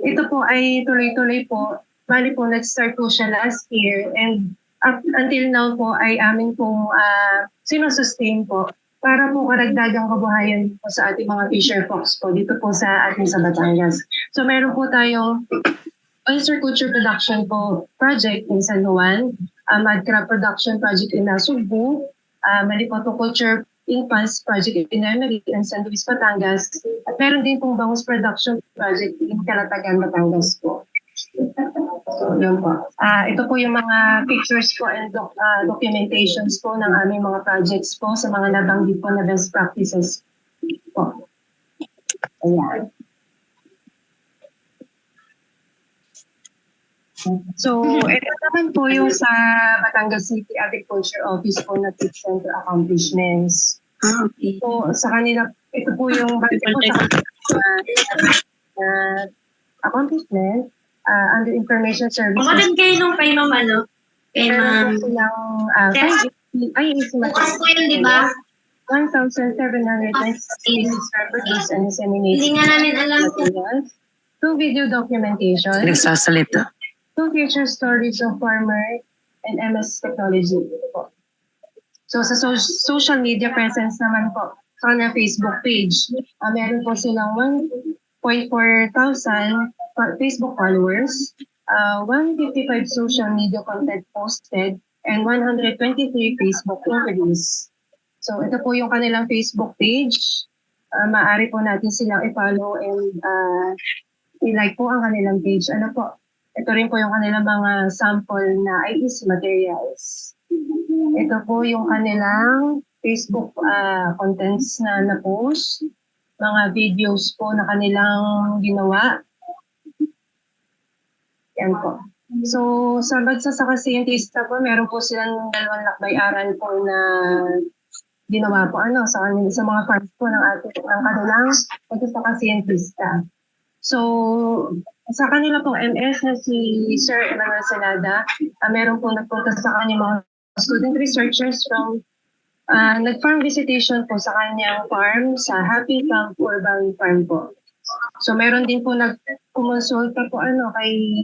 Ito po ay tuloy-tuloy po. Bali po, nag-start po siya last year and until now po ay amin pong sinusustain po para po karagdagang kabuhayan po sa ating mga fisher folks po dito po sa ating sa Batangas. So meron po tayong oyster culture production po project in San Juan, mud crab production project in 𝗧𝗚𝗣, Malipoto culture in Pans project in Emery and San Luis, Batangas. At meron din pong bangus production project in Calatagan, Batangas po. So, yun po. Ito po yung mga pictures po and documentations po ng aming mga projects po sa mga nabanggit po na best practices po. Ayan. So, ito naman po yung sa Batangas City Agriculture Office po na Feed Center accomplishments. So, sa kanila, ito po yung accomplishment under information services. Kumagan kayo nung kay Ma'am, kay Ma'am. Bukas po yun, di ba? 1,796 properties and dissemination. Hindi nga namin alam kung 2 video documentation. Nagsasalita. 2 feature stories of farmer and MS technology po. So sa social media presence naman po, sa kanilang Facebook page, meron po silang 1.4 thousand Facebook followers, 155 social media content posted, and 123 Facebook inquiries. So ito po yung kanilang Facebook page. Maaari po natin silang i-follow and i-like po ang kanilang page. Ano po? Ito rin po yung kanilang mga sample na IEC materials. Ito po yung kanilang Facebook contents na na-post, mga videos po na kanilang ginawa. Yan po. So, sa Bagsasaka Scientista po, meron po silang 2 lakbay-aral po na ginawa po sa mga farms po ng kanilang Bagsasaka Scientista. So, sa kanila pong MS na si Sir Emmanuel Salada, meron po nagpunta sa kanyang mga student researchers from nag-farm visitation po sa kanyang farm sa Happy Camp Urban Farm po. So meron din po nag-kumonsulta po kay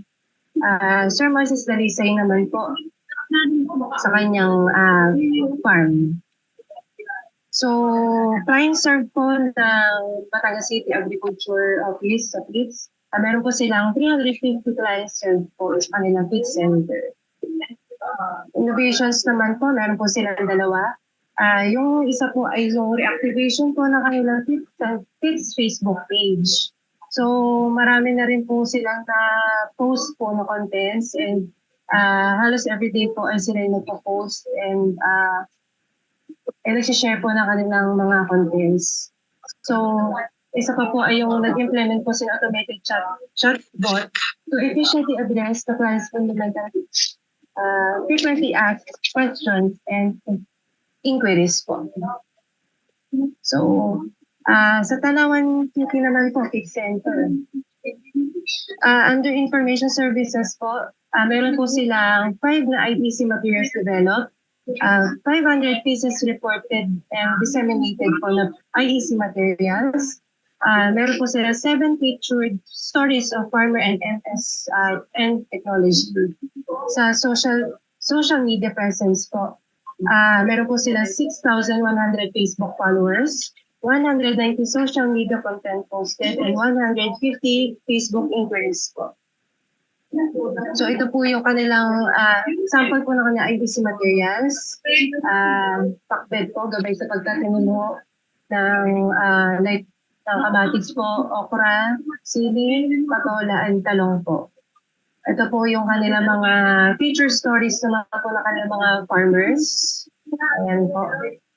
Sir Moses Dalisay naman po sa kanyang farm. So, client served po ng Batangas City Agriculture Office sa FITS. Meron po silang 350 clients served po sa kanilang feed center. Innovations naman po, meron po silang 2. Yung isa po ay yung reactivation po ng kanilang FITS Facebook page. So, marami na rin po silang na-post po na contents and halos everyday po ay sila yung nagpo-post and nagsishare po ng kanilang mga contents. So, Isa pa po ay yung nag-implement po sila automated chatbot to efficiently address the client's fundamental frequently asked questions and inquiries po. So, sa Tanawan City naman po, Fixed Center. Under Information Services po, meron po silang 5 na IDC materials developed, 500 pieces reported and disseminated po na IEC materials. Meron po sila 7 featured stories of farmer and MS and technology. Sa social media presence po, meron po sila 6,100 Facebook followers, 190 social media content posted, and 150 Facebook inquiries po. So ito po yung kanilang sample po ng kanilang IDC materials, pakbed po, gabay sa pagtatanim ng kamatis po, okra, sili, patola, and talong po. Ito po yung kanilang mga feature stories naman po ng kanilang mga farmers. Ayan po.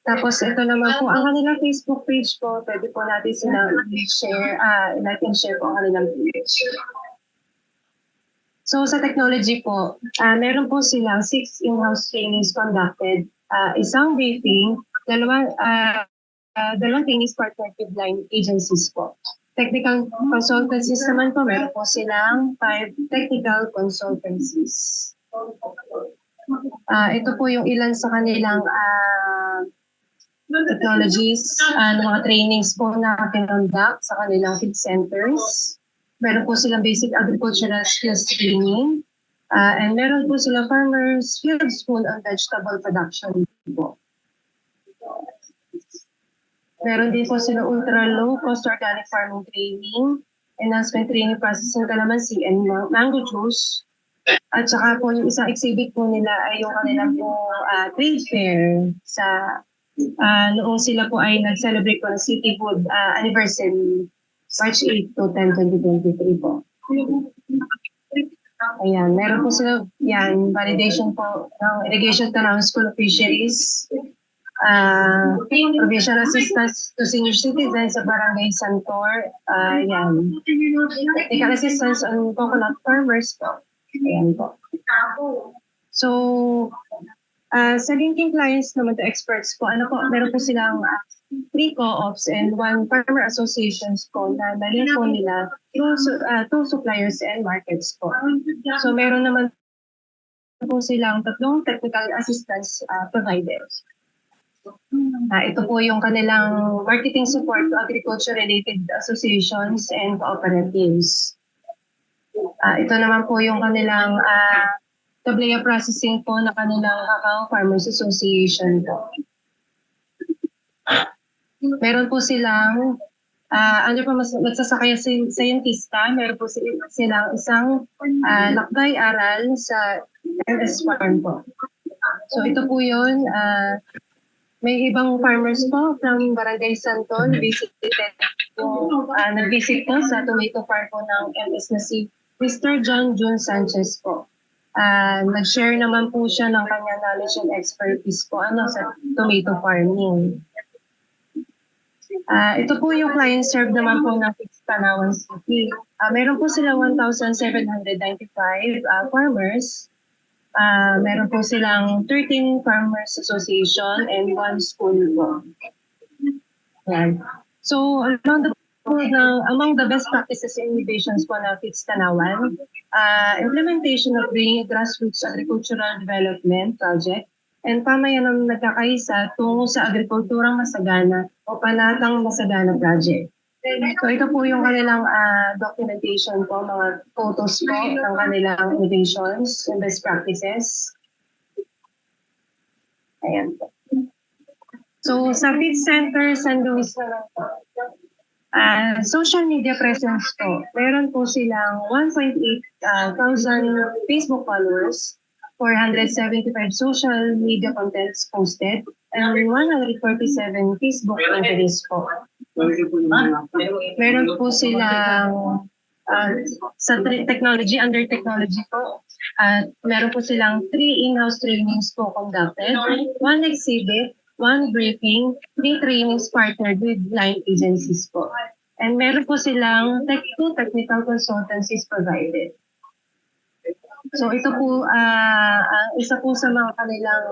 Tapos ito naman po, ang kanilang Facebook page po, pwede po natin silang share, natin share po ang kanilang page. So sa technology po, meron po silang 6 in-house trainings conducted, isang briefing, dalawang trainings partnered with line agencies po. Technical consultancies naman po, meron po silang 5 technical consultancies. Ito po yung ilan sa kanilang technologies, mga trainings po na pinonduct sa kanilang field centers. Meron po silang basic agricultural skills training. And meron po silang farmers field school on vegetable production po. Meron din po sila ultra-low cost organic farming training, enhancement training processing calamansi and mango juice. At saka po yung isang exhibit po nila ay yung kanilang po trade fair sa noong sila po ay nag-celebrate po ng City Food anniversary, March 8 to 10, 2023 po. Ayan, meron po sila, yan, validation po ng Irrigation Canal School of Fisheries, provisional assistance to senior citizens sa Barangay Santor, yan. Technical assistance on coconut farmers po. Ayan po. So, sa linking clients naman to experts po, meron po silang 3 co-ops and 1 farmer associations po na nalink po nila to suppliers and markets po. So, meron naman po silang 3 technical assistance providers. Ito po yung kanilang marketing support to agriculture-related associations and cooperatives. Ito naman po yung kanilang tablea processing po na kanilang Cacao Farmers Association po. Meron po silang under po magsasakaya scientista, meron po silang isang lakbay-aral sa MS Farm po. So ito po yun. May ibang farmers po from Barangay Santon nag-visit po sa tomato farm po ng MS na si Mr. John June Sanchez po. Nag-share naman po siya ng kanyang knowledge and expertise po sa tomato farming. Ito po yung client served naman po ng Tanawan City. Meron po sila 1,795 farmers. Meron po silang 13 farmers association and 1 school po. Yan. So, among the best practices and innovations po na FITS Tanawan, implementation of the grassroots agricultural development project and pamayanang nagkakaisa tungo sa agrikulturang masagana o panatang masagana project. So ito po yung kanilang documentation po, mga photos po ng kanilang innovations and best practices. Ayan po. So sa FITS Center, San Luis naman po. Social media presence po. Meron po silang 1.8 thousand Facebook followers, 475 social media contents posted, and 147 Facebook inquiries po. Meron po silang sa technology, under technology po, meron po silang 3 in-house trainings po conducted, 1 exhibit, 1 briefing, 3 trainings partnered with line agencies po. And meron po silang technical consultancies provided. So ito po, isa po sa mga kanilang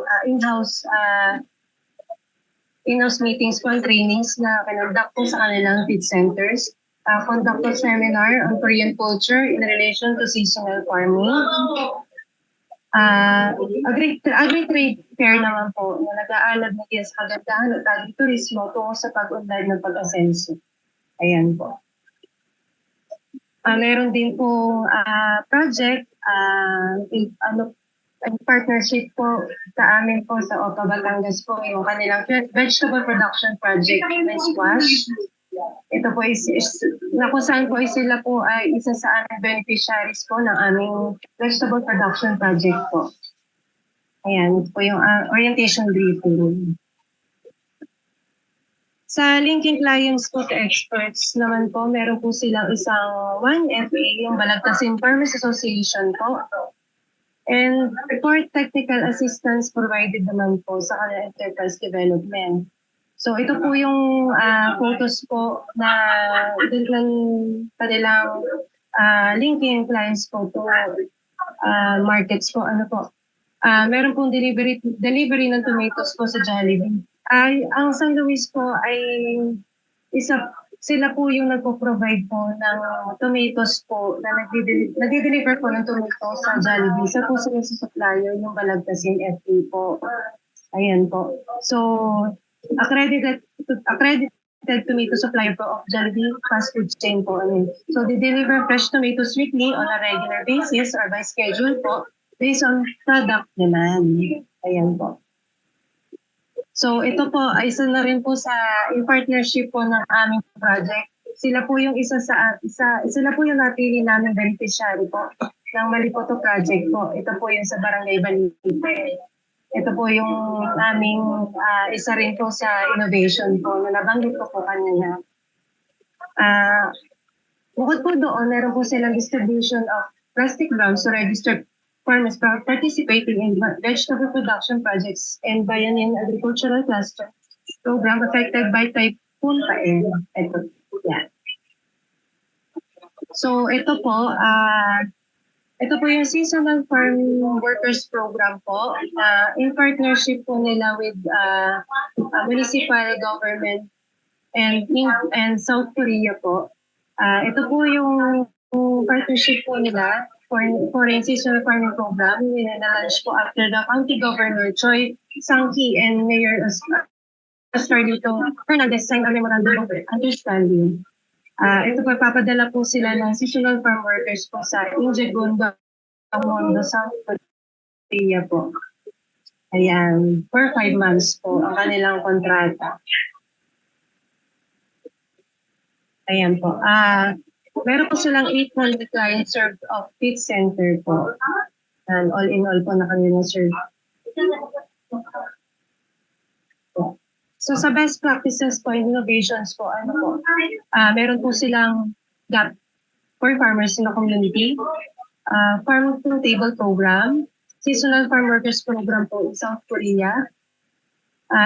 in-house meetings po and trainings na kinonduct po sa kanilang feed centers. Conduct a seminar on Korean culture in relation to seasonal farming. Agri-trade fair naman po na nag-aalab na sa kagandahan at agri-turismo tungo sa pag-unlad ng pag-asenso. Ayan po. Meron din po project, partnership po sa amin po sa OPA Batangas po yung kanilang vegetable production project na squash. Ito po na kung saan po sila po ay isa sa aming beneficiaries po ng aming vegetable production project po. Ayan po yung orientation briefing. Sa linking clients po to experts naman po, meron po silang isang 1FA, yung Balagtasin Farmers Association po. And for technical assistance provided naman po sa kanilang enterprise development. So ito po yung photos po na ng kanilang linking clients po to markets po. Ano po? Meron pong delivery ng tomatoes po sa Jollibee. Ang San Luis po ay sila po yung nagpo-provide po ng tomatoes po na nagde-deliver po ng tomatoes sa Jollibee. Isa po sila sa supplier yung Balagtasin FA po. Ayan po. So, accredited tomato supplier po of Jollibee fast food chain po. So, they deliver fresh tomatoes weekly on a regular basis or by schedule po based on product demand. Ayan po. So ito po ay isa na rin po in partnership po ng aming project. Sila po yung sila po yung napili namin beneficiary po ng Malipoto project po. Ito po yung sa Barangay Balite. Ito po yung aming isa rin po sa innovation po na nabanggit ko po kanina. Bukod po doon, meron po silang distribution of plastic bags to registered farmers participating in vegetable production projects and Bayanin Agricultural Cluster program affected by Typhoon Pae. Ito, yan. So ito po yung Seasonal Farm Workers Program po in partnership po nila with municipal government and South Korea po. Ito po yung partnership po nila for a seasonal farming program na-launch po after the County Governor Choi Sang-hee and Mayor Starlito Fernandez signed a memorandum of understanding. Ito po, papadala po sila ng seasonal farm workers po sa Injegun, Mondo, South Korea po. Ayan, for 5 months po ang kanilang kontrata. Ayan po. Meron po silang 800 clients served of feed center po. And all in all po na kanilang serve. So sa best practices po, innovations po, meron po silang gap for farmers in the community, farm to table program, seasonal farm workers program po in South Korea,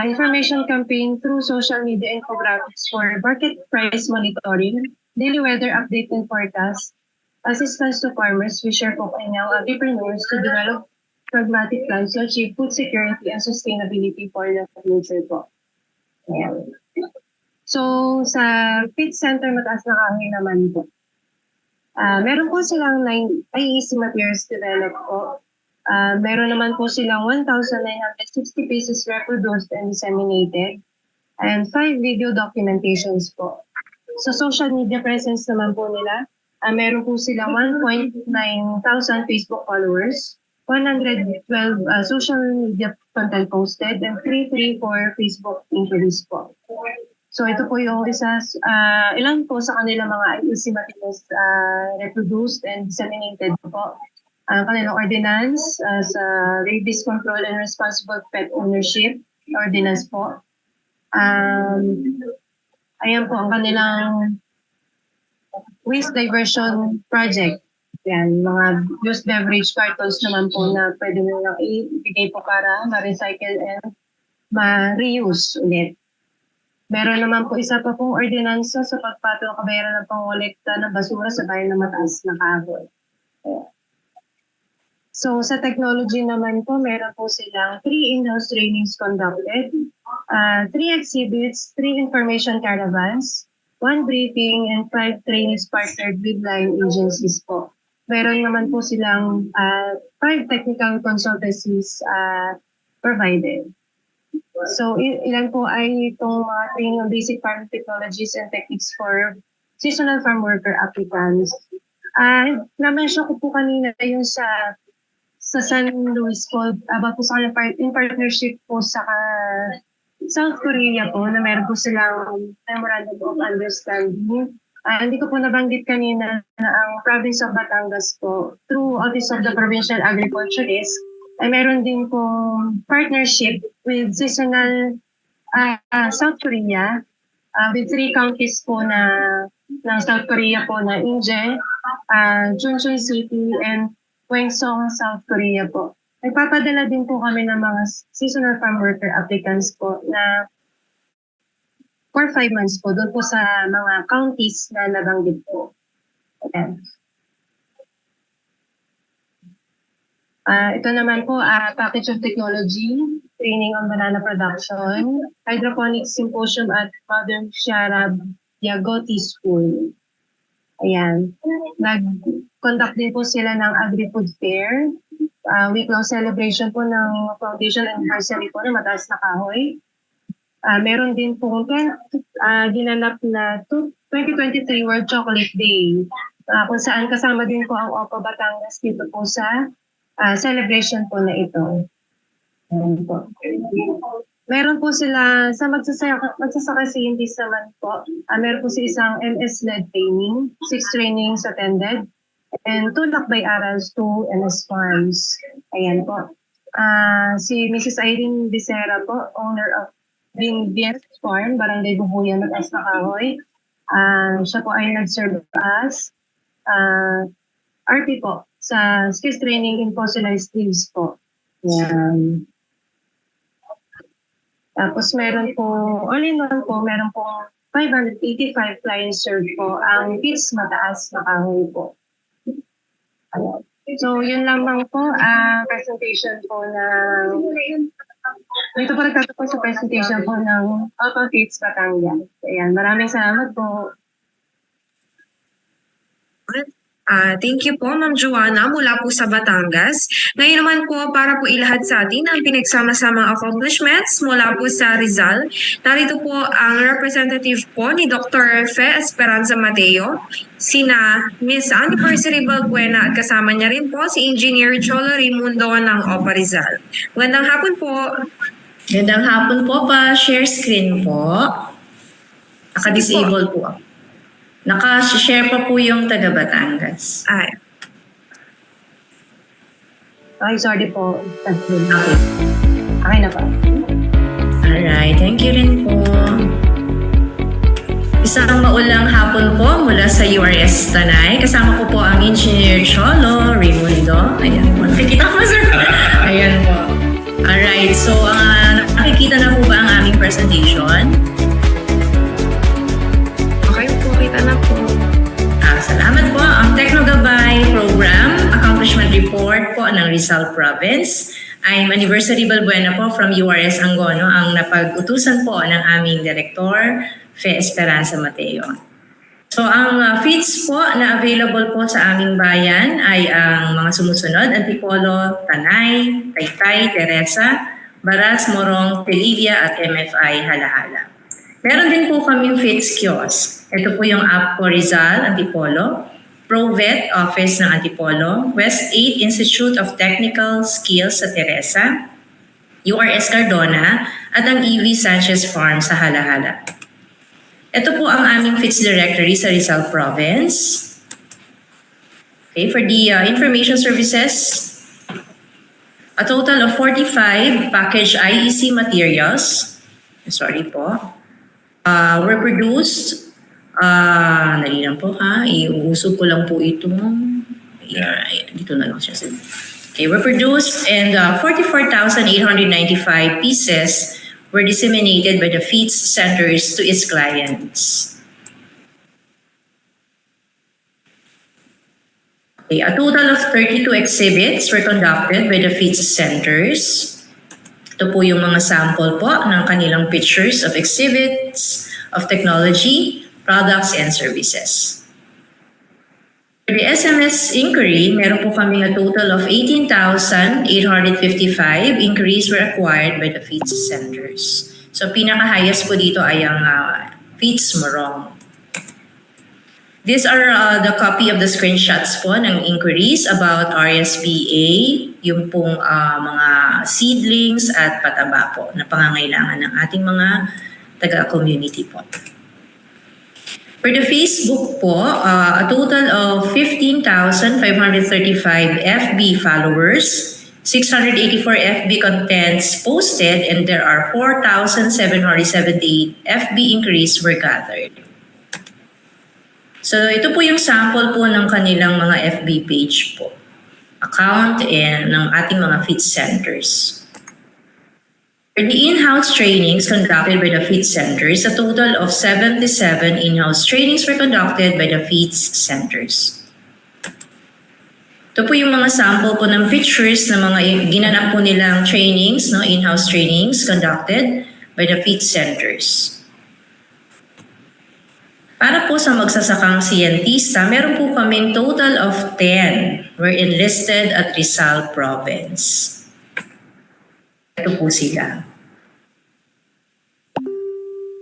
information campaign through social media infographics for market price monitoring, daily weather update and forecast, assistance to farmers, we share po kayo now agripreneurs to develop pragmatic plans to achieve food security and sustainability for the future po. Ayan. So, sa feed center, mataas na kami naman po. Meron po silang IEC materials developed po. Meron naman po silang 1,960 pieces reproduced and disseminated and 5 video documentations po. So social media presence naman po nila, meron po silang 1,900 Facebook followers, 112 social media content posted, and 334 Facebook inquiries po. So ito po yung ilan po sa kanilang mga IEC materials reproduced and disseminated po. Ang kanilang ordinance sa rabies control and responsible pet ownership ordinance po. Ayan po ang kanilang waste diversion project. Yan, mga used beverage cartons naman po na pwede nilang ibigay po para ma-recycle and ma-reuse ulit. Meron naman po isa pa pong ordinansa sa pagpatong kabayaran ng pangolekta ng basura sa bayan ng Mataas na Kahoy. So sa technology naman po, meron po silang 3 in-house trainings conducted, 3 exhibits, 3 information caravans, 1 briefing, and 5 trainings partnered with line agencies po. Meron naman po silang 5 technical consultancies provided. So ilan po ay itong mga training on basic farm technologies and techniques for seasonal farm worker applicants. Na-mention ko po kanina yung sa San Luis po, about po sa in partnership po sa South Korea po, na meron po silang Memorandum of Understanding. Hindi ko po nabanggit kanina na ang province of Batangas po, through Office of the Provincial Agriculturist, ay meron din po partnership with seasonal South Korea, with 3 counties po ng South Korea po na Inje, Chuncheon City, and Gwangsong, South Korea po. Nagpapadala din po kami ng mga seasonal farm worker applicants po na for 5 months po, doon po sa mga counties na nabanggit po. Okay. Ito naman po, package of technology, training on banana production, hydroponics symposium at Modern Sharab Yagoti School. Ayan. Nag-conduct din po sila ng agri-food fair, week-long celebration po ng foundation anniversary po ng Mataas na Kahoy. Meron din po ginanap na 2023 World Chocolate Day, kung saan kasama din po ang OPA Batangas dito po sa celebration po na ito. Ayan po. Meron po sila, sa magsasaka scientist naman po, meron po si isang MS-led training, 6 trainings attended, and 2 Palay-Aralans, 2 MS Farms. Ayan po. Si Mrs. Irene Becerra po, owner of Binbies Farm, Barangay Bubuyan, Mataas na Kahoy. Siya po ay nag-serve as RP po sa skills training in fossilized leaves po. Ayan. Tapos meron po, all in all po, meron po 585 clients served po ang PITS Mataas na Kahoy po. So yun lamang po, presentation po ng, dito po nagtatapos sa presentation po ng Auto PITS Batangas. Ayan, maraming salamat po. Thank you po, Ma'am Joanna, mula po sa Batangas. Ngayon naman po, para po ilahad sa atin ang pinagsama-samang accomplishments mula po sa Rizal. Narito po ang representative po ni Dr. 𝗧𝗚𝗣 𝗦𝘂𝗺, sina Miss Anniversary 𝗚𝗂𝗺 at kasama niya rin po si Engineer 𝗧𝗚𝗣 𝗦𝘂𝗺 ng OPA Rizal. Magandang hapon po. Magandang hapon po, pa-share screen po. Naka-disable po. Naka-share pa po yung taga Batangas. Ay, sorry po. Okay. Okay na po. Alright, thank you rin po. Isang maulang hapon po mula sa URS Tanay. Kasama ko po ang Engineer 𝗧𝗚𝗇 𝗦𝘂𝗺. Ayan po. Nakikita ko, sir. Ayan po. Alright, so nakikita na po ba ang aming presentation? Kita na po. Salamat po. Ang Techno Gabay Program, Accomplishment Report po ng Rizal Province. I'm Anniversary 𝗚𝗏 po from URS Angono, ang napag-utusan po ng aming Director, 𝗧𝗚𝗣 𝗦𝘂𝗺. So ang feeds po na available po sa aming bayan ay ang mga sumusunod: Antipolo, Tanay, Taytay, Teresa, Baras, Morong, Telivia at MFI Halahala. Meron din po kaming feeds kiosk. Ito po yung app po Rizal, Antipolo, ProVet Office ng Antipolo, West 8 Institute of Technical Skills sa Teresa, URS Cardona, at ang EV Sanchez Farm sa Halahala. Ito po ang aming feeds directory sa Rizal Province. Okay, for the information services, a total of 45 packaged IEC materials, sorry po, were produced. Dali lang po ha, iuusog ko lang po ito. Dito na lang siya. Okay, were produced and 44,895 pieces were disseminated by the feeds centers to its clients. Okay, a total of 32 exhibits were conducted by the feeds centers. Ito po yung mga sample po ng kanilang pictures of exhibits, of technology, products, and services. For the SMS inquiry, meron po kaming a total of 18,855 inquiries were acquired by the feeds centers. So pinaka-highest po dito ay ang feeds Morong. These are the copy of the screenshots po ng inquiries about RSPA, yung pong mga seedlings at pataba po na pangangailangan ng ating mga taga-community po. For the Facebook po, a total of 15,535 FB followers, 684 FB contents posted, and there are 4,778 FB inquiries were gathered. So ito po yung sample po ng kanilang mga FB page po, account and ng ating mga feed centers. For the in-house trainings conducted by the feed centers, a total of 77 in-house trainings were conducted by the feed centers. Ito po yung mga sample po ng pictures ng mga ginanap po nilang trainings, no, in-house trainings conducted by the feed centers. Para po sa magsasakang siyentista, meron po kaming total of 10 were enlisted at Rizal Province. Ito po sila.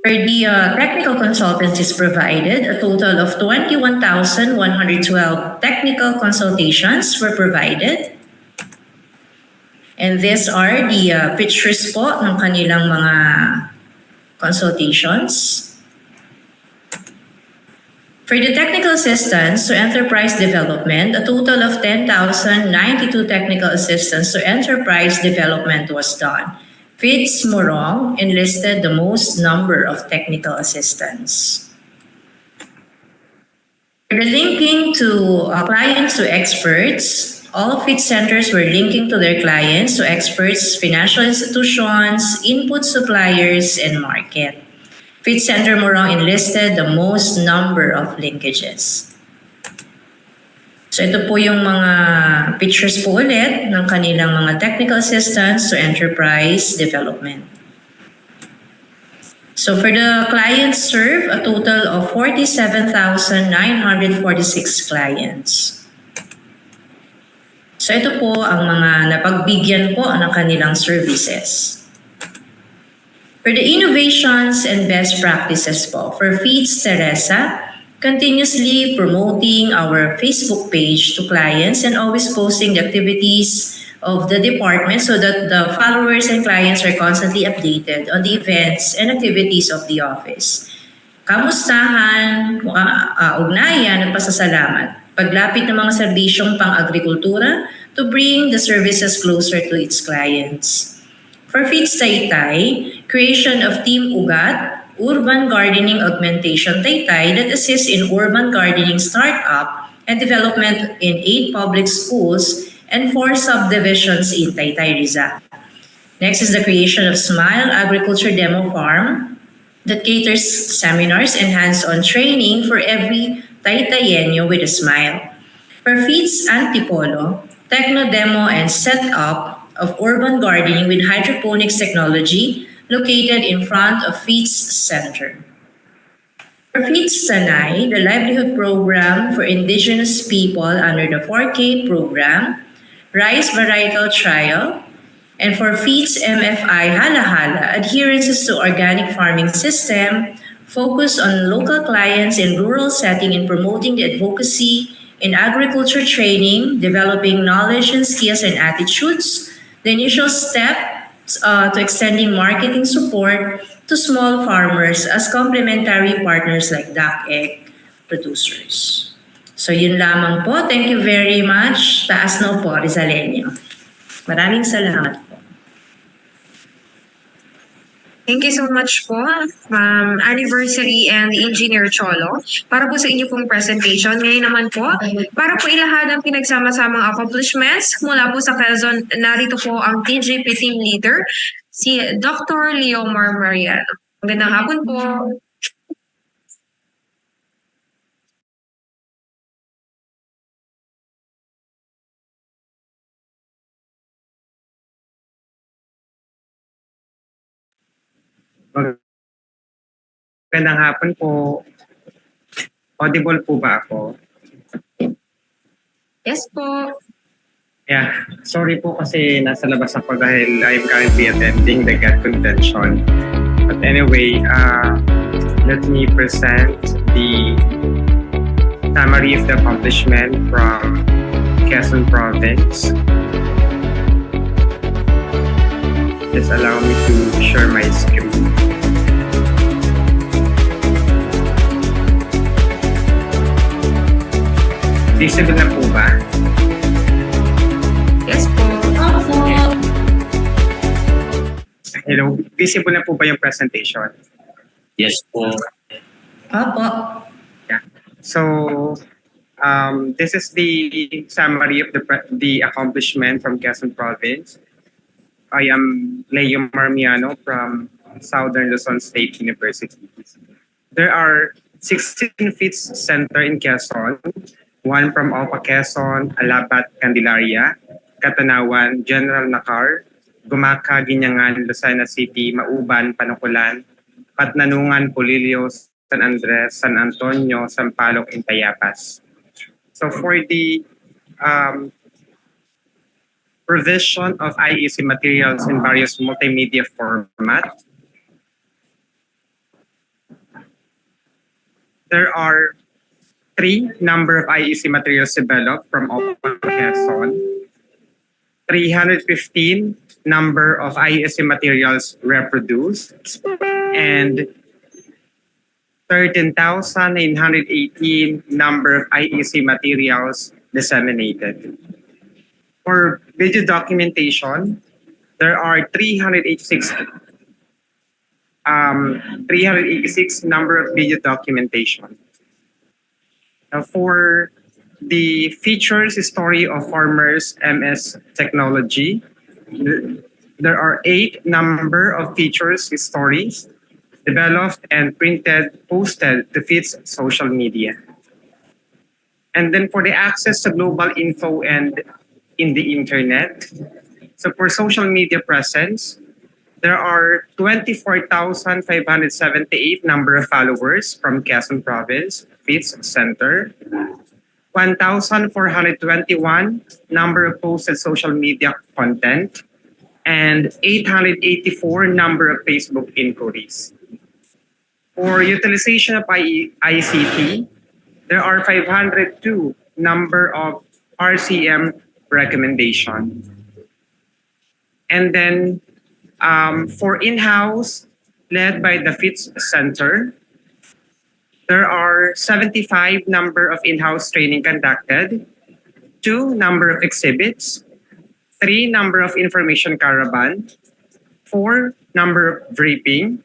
For the technical consultancies provided, a total of 21,112 technical consultations were provided. And these are the pictures po ng kanilang mga consultations. For the technical assistance to enterprise development, a total of 10,092 technical assistance to enterprise development was done. Feeds Morong enlisted the most number of technical assistants. For the linking to clients to experts, all feed centers were linking to their clients to experts, financial institutions, input suppliers, and market. Feed Center Morong enlisted the most number of linkages. So ito po yung mga pictures po ulit ng kanilang mga technical assistance to enterprise development. So for the clients served, a total of 47,946 clients. So ito po ang mga napagbigyan po ng kanilang services. For the innovations and best practices po, for Feeds Teresa, continuously promoting our Facebook page to clients and always posting the activities of the department so that the followers and clients are constantly updated on the events and activities of the office. Kamustahan, ugnayan at pasasalamat. Paglapit ng mga serbisyong pang-agrikultura to bring the services closer to its clients. For Feeds Taytay, creation of Team Ugat, Urban Gardening Augmentation Taytay that assists in urban gardening startup and development in 8 public schools and 4 subdivisions in Taytay, Rizal. Next is the creation of Smile Agriculture Demo Farm that caters seminars and hands-on training for every Taytayenyo with a smile. For Feeds Antipolo, Techno Demo and Setup of urban gardening with hydroponics technology located in front of Feeds Center. For Feeds Sanay, the livelihood program for indigenous people under the 4K program, rice varietal trial, and for Feeds MFI Hala-Hala, adherences to organic farming system, focus on local clients in rural setting and promoting the advocacy in agriculture training, developing knowledge and skills and attitudes, the initial step to extending marketing support to small farmers as complementary partners like duck egg producers. So yun lamang po. Thank you very much. Taas na po, Rizaleño. Maraming salamat po. Thank you so much po, Anniversary and Engineer Cholo, para po sa inyo pong presentation. Ngayon naman po, para po ilahad ang pinagsama-samang accomplishments mula po sa Quezon, narito po ang TGP Team Leader, si Dr. Leomar Mariano. Magandang hapon po. Magandang hapon po. Audible po ba ako? Yes po. Yeah, sorry po kasi nasa labas ako dahil I'm currently attending the GAT convention. But anyway, let me present the summary of the accomplishment from Quezon Province. Just allow me to share my screen. Visible na po ba? Yes po. Hello, visible na po ba yung presentation? Yes po. Opo. Yeah. So, this is the summary of the accomplishment from Quezon Province. I am Leomar Mariano from Southern Luzon State University. There are 16 FITS center in Quezon, one from Opa Quezon, Alabat, Candelaria, Catanawan, General Nakar, Gumaca, Ginyangan, Lucena City, Mauban, Panukulan, Patnanungan, Polillo, San Andres, San Antonio, Sampaloc, and Tayapas. So for the provision of IEC materials in various multimedia format, there are 3 number of IEC materials developed from Opa Quezon, 315 number of IEC materials reproduced, and 13,918 number of IEC materials disseminated. For video documentation, there are 386 number of video documentation. For the features story of farmers MS technology, there are 8 number of features stories developed and printed, posted to FITS social media. And then for the access to global info and in the internet, so for social media presence, there are 24,578 number of followers from Quezon Province, FITS Center, 1,421 number of posted social media content, and 884 number of Facebook inquiries. For utilization of ICT, there are 502 number of RCM recommendation. And then for in-house, led by the FITS Center, there are 75 number of in-house training conducted, 2 number of exhibits, 3 number of information caravan, 4 number of briefing,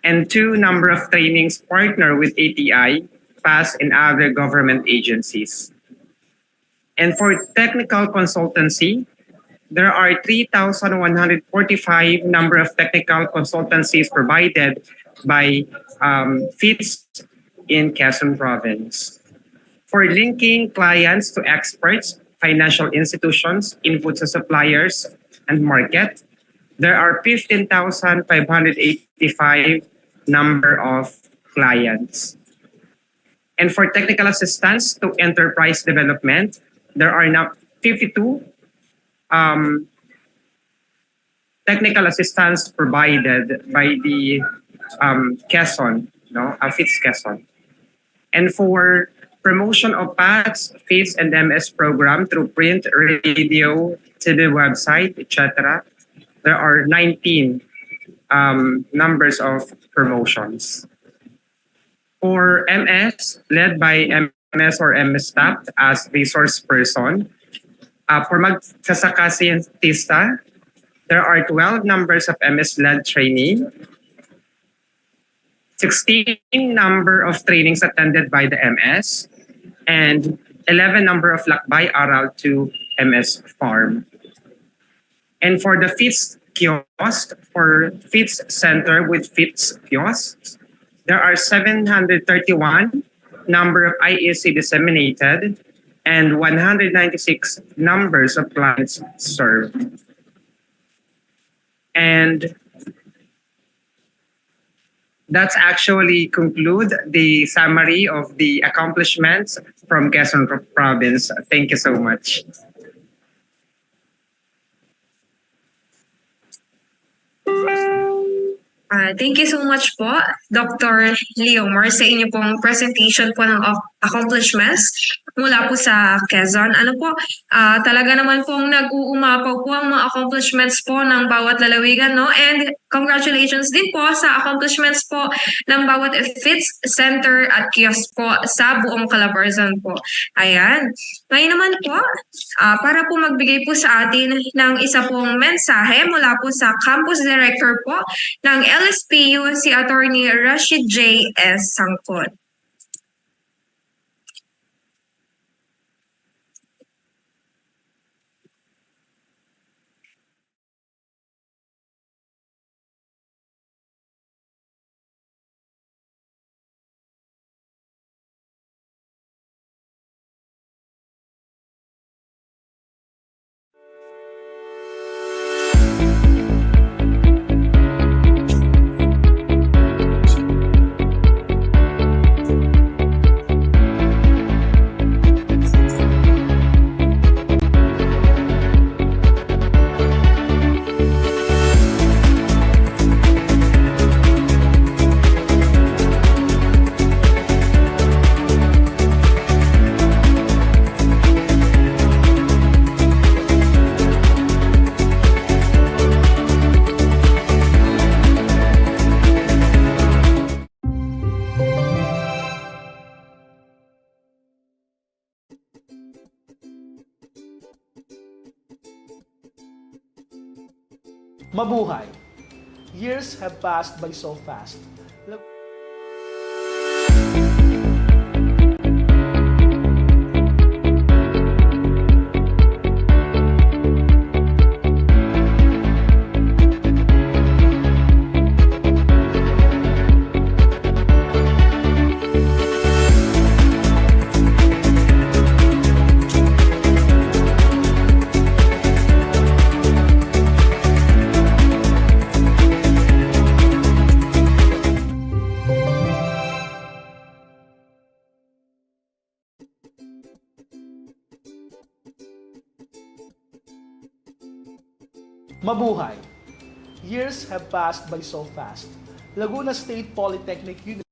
and 2 number of trainings partner with ATI, PAS, and other government agencies. And for technical consultancy, there are 3,145 number of technical consultancies provided by FITS in Quezon Province. For linking clients to experts, financial institutions, inputs and suppliers, and market, there are 15,585 number of clients. And for technical assistance to enterprise development, there are now 52 technical assistance provided by the Quezon, FITS Quezon. And for promotion of PATS, FITS, and MS program through print, radio, TV website, etc., there are 19 numbers of promotions. For MS, led by MS or MS staff as resource person, for magsasaka scientista, there are 12 numbers of MS-led training, 16 number of trainings attended by the MS, and 11 number of Lakbay-Aral to MS Farm. And for the FITS kiosk, for FITS Center with FITS kiosks, there are 731 number of IEC disseminated and 196 numbers of clients served. And that's actually conclude the summary of the accomplishments from Quezon Province. Thank you so much. Thank you so much po, Dr. Leomar, sa inyo pong presentation po ng accomplishments mula po sa Quezon. Ano po, talaga naman pong nag-uumapaw po ang mga accomplishments po ng bawat lalawigan, no? And congratulations din po sa accomplishments po ng bawat FITS Center at kiosk po sa buong Calabarzon po. Ayan. Ngayon naman po, para po magbigay po sa atin ng isa pong mensahe mula po sa Campus Director po ng LSPU, si Attorney Rashid J. S. Sangkot. Mabuhay! Years have passed by so fast. Mabuhay! Years have passed by so fast. Laguna State Polytechnic University.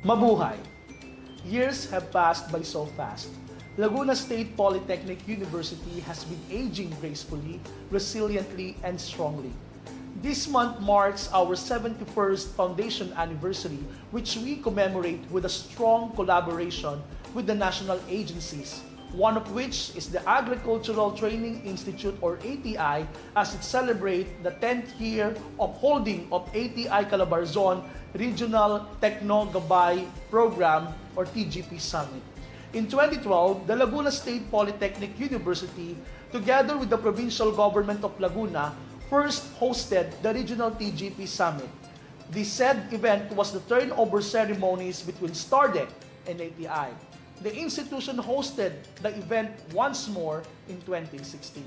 Mabuhay! Years have passed by so fast. Laguna State Polytechnic University has been aging gracefully, resiliently, and strongly. This month marks our 71st foundation anniversary, which we commemorate with a strong collaboration with the national agencies, one of which is the Agricultural Training Institute, or ATI, as it celebrates the 10th year of holding of ATI Calabarzon Regional Techno Gabay Program, or TGP Summit. In 2012, the Laguna State Polytechnic University, together with the provincial government of Laguna, first hosted the regional TGP Summit. The said event was the turnover ceremonies between StarDec and ATI. The institution hosted the event once more in 2016.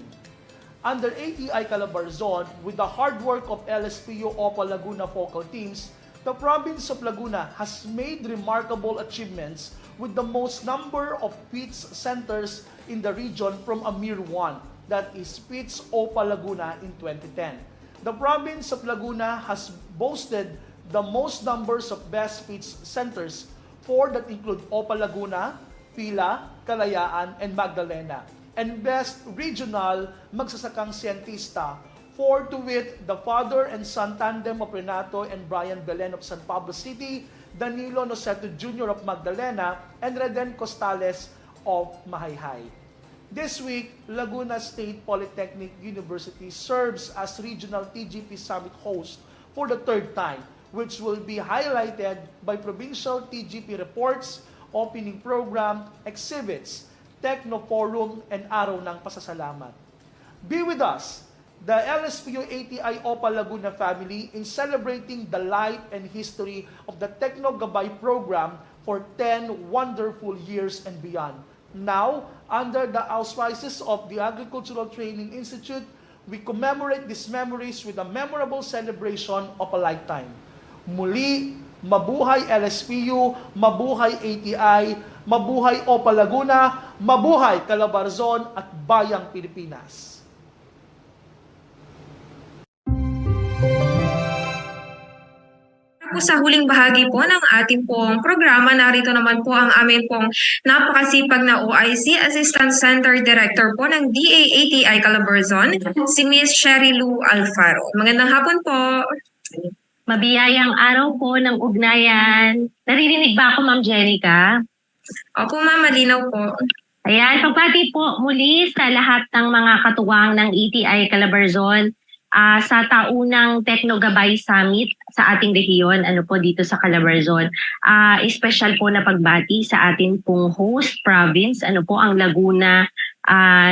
Under ATI Calabarzon, with the hard work of LSPU OPA Laguna focal teams, the province of Laguna has made remarkable achievements with the most number of FITS centers in the region from a mere one, that is FITS OPA Laguna in 2010. The province of Laguna has boasted the most numbers of best FITS centers, 4 that include OPA Laguna, Pila, Kalayaan, and Magdalena, and best regional magsasakang siyentista, 4 to wit the father and son tandem of Renato and Brian Belen of San Pablo City, Danilo Noceto Jr. of Magdalena, and Reden Costales of Mahayhay. This week, Laguna State Polytechnic University serves as regional TGP Summit host for the third time, which will be highlighted by provincial TGP reports, opening program, exhibits, Techno Forum, and Araw ng Pasasalamat. Be with us, the LSPU ATI OPA Laguna family, in celebrating the life and history of the Techno Gabay Program for 10 wonderful years and beyond. Now, under the auspices of the Agricultural Training Institute, we commemorate these memories with a memorable celebration of a lifetime. Muli, mabuhay LSPU, mabuhay ATI, mabuhay OPA Laguna, mabuhay Calabarzon at Bayang Pilipinas. Po sa huling bahagi po ng ating pong programa, narito naman po ang amin pong napakasipag na OIC Assistant Center Director po ng DA-ATI Calabarzon, si Ms. 𝗧𝗚𝗣 Alfaro. Magandang hapon po. Mabiyayang araw po ng ugnayan. Naririnig ba ako, Ma'am Jenica? Opo, Ma'am, malinaw po. Ayan, pagbati po muli sa lahat ng mga katuwang ng ATI Calabarzon sa taunang Techno Gabay Summit sa ating rehiyon, dito sa Calabarzon. Special po na pagbati sa ating pong host province, ang Laguna,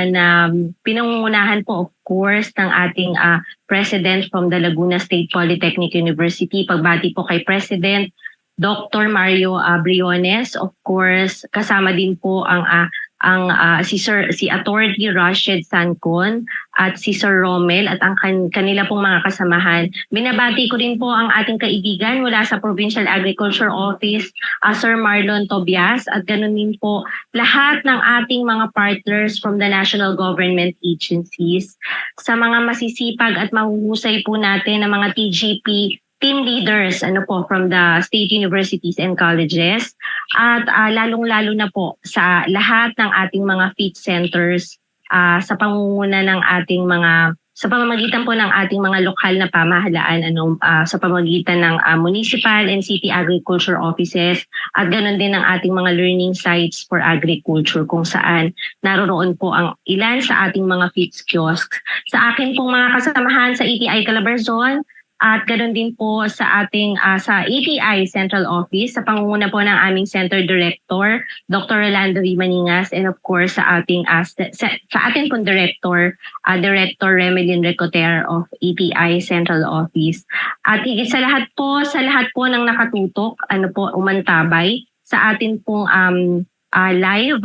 na pinangungunahan po of course ng ating President from the Laguna State Polytechnic University. Pagbati po kay President Dr. Mario Briones, of course, kasama din po ang si Attorney Rashid Sancon at si Sir Romel at ang kanila pong mga kasamahan. Binabati ko rin po ang ating kaibigan mula sa Provincial Agriculture Office, Sir Marlon Tobias, at ganun din po lahat ng ating mga partners from the national government agencies. Sa mga masisipag at mahuhusay po natin ng mga TGP team leaders from the state universities and colleges, at lalong-lalo na po sa lahat ng ating mga FIT centers sa pangunguna ng ating sa pamamagitan po ng ating mga lokal na pamahalaan, sa pamamagitan ng municipal and city agriculture offices, at ganoon din ng ating mga learning sites for agriculture kung saan naroroon po ang ilan sa ating mga FIT kiosks. Sa akin pong mga kasamahan sa ATI Calabarzon, at ganoon din po sa ating sa ATI Central Office sa pangunguna po ng aming Center Director, Dr. Rolando V. Maningas, and of course sa ating sa ating pong Director, Director Remelin Recoter of ATI Central Office. At higit sa lahat po ng nakatutok, umantabay sa atin pong live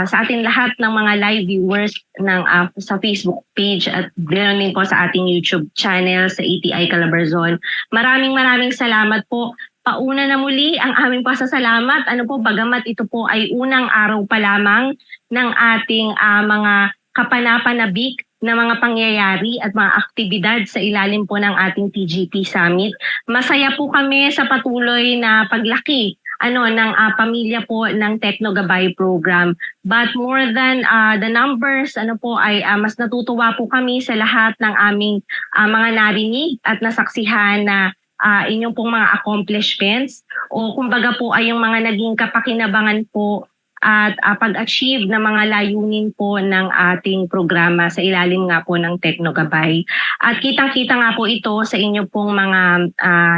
sa ating lahat ng mga live viewers ng sa Facebook page at ganoon din po sa ating YouTube channel sa ATI Calabarzon. Maraming salamat po. Pauna na muli ang aming pasasalamat. Bagamat ito po ay unang araw pa lamang ng ating mga kapanapanabik na mga pangyayari at mga aktibidad sa ilalim po ng ating TGP Summit. Masaya po kami sa patuloy na paglaki ng pamilya po ng Techno Gabay Program. But more than the numbers, ay mas natutuwa po kami sa lahat ng aming mga narinig at nasaksihan na inyong pong mga accomplishments, o kumbaga po ay yung mga naging kapakinabangan po at pag-achieve ng mga layunin po ng ating programa sa ilalim nga po ng Techno Gabay. At kitang-kita nga po ito sa inyo pong mga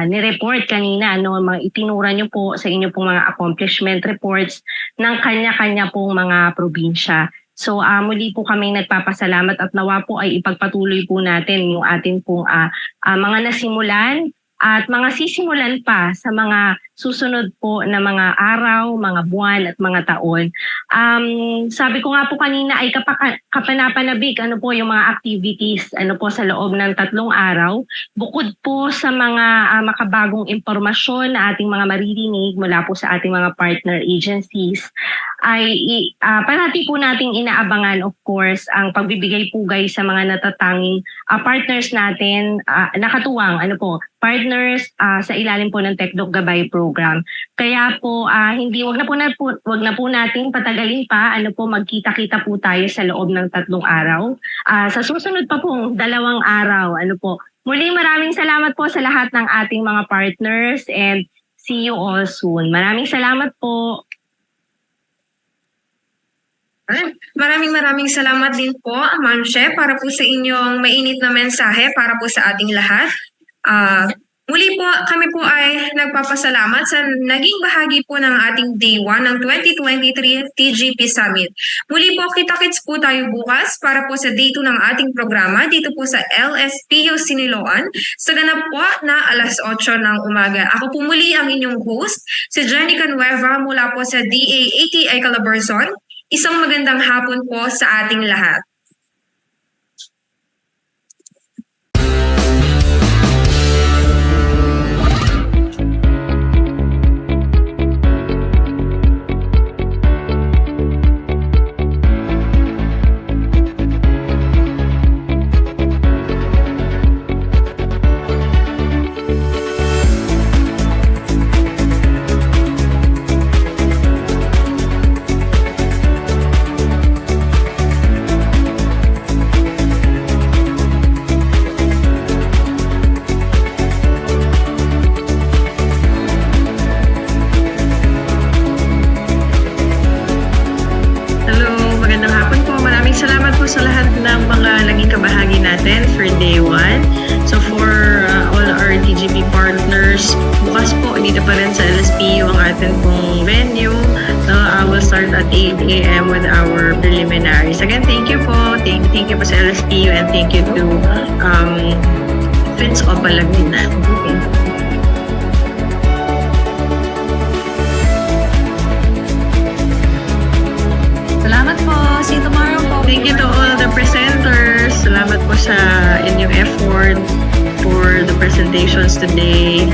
nireport kanina, mga itinura nyo po sa inyo pong mga accomplishment reports ng kanya-kanya pong mga probinsya. So muli po kami nagpapasalamat at nawa po ay ipagpatuloy po natin yung ating pong mga nasimulan at mga sisimulan pa sa mga susunod po na mga araw, mga buwan at mga taon. Sabi ko nga po kanina ay kapanapanabik po yung mga activities po sa loob ng 3 araw. Bukod po sa mga makabagong impormasyon na ating mga maririnig mula po sa ating mga partner agencies, ay parati po nating inaabangan of course ang pagbibigay pugay sa mga natatanging partners natin, nakatuwang partners sa ilalim po ng Techno Gabay Program. Kaya po wag na po nating patagalin pa, magkita-kita po tayo sa loob ng 3 araw. Sa susunod pa pong 2 araw, muli maraming salamat po sa lahat ng ating mga partners and see you all soon. Maraming salamat po. Maraming salamat din po, Ma'am She, para po sa inyong mainit na mensahe para po sa ating lahat. Muli po, kami po ay nagpapasalamat sa naging bahagi po ng ating Day 1 ng 2023 TGP Summit. Muli po, kita-kits po tayo bukas para po sa Day 2 ng ating programa dito po sa LSPU Siniloan sa ganap po na alas 8 ng umaga. Ako po muli ang inyong host, si Jenica Nueva mula po sa DA-ATI Calabarzon. Isang magandang hapon po sa ating lahat. Salamat po sa lahat ng mga naging kabahagi natin for Day 1. So for all our TGP partners, bukas po dito pa rin sa LSPU ang atin pong venue. I will start at 8 a.m. with our preliminaries. Again, thank you po. Thank you po sa LSPU and thank you to 𝗧𝗚𝗣 𝗦𝘂𝗺𝗺. Salamat po. See you tomorrow po. Thank you to all the presenters. Salamat po sa inyong effort for the presentations today.